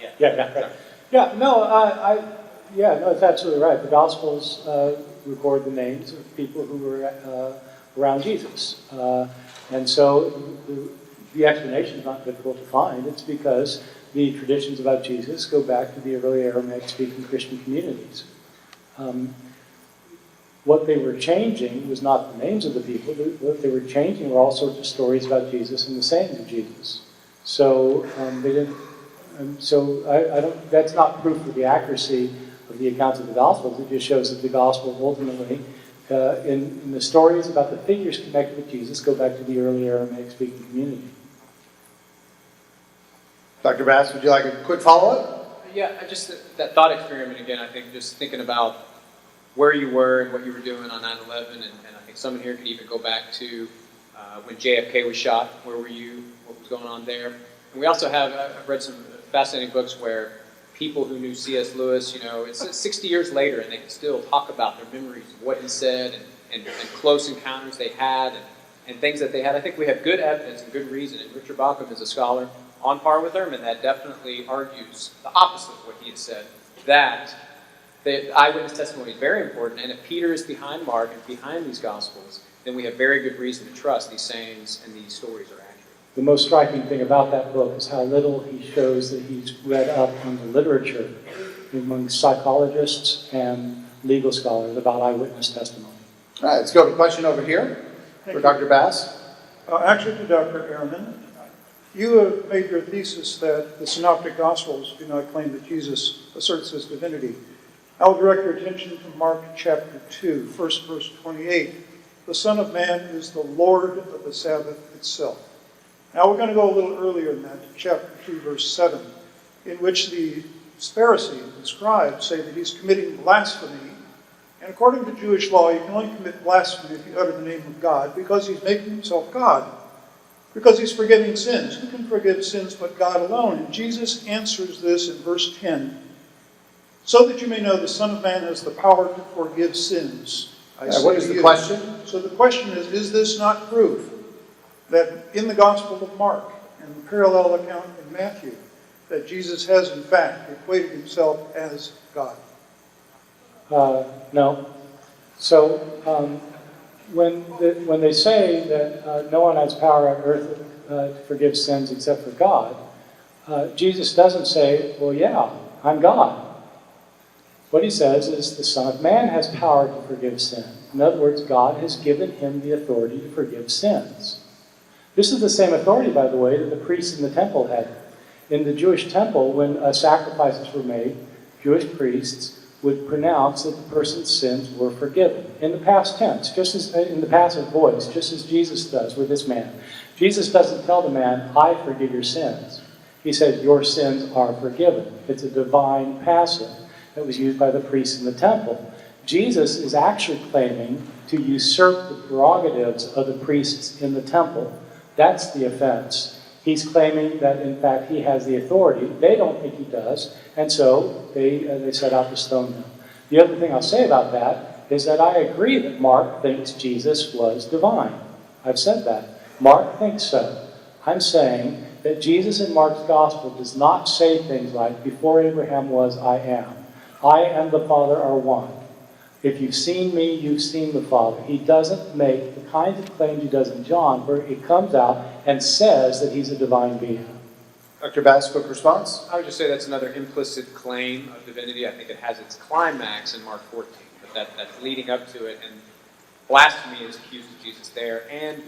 Yeah. Yeah, right. Yeah, no, it's absolutely right. The Gospels record the names of people who were around Jesus. And so the explanation is not difficult to find. It's because the traditions about Jesus go back to the early Aramaic-speaking Christian communities. What they were changing was not the names of the people. What they were changing were all sorts of stories about Jesus and the sayings of Jesus. So they didn't. I don't. That's not proof of the accuracy of the accounts of the Gospels. It just shows that the Gospel ultimately, in the stories about the figures connected with Jesus, go back to the early Aramaic-speaking community. Dr. Bass, would you like a quick follow-up? Yeah, that thought experiment again, I think just thinking about where you were and what you were doing on 9/11, and I think someone here could even go back to when JFK was shot. Where were you? What was going on there? And we also have, I've read some fascinating books where people who knew C.S. Lewis, it's 60 years later, and they can still talk about their memories of what he said and close encounters they had and things that they had. I think we have good evidence and good reason, and Richard Bauckham is a scholar on par with Ehrman that definitely argues the opposite of what he has said, that the eyewitness testimony is very important, and if Peter is behind Mark and behind these Gospels, then we have very good reason to trust these sayings and these stories are accurate. The most striking thing about that book is how little he shows that he's read up on the literature among psychologists and legal scholars about eyewitness testimony. All right, let's go to a question over here for Dr. Bass. Actually, to Dr. Ehrman. You have made your thesis that the Synoptic Gospels do not claim that Jesus asserts his divinity. I will direct your attention to Mark chapter 2, first verse 28. The Son of Man is the Lord of the Sabbath itself. Now we're going to go a little earlier than that, to chapter 2, verse 7, in which the Pharisees, the scribes, say that he's committing blasphemy. And according to Jewish law, you can only commit blasphemy if you utter the name of God, because he's making himself God. Because he's forgiving sins. Who can forgive sins but God alone? And Jesus answers this in verse 10. So that you may know the Son of Man has the power to forgive sins. What is the question? So the question is this not proof that in the Gospel of Mark and the parallel account in Matthew, that Jesus has in fact equated himself as God? No. So when they say that no one has power on earth to forgive sins except for God, Jesus doesn't say, well, yeah, I'm God. What he says is the Son of Man has power to forgive sin. In other words, God has given him the authority to forgive sins. This is the same authority, by the way, that the priests in the temple had. In the Jewish temple, when sacrifices were made, Jewish priests would pronounce that the person's sins were forgiven. In the past tense, just as in the passive voice, just as Jesus does with this man. Jesus doesn't tell the man, I forgive your sins. He says, your sins are forgiven. It's a divine passive that was used by the priests in the temple. Jesus is actually claiming to usurp the prerogatives of the priests in the temple. That's the offense. He's claiming that, in fact, he has the authority. They don't think he does, and so they set out to stone him. The other thing I'll say about that is that I agree that Mark thinks Jesus was divine. I've said that. Mark thinks so. I'm saying that Jesus in Mark's gospel does not say things like, before Abraham was, I am. I and the Father are one. If you've seen me, you've seen the Father. He doesn't make the kinds of claims he does in John, where he comes out and says that he's a divine being. Dr. Bass, quick response? I would just say that's another implicit claim of divinity. I think it has its climax in Mark 14, but that's leading up to it. And blasphemy is accused of Jesus there and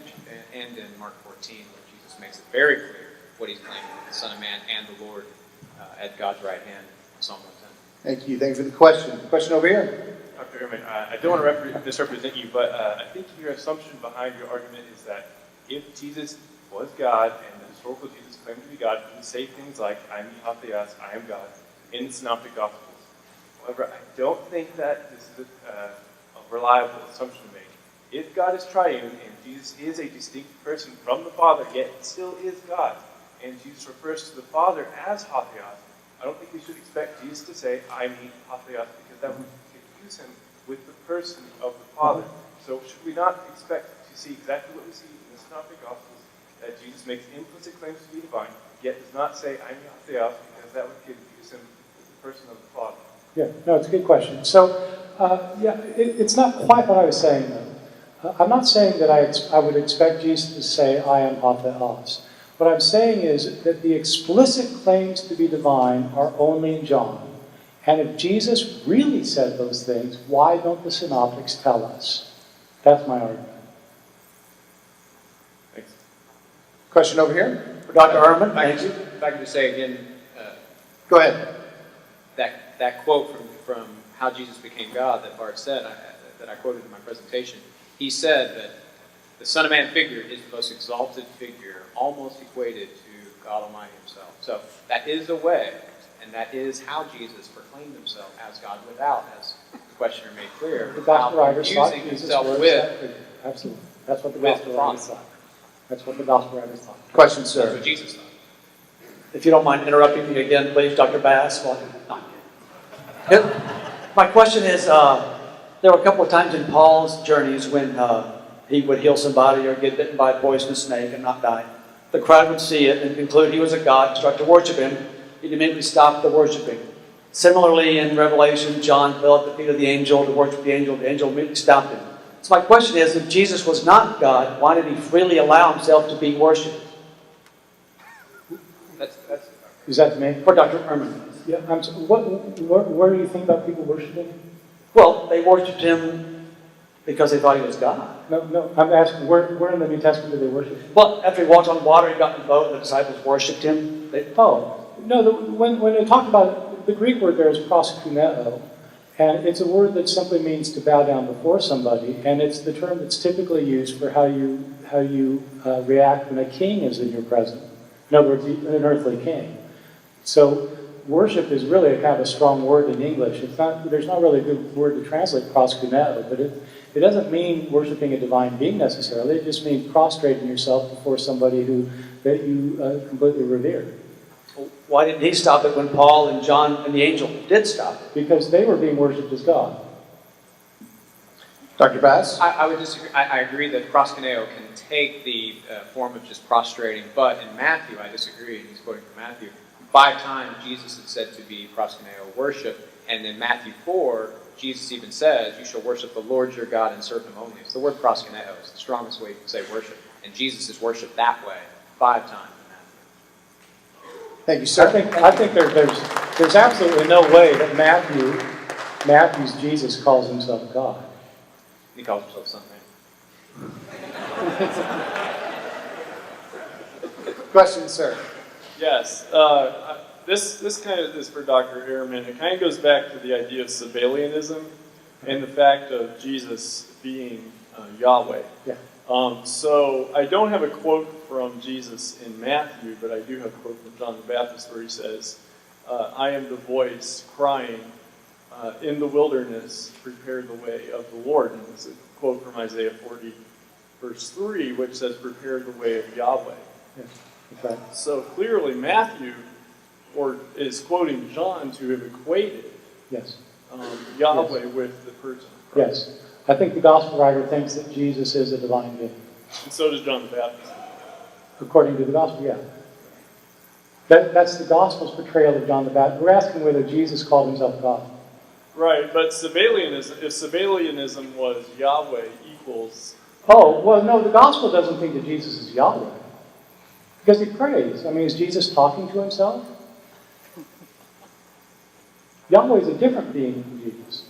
in Mark 14, where Jesus makes it very clear what he's claiming, the Son of Man and the Lord at God's right hand, Psalm 110. Thank you. Thank you for the question. Question over here. Dr. Ehrman, I don't want to misrepresent you, but I think your assumption behind your argument is that if Jesus was God and the historical Jesus claimed to be God, he would say things like, I'm Theos, I am God, in the Synoptic Gospels. However, I don't think that this is a reliable assumption to make. If God is triune and Jesus is a distinct person from the Father, yet still is God, and Jesus refers to the Father as Theos, I don't think we should expect Jesus to say, I mean Theos, because that would confuse him with the person of the Father. So should we not expect to see exactly what we see in the Synoptic Gospels, that Jesus makes implicit claims to be divine, yet does not say, I'm Theos, because that would confuse him with the person of the Father? Yeah, no, it's a good question. So, it's not quite what I was saying, though. I'm not saying that I would expect Jesus to say, I am Theos. What I'm saying is that the explicit claims to be divine are only in John. And if Jesus really said those things, why don't the synoptics tell us? That's my argument. Thanks. Question over here. For Dr. Ehrman, Thank you. If I could just say again, Go ahead. that quote from How Jesus Became God that Bart said, that I quoted in my presentation, he said that the Son of Man figure is the most exalted figure, almost equated to God Almighty himself. So that is a way, and that is how Jesus proclaimed himself as God without, as the questioner made clear, The gospel writers thought confusing Jesus himself was with that figure. Absolutely. That's what the with gospel the writers Father. thought. That's what the gospel writers thought. Question, That's sir. what Jesus thought. If you don't mind interrupting me again, please, Dr. Bass. My question is, there were a couple of times in Paul's journeys when he would heal somebody or get bitten by a poisonous snake and not die. The crowd would see it and conclude he was a god and start to worship him. He'd immediately stop the worshiping. Similarly, in Revelation, John fell at the feet of the angel to worship the angel. The angel immediately stopped him. So my question is, if Jesus was not God, why did he freely allow himself to be worshipped? Is that to me? For Dr. Ehrman. Yeah. Where do you think about people worshiping? Well, they worshipped him because they thought he was God. No, I'm asking, where in the New Testament do they worship him? Well, after he walked on water, he got in the boat, and the disciples worshipped him. When they talk about, the Greek word there is proskuneo, and it's a word that simply means to bow down before somebody, and it's the term that's typically used for how you react when a king is in your presence. In other words, an earthly king. So worship is really a kind of a strong word in English. There's not really a good word to translate proskuneo, but it doesn't mean worshiping a divine being necessarily. It just means prostrating yourself before somebody that you completely revere. Why didn't he stop it when Paul and John and the angel did stop it? Because they were being worshipped as God. Dr. Bass? I would disagree. I agree that proskuneo can take the form of just prostrating, but in Matthew, I disagree. He's quoting from Matthew. 5 times Jesus is said to be proskuneo worship, and in Matthew 4, Jesus even says, you shall worship the Lord your God and serve him only. It's the word proskuneo. It's the strongest way you can say worship. And Jesus is worshipped that way 5 times in Matthew. Thank you, sir. I think there's absolutely no way that Matthew's Jesus calls himself God. He calls himself something. Question, sir. Yes. This kind of is for Dr. Ehrman. It kind of goes back to the idea of Sabellianism and the fact of Jesus being Yahweh. Yeah. So I don't have a quote from Jesus in Matthew, but I do have a quote from John the Baptist where he says, I am the voice crying in the wilderness, prepare the way of the Lord. And it's a quote from Isaiah 40, verse 3, which says, prepare the way of Yahweh. Yeah. Okay. So clearly Matthew is quoting John to have equated Yes. Yahweh Yes. with the person of Christ. Yes. I think the gospel writer thinks that Jesus is a divine being. And so does John the Baptist. According to the gospel, yeah. That's the gospel's portrayal of John the Baptist. We're asking whether Jesus called himself God. Right, but if Sabellianism was Yahweh equals... Oh, well, no, the gospel doesn't think that Jesus is Yahweh. Because he prays. I mean, is Jesus talking to himself? Yahweh is a different being from Jesus.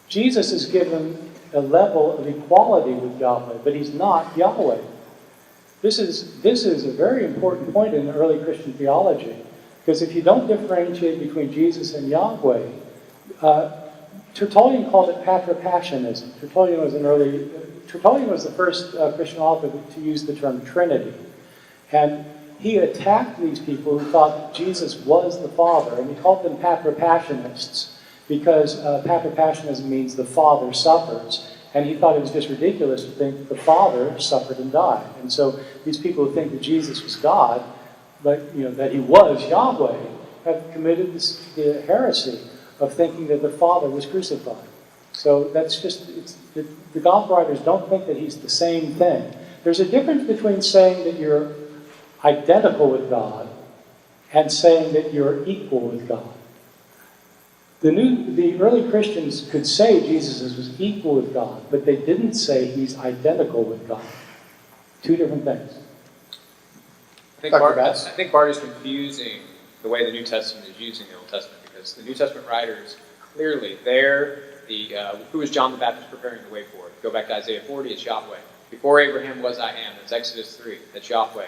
Jesus is given a level of equality with Yahweh, but he's not Yahweh. This is a very important point in early Christian theology, because if you don't differentiate between Jesus and Yahweh, Tertullian called it patripassionism. Tertullian was the first Christian author to use the term Trinity, and he attacked these people who thought that Jesus was the Father, and he called them patripassionists, because patripassionism means the Father suffers. And he thought it was just ridiculous to think that the Father suffered and died. And so these people who think that Jesus was God, but that he was Yahweh, have committed the heresy of thinking that the Father was crucified. So that's just, the gospel writers don't think that he's the same thing. There's a difference between saying that you're identical with God and saying that you're equal with God. The early Christians could say Jesus was equal with God, but they didn't say he's identical with God. 2 different things. I think Bart is confusing the way the New Testament is using the Old Testament, because the New Testament writers clearly, who is John the Baptist preparing the way for? Go back to Isaiah 40, it's Yahweh. Before Abraham was I am, that's Exodus 3, that's Yahweh.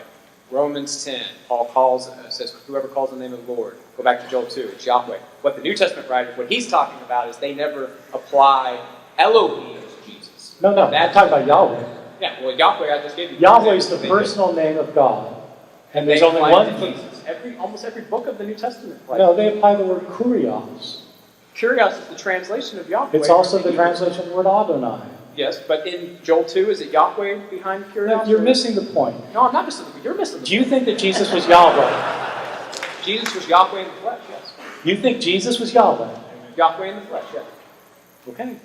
Romans 10, Paul says, whoever calls on the name of the Lord. Go back to Joel 2, it's Yahweh. What the New Testament writers, what he's talking about is they never apply Elohim to Jesus. No, I'm talking about Yahweh. Yeah, well, Yahweh, I just gave you. Yahweh is the personal name of God. And there's only one to Jesus. Almost every book of the New Testament. No, they apply the word kurios. Kurios is the translation of Yahweh. It's also the translation of the word Adonai. Yes, but in Joel 2, is it Yahweh behind kurios? No, you're missing the point. No, I'm not missing the point. You're missing the point. Do you think that Jesus was Yahweh? Jesus was Yahweh in the flesh, yes. You think Jesus was Yahweh? Yahweh in the flesh, yes. Okay.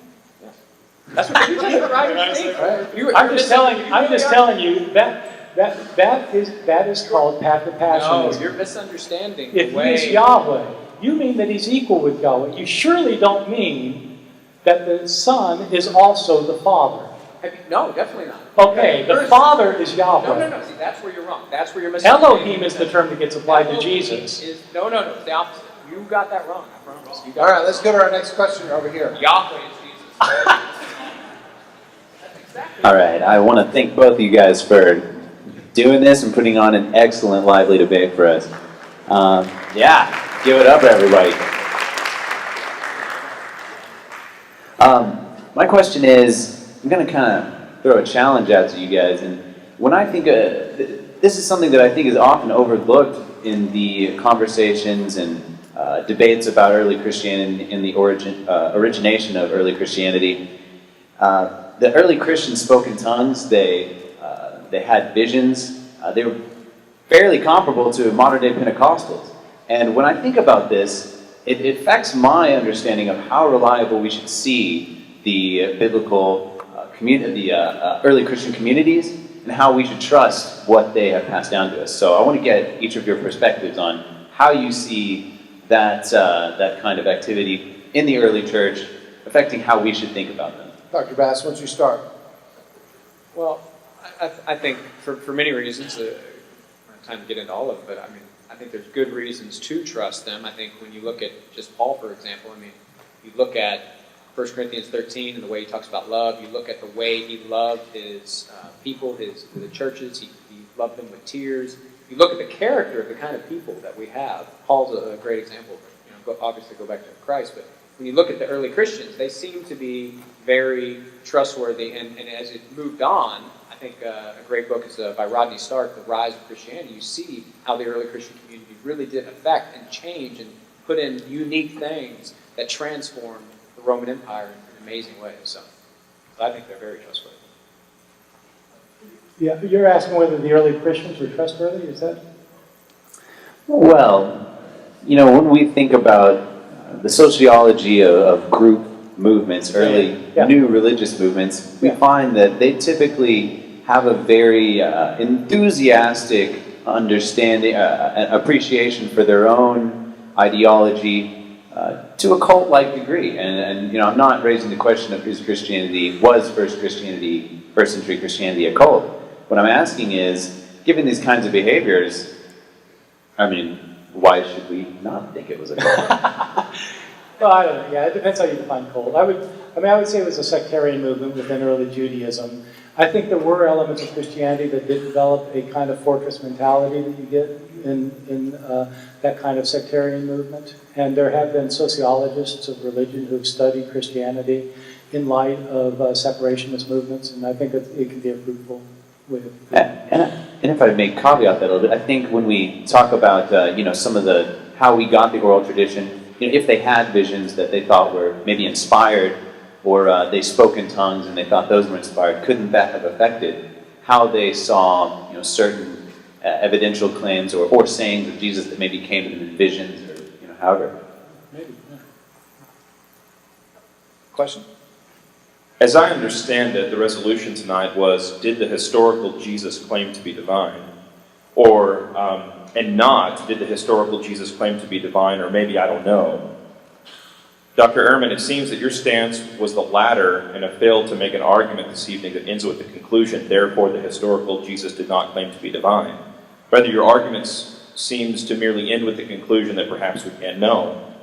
Yes. That's what the New Testament writers think. I'm just telling you that is called patripassionism. No, you're misunderstanding If the way... he's Yahweh, you mean that he's equal with Yahweh. You surely don't mean that the Son is also the Father. No, definitely not. Okay, the Father is Yahweh. No. See, that's where you're wrong. That's where you're misunderstanding. Elohim is the term that gets applied to Jesus. No. It's the opposite. You got that wrong, I promise. All right, let's go to our next question over here. Yahweh is Jesus. All right, I want to thank both of you guys for doing this and putting on an excellent, lively debate for us. Yeah, give it up, everybody. My question is, I'm going to kind of throw a challenge out to you guys, and when I think this is something that I think is often overlooked in the conversations and debates about early Christianity and the origination of early Christianity. The early Christians spoke in tongues. They had visions. They were fairly comparable to modern-day Pentecostals. And when I think about this, it affects my understanding of how reliable we should see the biblical community, the early Christian communities, and how we should trust what they have passed down to us. So I want to get each of your perspectives on how you see that kind of activity in the early church affecting how we should think about them. Dr. Bass, why don't you start? Well, I think for many reasons, I don't have time to get into all of it, but I mean, I think there's good reasons to trust them. I think when you look at just Paul, for example, I mean, you look at 1 Corinthians 13 and the way he talks about love, you look at the way he loved his people, the churches, he loved them with tears. You look at the character of the kind of people that we have. Paul's a great example. Obviously go back to Christ, but when you look at the early Christians, they seem to be very trustworthy, and as it moved on, I think a great book is by Rodney Stark, The Rise of Christianity. You see how the early Christian community really did affect and change and put in unique things that transformed the Roman Empire in amazing ways. So I think they're very trustworthy. Yeah, you're asking whether the early Christians were trustworthy, is that? Well, when we think about the sociology of group movements, early new religious movements, we find that they typically have a very enthusiastic understanding, appreciation for their own ideology to a cult-like degree. And I'm not raising the question of was first century Christianity a cult? What I'm asking is, given these kinds of behaviors, I mean, why should we not think it was a cult? Well, I don't know. Yeah, it depends how you define cult. I would say it was a sectarian movement within early Judaism. I think there were elements of Christianity that did develop a kind of fortress mentality that you get in that kind of sectarian movement. And there have been sociologists of religion who have studied Christianity in light of separationist movements, and I think that it can be a fruitful way of doing it. And if I may caveat that a little bit, I think when we talk about some of how we got the oral tradition, if they had visions that they thought were maybe inspired, or they spoke in tongues and they thought those were inspired, couldn't that have affected how they saw certain evidential claims or sayings of Jesus that maybe came to them in visions, or however? Maybe. Yeah. Question? As I understand it, the resolution tonight was, did the historical Jesus claim to be divine? Or, and not, did the historical Jesus claim to be divine, or maybe I don't know. Dr. Ehrman, it seems that your stance was the latter and have failed to make an argument this evening that ends with the conclusion, therefore the historical Jesus did not claim to be divine. Rather, your argument seems to merely end with the conclusion that perhaps we can't know.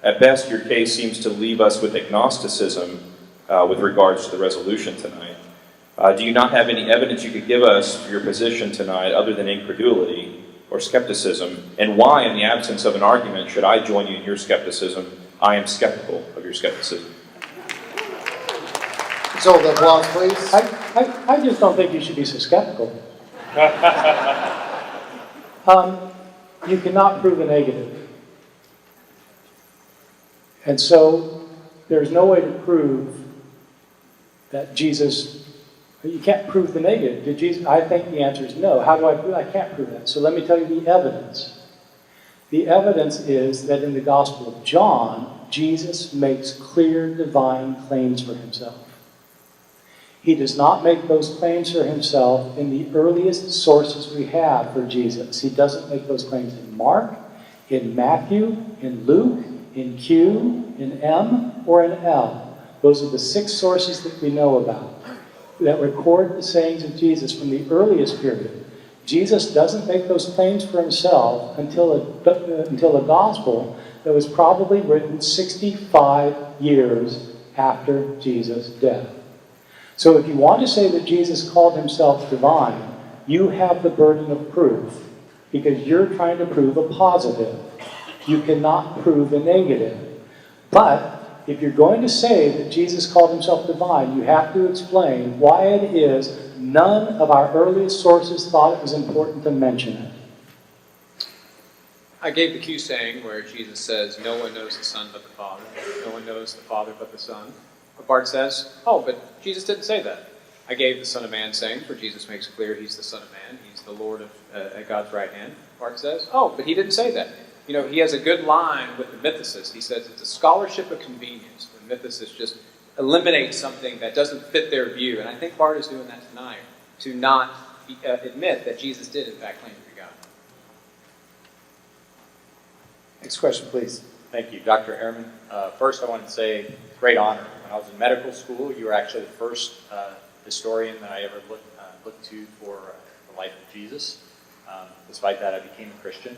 At best, your case seems to leave us with agnosticism with regards to the resolution tonight. Do you not have any evidence you could give us for your position tonight other than incredulity or skepticism? And why, in the absence of an argument, should I join you in your skepticism? I am skeptical of your skepticism. Let's hold the applause, please. I just don't think you should be so skeptical. You cannot prove a negative. And so there's no way to prove that Jesus, you can't prove the negative. Did Jesus? I think the answer is no. How do I prove? I can't prove that. So let me tell you the evidence. The evidence is that in the Gospel of John, Jesus makes clear divine claims for himself. He does not make those claims for himself in the earliest sources we have for Jesus. He doesn't make those claims in Mark, in Matthew, in Luke, in Q, in M, or in L. Those are the 6 sources that we know about that record the sayings of Jesus from the earliest period. Jesus doesn't make those claims for himself until a gospel that was probably written 65 years after Jesus' death. So if you want to say that Jesus called himself divine, you have the burden of proof, because you're trying to prove a positive. You cannot prove a negative. But if you're going to say that Jesus called himself divine, you have to explain why it is none of our earliest sources thought it was important to mention it. I gave the Q saying where Jesus says, no one knows the Son but the Father. No one knows the Father but the Son. But Bart says, oh, but Jesus didn't say that. I gave the Son of Man saying where Jesus makes clear he's the Son of Man. He's the Lord of, at God's right hand. Bart says, oh, but he didn't say that. You know, he has a good line with the mythicist. He says it's a scholarship of convenience. The mythicist just eliminates something that doesn't fit their view. And I think Bart is doing that tonight to not admit that Jesus did, in fact, claim to be God. Next question, please. Thank you, Dr. Ehrman. First, I wanted to say, great honor. When I was in medical school, you were actually the first historian that I ever looked to for the life of Jesus. Despite that, I became a Christian.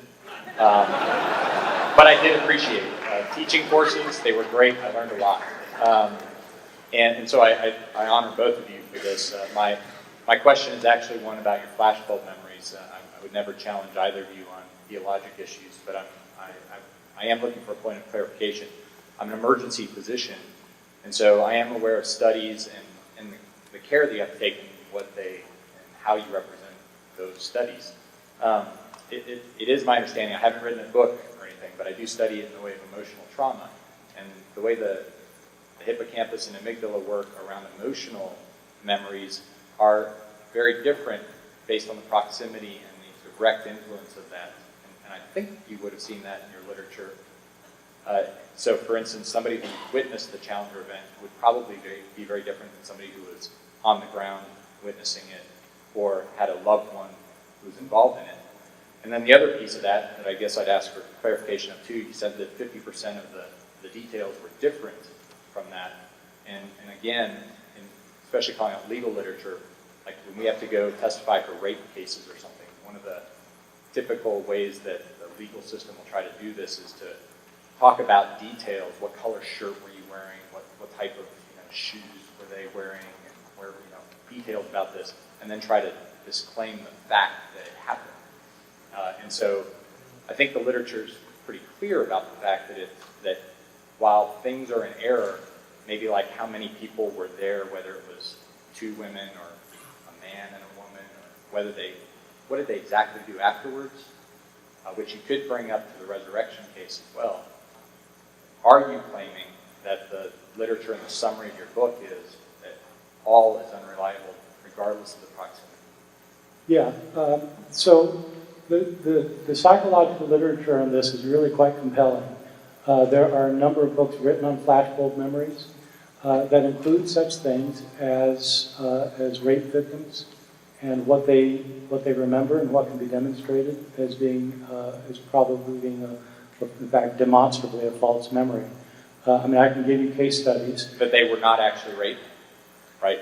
But I did appreciate teaching courses. They were great. I learned a lot. And so I honor both of you for this. My question is actually one about your flashbulb memories. I would never challenge either of you on theologic issues, but I am looking for a point of clarification. I'm an emergency physician, and so I am aware of studies and the care that you have taken, and how you represent those studies. It is my understanding, I haven't written a book or anything, but I do study it in the way of emotional trauma, and the way the hippocampus and amygdala work around emotional memories are very different based on the proximity and the direct influence of that. And I think you would have seen that in your literature. So for instance, somebody who witnessed the Challenger event would probably be very different than somebody who was on the ground witnessing it or had a loved one who was involved in it. And then the other piece of that I guess I'd ask for clarification of too, you said that 50% of the details were different from that. And again, especially calling out legal literature, like when we have to go testify for rape cases or something, one of the typical ways that the legal system will try to do this is to talk about details. What color shirt were you wearing? What type of shoes were they wearing? And where, details about this, and then try to disclaim the fact that it happened. And so I think the literature is pretty clear about the fact that while things are in error, maybe like how many people were there, whether it was 2 women or a man and a woman, or what did they exactly do afterwards, which you could bring up to the resurrection case as well. Are you claiming that the literature and the summary of your book is that all is unreliable regardless of the proximity? Yeah, so the psychological literature on this is really quite compelling. There are a number of books written on flashbulb memories that include such things as rape victims and what they remember and what can be demonstrated as probably being in fact demonstrably a false memory. I mean, I can give you case studies. But they were not actually raped, right?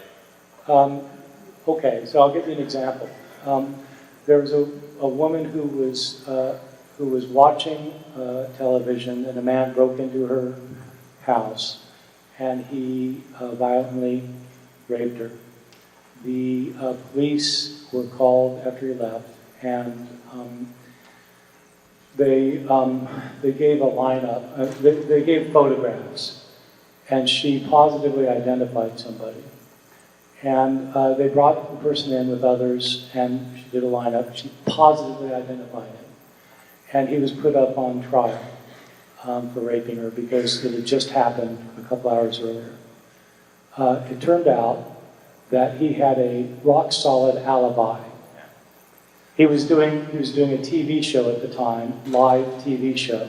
Okay, so I'll give you an example. There was a woman who was watching television, and a man broke into her house, and he violently raped her. The police were called after he left, and they gave a lineup. They gave photographs, and she positively identified somebody. And they brought the person in with others, and she did a lineup. She positively identified him. And he was put up on trial for raping her because it had just happened a couple hours earlier. It turned out that he had a rock-solid alibi. He was doing a TV show at the time, live TV show.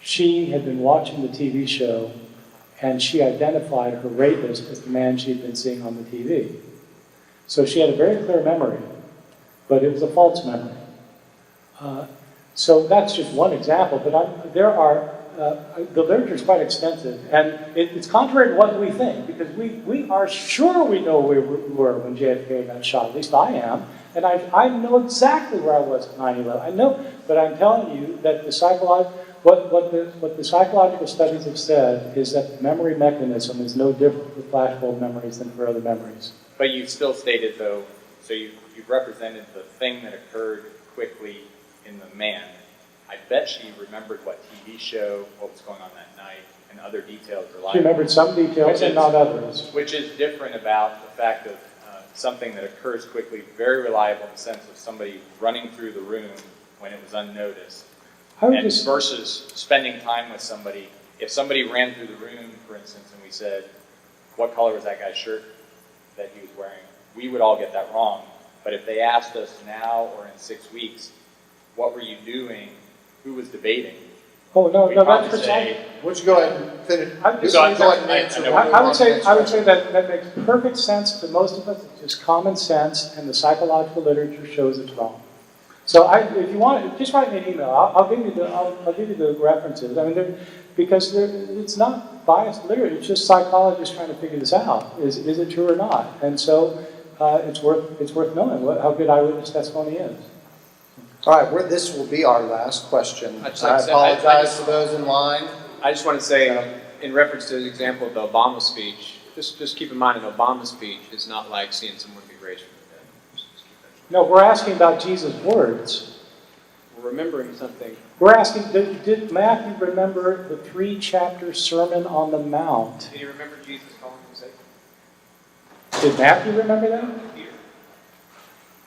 She had been watching the TV show, and she identified her rapist as the man she'd been seeing on the TV. So she had a very clear memory, but it was a false memory. So that's just one example, but the literature is quite extensive, and it's contrary to what we think, because we are sure we know where we were when JFK got shot. At least I am, and I know exactly where I was at 9/11. I know, but I'm telling you that the What the psychological studies have said is that the memory mechanism is no different for flashbulb memories than for other memories. But you still stated, though, so you've represented the thing that occurred quickly in the man. I bet she remembered what TV show, what was going on that night, and other details She reliable. remembered some details and not others. Which is different about the fact of something that occurs quickly, very reliable in the sense of somebody running through the room when it was unnoticed. Versus spending time with somebody. If somebody ran through the room, for instance, and we said, what color was that guy's shirt that he was wearing? We would all get that wrong. But if they asked us now or in 6 weeks, what were you doing? Who was debating? Oh, no, we'd no, probably that's say, precise. Would you go ahead and finish? I would Go say, ahead and answer. I would say that makes perfect sense to most of us. It's just common sense, and the psychological literature shows it's wrong. So if you want, just write me an email. I'll give you the references. I mean, because it's not biased literature. It's just psychologists trying to figure this out. Is it true or not? And so it's worth knowing how good eyewitness testimony is. All right, this will be our last question. I apologize to those in line. I just want to say, in reference to the example of the Obama speech, just keep in mind an Obama speech is not like seeing someone be raised from the dead. No, we're asking about Jesus' words. We're remembering something. We're asking, did Matthew remember the 3-chapter Sermon on the Mount? Did you remember Jesus calling him Satan? Did Matthew remember that?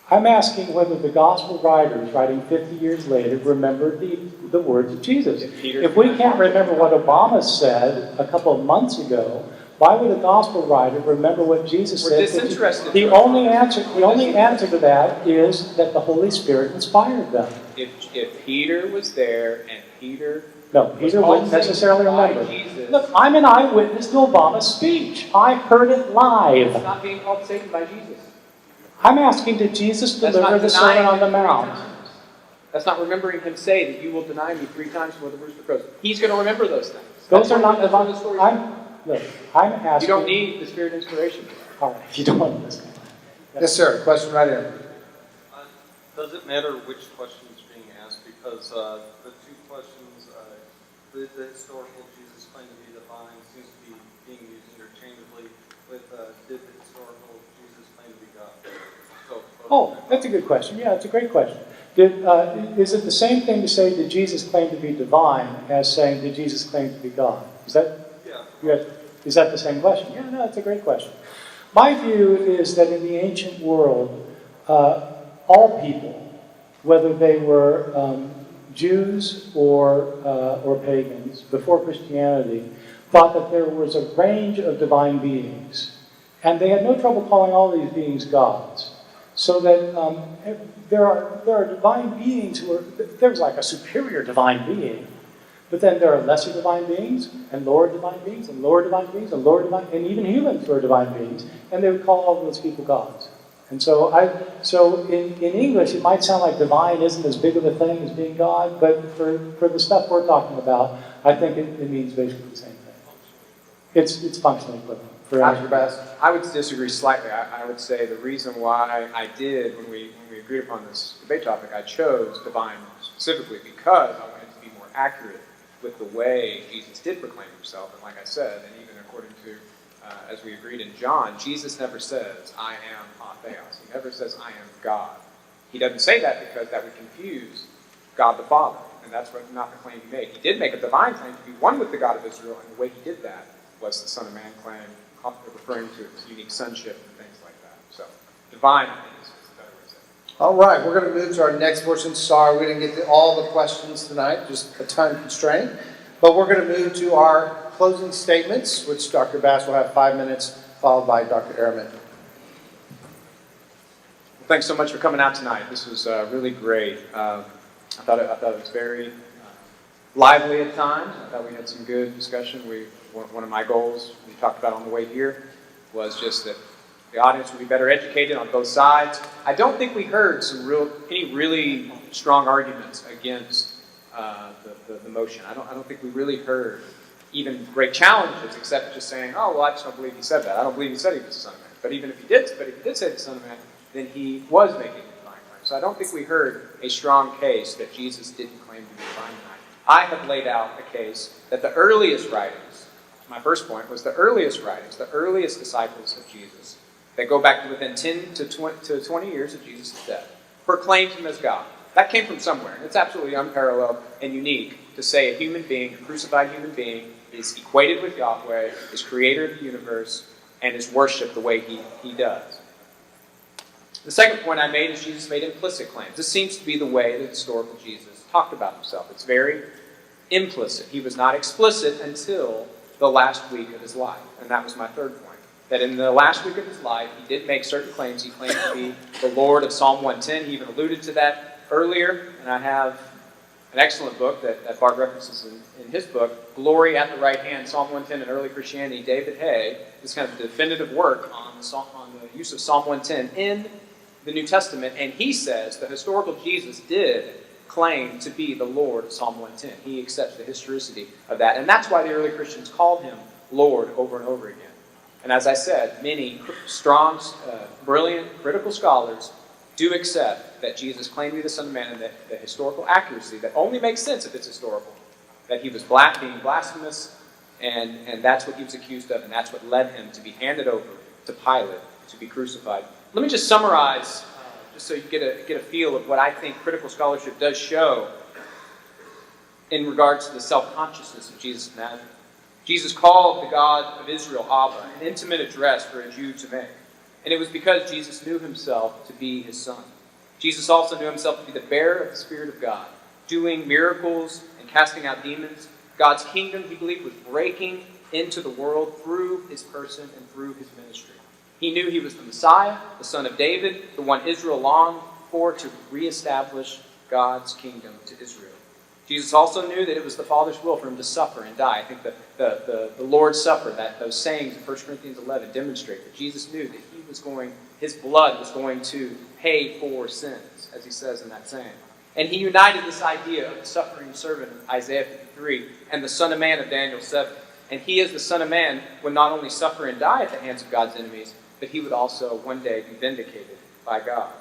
I'm asking whether the gospel writers writing 50 years later remembered the words of Jesus. If we can't remember what Obama said a couple of months ago, why would a gospel writer remember what Jesus said? We're disinterested. The only answer to that is that the Holy Spirit inspired them. If Peter was there and Peter wouldn't necessarily remember. Jesus, Look, I'm an eyewitness to Obama's speech. I heard it live. it's not being called Satan by Jesus. I'm asking, did Jesus deliver the Sermon on the Mount? That's not remembering him say that you will deny me 3 times before the rooster crows. He's going to remember those things. Those are not divine. I'm asking. You don't need the Spirit inspiration. All right, if you don't want this. Yes, sir. Question right here. Does it matter which question is being asked? Because the 2 questions, did the historical Jesus claim to be divine seems to be being used interchangeably with did the historical Jesus claim to be God? Oh, that's a good question. Yeah, it's a great question. Is it the same thing to say did Jesus claim to be divine as saying did Jesus claim to be God? Is that is that the same question? Yeah, no, it's a great question. My view is that in the ancient world, all people, whether they were Jews or pagans before Christianity, thought that there was a range of divine beings, and they had no trouble calling all these beings gods. So that there are divine beings there's like a superior divine being, but then there are lesser divine beings, and lower divine beings, and lower divine beings, and lower divine, and even humans were divine beings, and they would call all those people gods. And so in English, it might sound like divine isn't as big of a thing as being God, but for the stuff we're talking about, I think it means basically the same thing. It's functionally equivalent. Dr. Bass, I would disagree slightly. I would say the reason why I did, when we agreed upon this debate topic, I chose divine specifically because I wanted to be more accurate with the way Jesus did proclaim himself. And like I said, and even according to, as we agreed in John, Jesus never says, I am Theos. He never says, I am God. He doesn't say that because that would confuse God the Father. And that's not the claim he made. He did make a divine claim to be one with the God of Israel, and the way he did that was the Son of Man claim, referring to his unique sonship and things like that. So, divine, I think, is a better way to say it. All right, we're going to move to our next portion. Sorry, we didn't get to all the questions tonight, just a time constraint. But we're going to move to our closing statements, which Dr. Bass will have 5 minutes, followed by Dr. Ehrman. Thanks so much for coming out tonight. This was really great. I thought it was very lively at times. I thought we had some good discussion. One of my goals we talked about on the way here was just that the audience would be better educated on both sides. I don't think we heard any really strong arguments against the motion. I don't think we really heard even great challenges, except just saying, "Oh, well, I just don't believe he said that. I don't believe he said he was the Son of Man." But if he did say the Son of Man, then he was making a divine claim. So I don't think we heard a strong case that Jesus didn't claim to be divine tonight. I have laid out a case that the earliest writings, my first point was the earliest writings, the earliest disciples of Jesus, that go back to within 10 to 20 years of Jesus' death, proclaimed him as God. That came from somewhere, and it's absolutely unparalleled and unique to say a human being, a crucified human being, is equated with Yahweh, is creator of the universe, and is worshipped the way he does. The second point I made is Jesus made implicit claims. This seems to be the way that historical Jesus talked about himself. It's very implicit. He was not explicit until the last week of his life, and that was my third point. That in the last week of his life, he did make certain claims. He claimed to be the Lord of Psalm 110. He even alluded to that earlier, and I have an excellent book that Bart references in his book, Glory at the Right Hand, Psalm 110 in Early Christianity. David Hay, this kind of definitive work on the use of Psalm 110 in the New Testament, and he says the historical Jesus did claim to be the Lord of Psalm 110. He accepts the historicity of that, and that's why the early Christians called him Lord over and over again. And as I said, many strong, brilliant, critical scholars do accept that Jesus claimed to be the Son of Man, and that the historical accuracy that only makes sense if it's historical, that he was being blasphemous, and that's what he was accused of, and that's what led him to be handed over to Pilate to be crucified. Let me just summarize, just so you get a feel of what I think critical scholarship does show in regards to the self-consciousness of Jesus of Nazareth. Jesus called the God of Israel Abba, an intimate address for a Jew to make. And it was because Jesus knew himself to be his son. Jesus also knew himself to be the bearer of the Spirit of God, doing miracles and casting out demons. God's kingdom, he believed, was breaking into the world through his person and through his ministry. He knew he was the Messiah, the son of David, the one Israel longed for to reestablish God's kingdom to Israel. Jesus also knew that it was the Father's will for him to suffer and die. I think the Lord's Supper, those sayings in 1 Corinthians 11 demonstrate that Jesus knew that his blood was going to pay for sins, as he says in that saying. And he united this idea of the suffering servant of Isaiah 53 and the Son of Man of Daniel 7. And he, as the Son of Man, would not only suffer and die at the hands of God's enemies, but he would also one day be vindicated by God.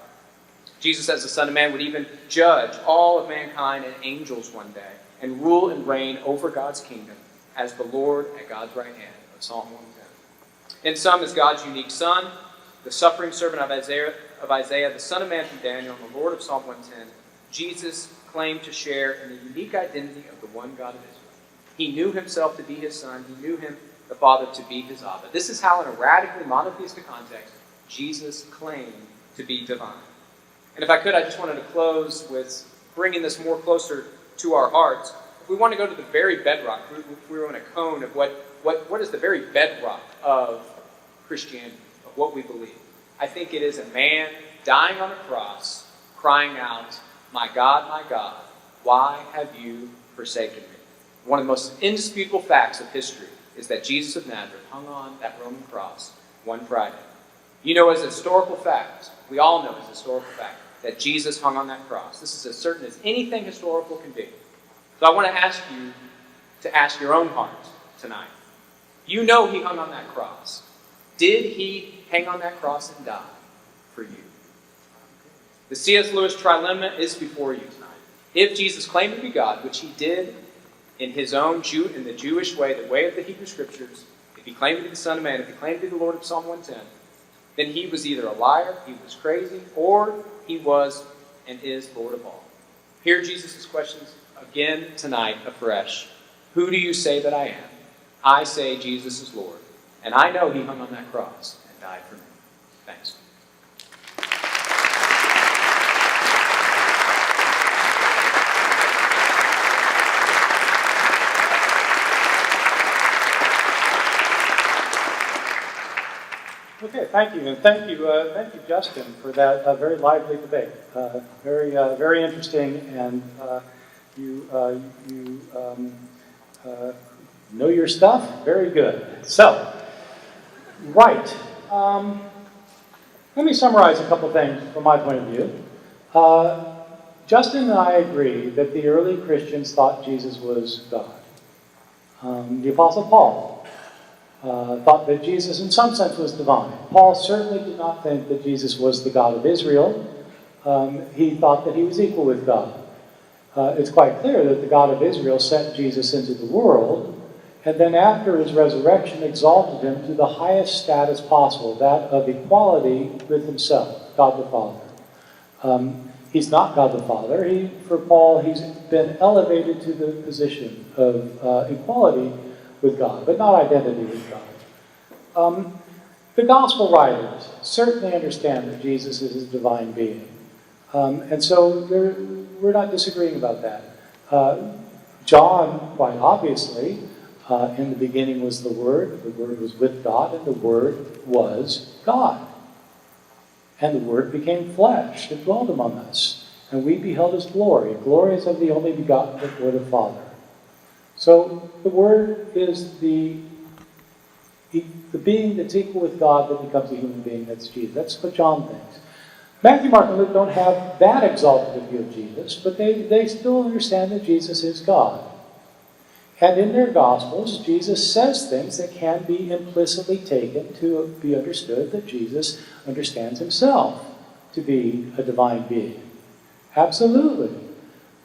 Jesus, as the Son of Man, would even judge all of mankind and angels one day and rule and reign over God's kingdom as the Lord at God's right hand of Psalm 110. In sum, as God's unique Son, the suffering servant of Isaiah, the Son of Man from Daniel, and the Lord of Psalm 110, Jesus claimed to share in the unique identity of the one God of Israel. He knew himself to be his Son. He knew him, the Father, to be his Abba. This is how, in a radically monotheistic context, Jesus claimed to be divine. And if I could, I just wanted to close with bringing this more closer to our hearts. If we want to go to the very bedrock, if we were on a cone of what is the very bedrock of Christianity, of what we believe, I think it is a man dying on a cross, crying out, my God, why have you forsaken me?" One of the most indisputable facts of history is that Jesus of Nazareth hung on that Roman cross one Friday. You know as a historical fact, we all know as a historical fact, that Jesus hung on that cross. This is as certain as anything historical can be. So I want to ask you to ask your own heart tonight. You know he hung on that cross. Did he hang on that cross and die for you? The C.S. Lewis trilemma is before you tonight. If Jesus claimed to be God, which he did in his own in the Jewish way, the way of the Hebrew Scriptures, if he claimed to be the Son of Man, if he claimed to be the Lord of Psalm 110, then he was either a liar, he was crazy, or he was and is Lord of all. Hear Jesus' questions again tonight afresh. Who do you say that I am? I say Jesus is Lord. And I know he hung on that cross and died for me. Thanks. Okay, thank you, and thank you, Justin, for that very lively debate. Very interesting, and you know your stuff. Very good. So, right. Let me summarize a couple things from my point of view. Justin and I agree that the early Christians thought Jesus was God. The Apostle Paul thought that Jesus in some sense was divine. Paul certainly did not think that Jesus was the God of Israel. He thought that he was equal with God. it's quite clear that the God of Israel sent Jesus into the world, and then after his resurrection exalted him to the highest status possible, that of equality with himself, God the Father. He's not God the Father. For Paul, he's been elevated to the position of equality with God, but not identity with God. The gospel writers certainly understand that Jesus is a divine being. And so we're not disagreeing about that. John, quite obviously, in the beginning was the Word was with God, and the Word was God. And the Word became flesh and dwelt among us. And we beheld his glory. Glory is of the only begotten before the Father. So the Word is the being that's equal with God that becomes a human being. That's Jesus. That's what John thinks. Matthew, Mark, and Luke don't have that exalted view of Jesus, but they still understand that Jesus is God. And in their Gospels, Jesus says things that can be implicitly taken to be understood that Jesus understands himself to be a divine being. Absolutely.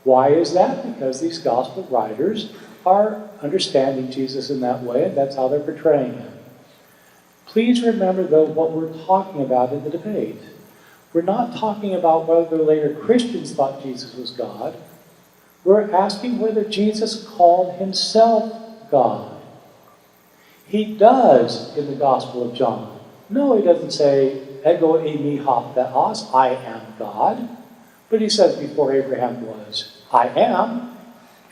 Why is that? Because these Gospel writers are understanding Jesus in that way, and that's how they're portraying him. Please remember, though, what we're talking about in the debate. We're not talking about whether later Christians thought Jesus was God. We're asking whether Jesus called himself God. He does in the Gospel of John. No, he doesn't say, ego eimi ho theos, I am God. But he says, before Abraham was, I am,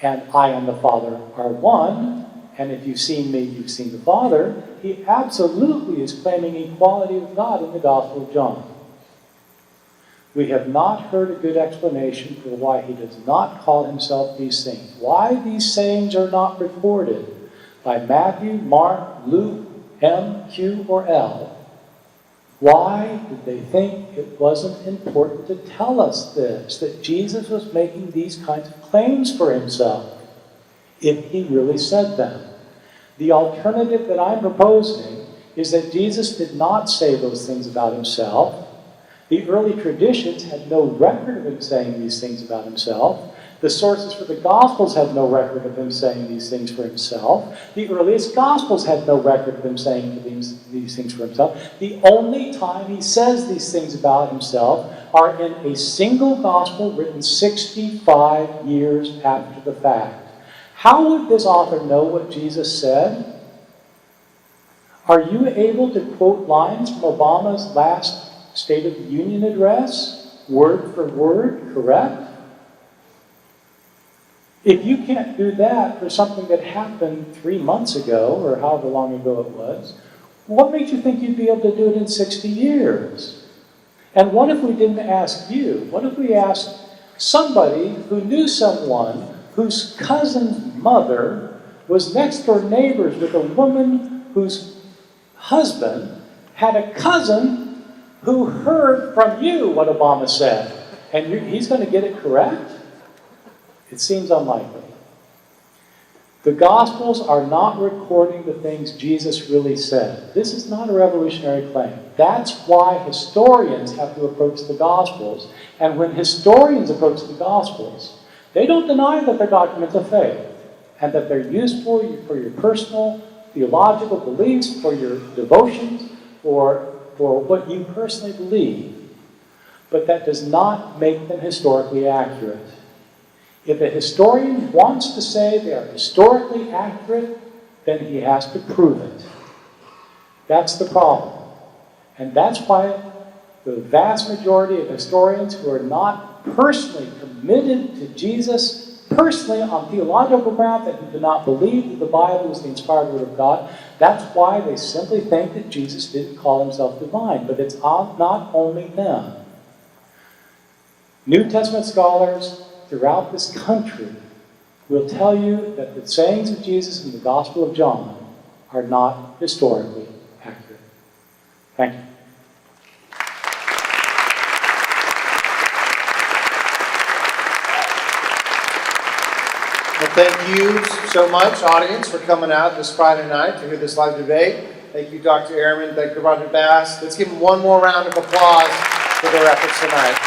and I and the Father are one, and if you've seen me, you've seen the Father. He absolutely is claiming equality with God in the Gospel of John. We have not heard a good explanation for why he does not call himself these things. Why these sayings are not recorded by Matthew, Mark, Luke, M, Q, or L. Why did they think it wasn't important to tell us this, that Jesus was making these kinds of claims for himself, if he really said them? The alternative that I'm proposing is that Jesus did not say those things about himself. The early traditions had no record of him saying these things about himself. The sources for the Gospels had no record of him saying these things for himself. The earliest Gospels had no record of him saying these things for himself. The only time he says these things about himself are in a single Gospel written 65 years after the fact. How would this author know what Jesus said? Are you able to quote lines from Obama's last State of the Union address, word for word, correct? If you can't do that for something that happened 3 months ago, or however long ago it was, what makes you think you'd be able to do it in 60 years? And what if we didn't ask you? What if we asked somebody who knew someone whose cousin's mother was next door neighbors with a woman whose husband had a cousin who heard from you what Obama said, and he's going to get it correct? It seems unlikely. The Gospels are not recording the things Jesus really said. This is not a revolutionary claim. That's why historians have to approach the Gospels. And when historians approach the Gospels, they don't deny that they're documents of faith and that they're useful for your personal theological beliefs, for your devotions, for what you personally believe. But that does not make them historically accurate. If a historian wants to say they are historically accurate, then he has to prove it. That's the problem. And that's why the vast majority of historians who are not personally committed to Jesus, personally on theological ground, that who do not believe that the Bible is the inspired word of God, that's why they simply think that Jesus didn't call himself divine. But it's not only them. New Testament scholars throughout this country will tell you that the sayings of Jesus in the Gospel of John are not historically accurate. Thank you. Well, thank you so much, audience, for coming out this Friday night to hear this live debate. Thank you, Dr. Ehrman. Thank you, Dr. Bass. Let's give them one more round of applause for their efforts tonight.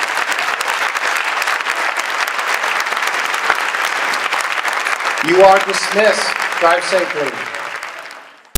You are dismissed. Drive safely.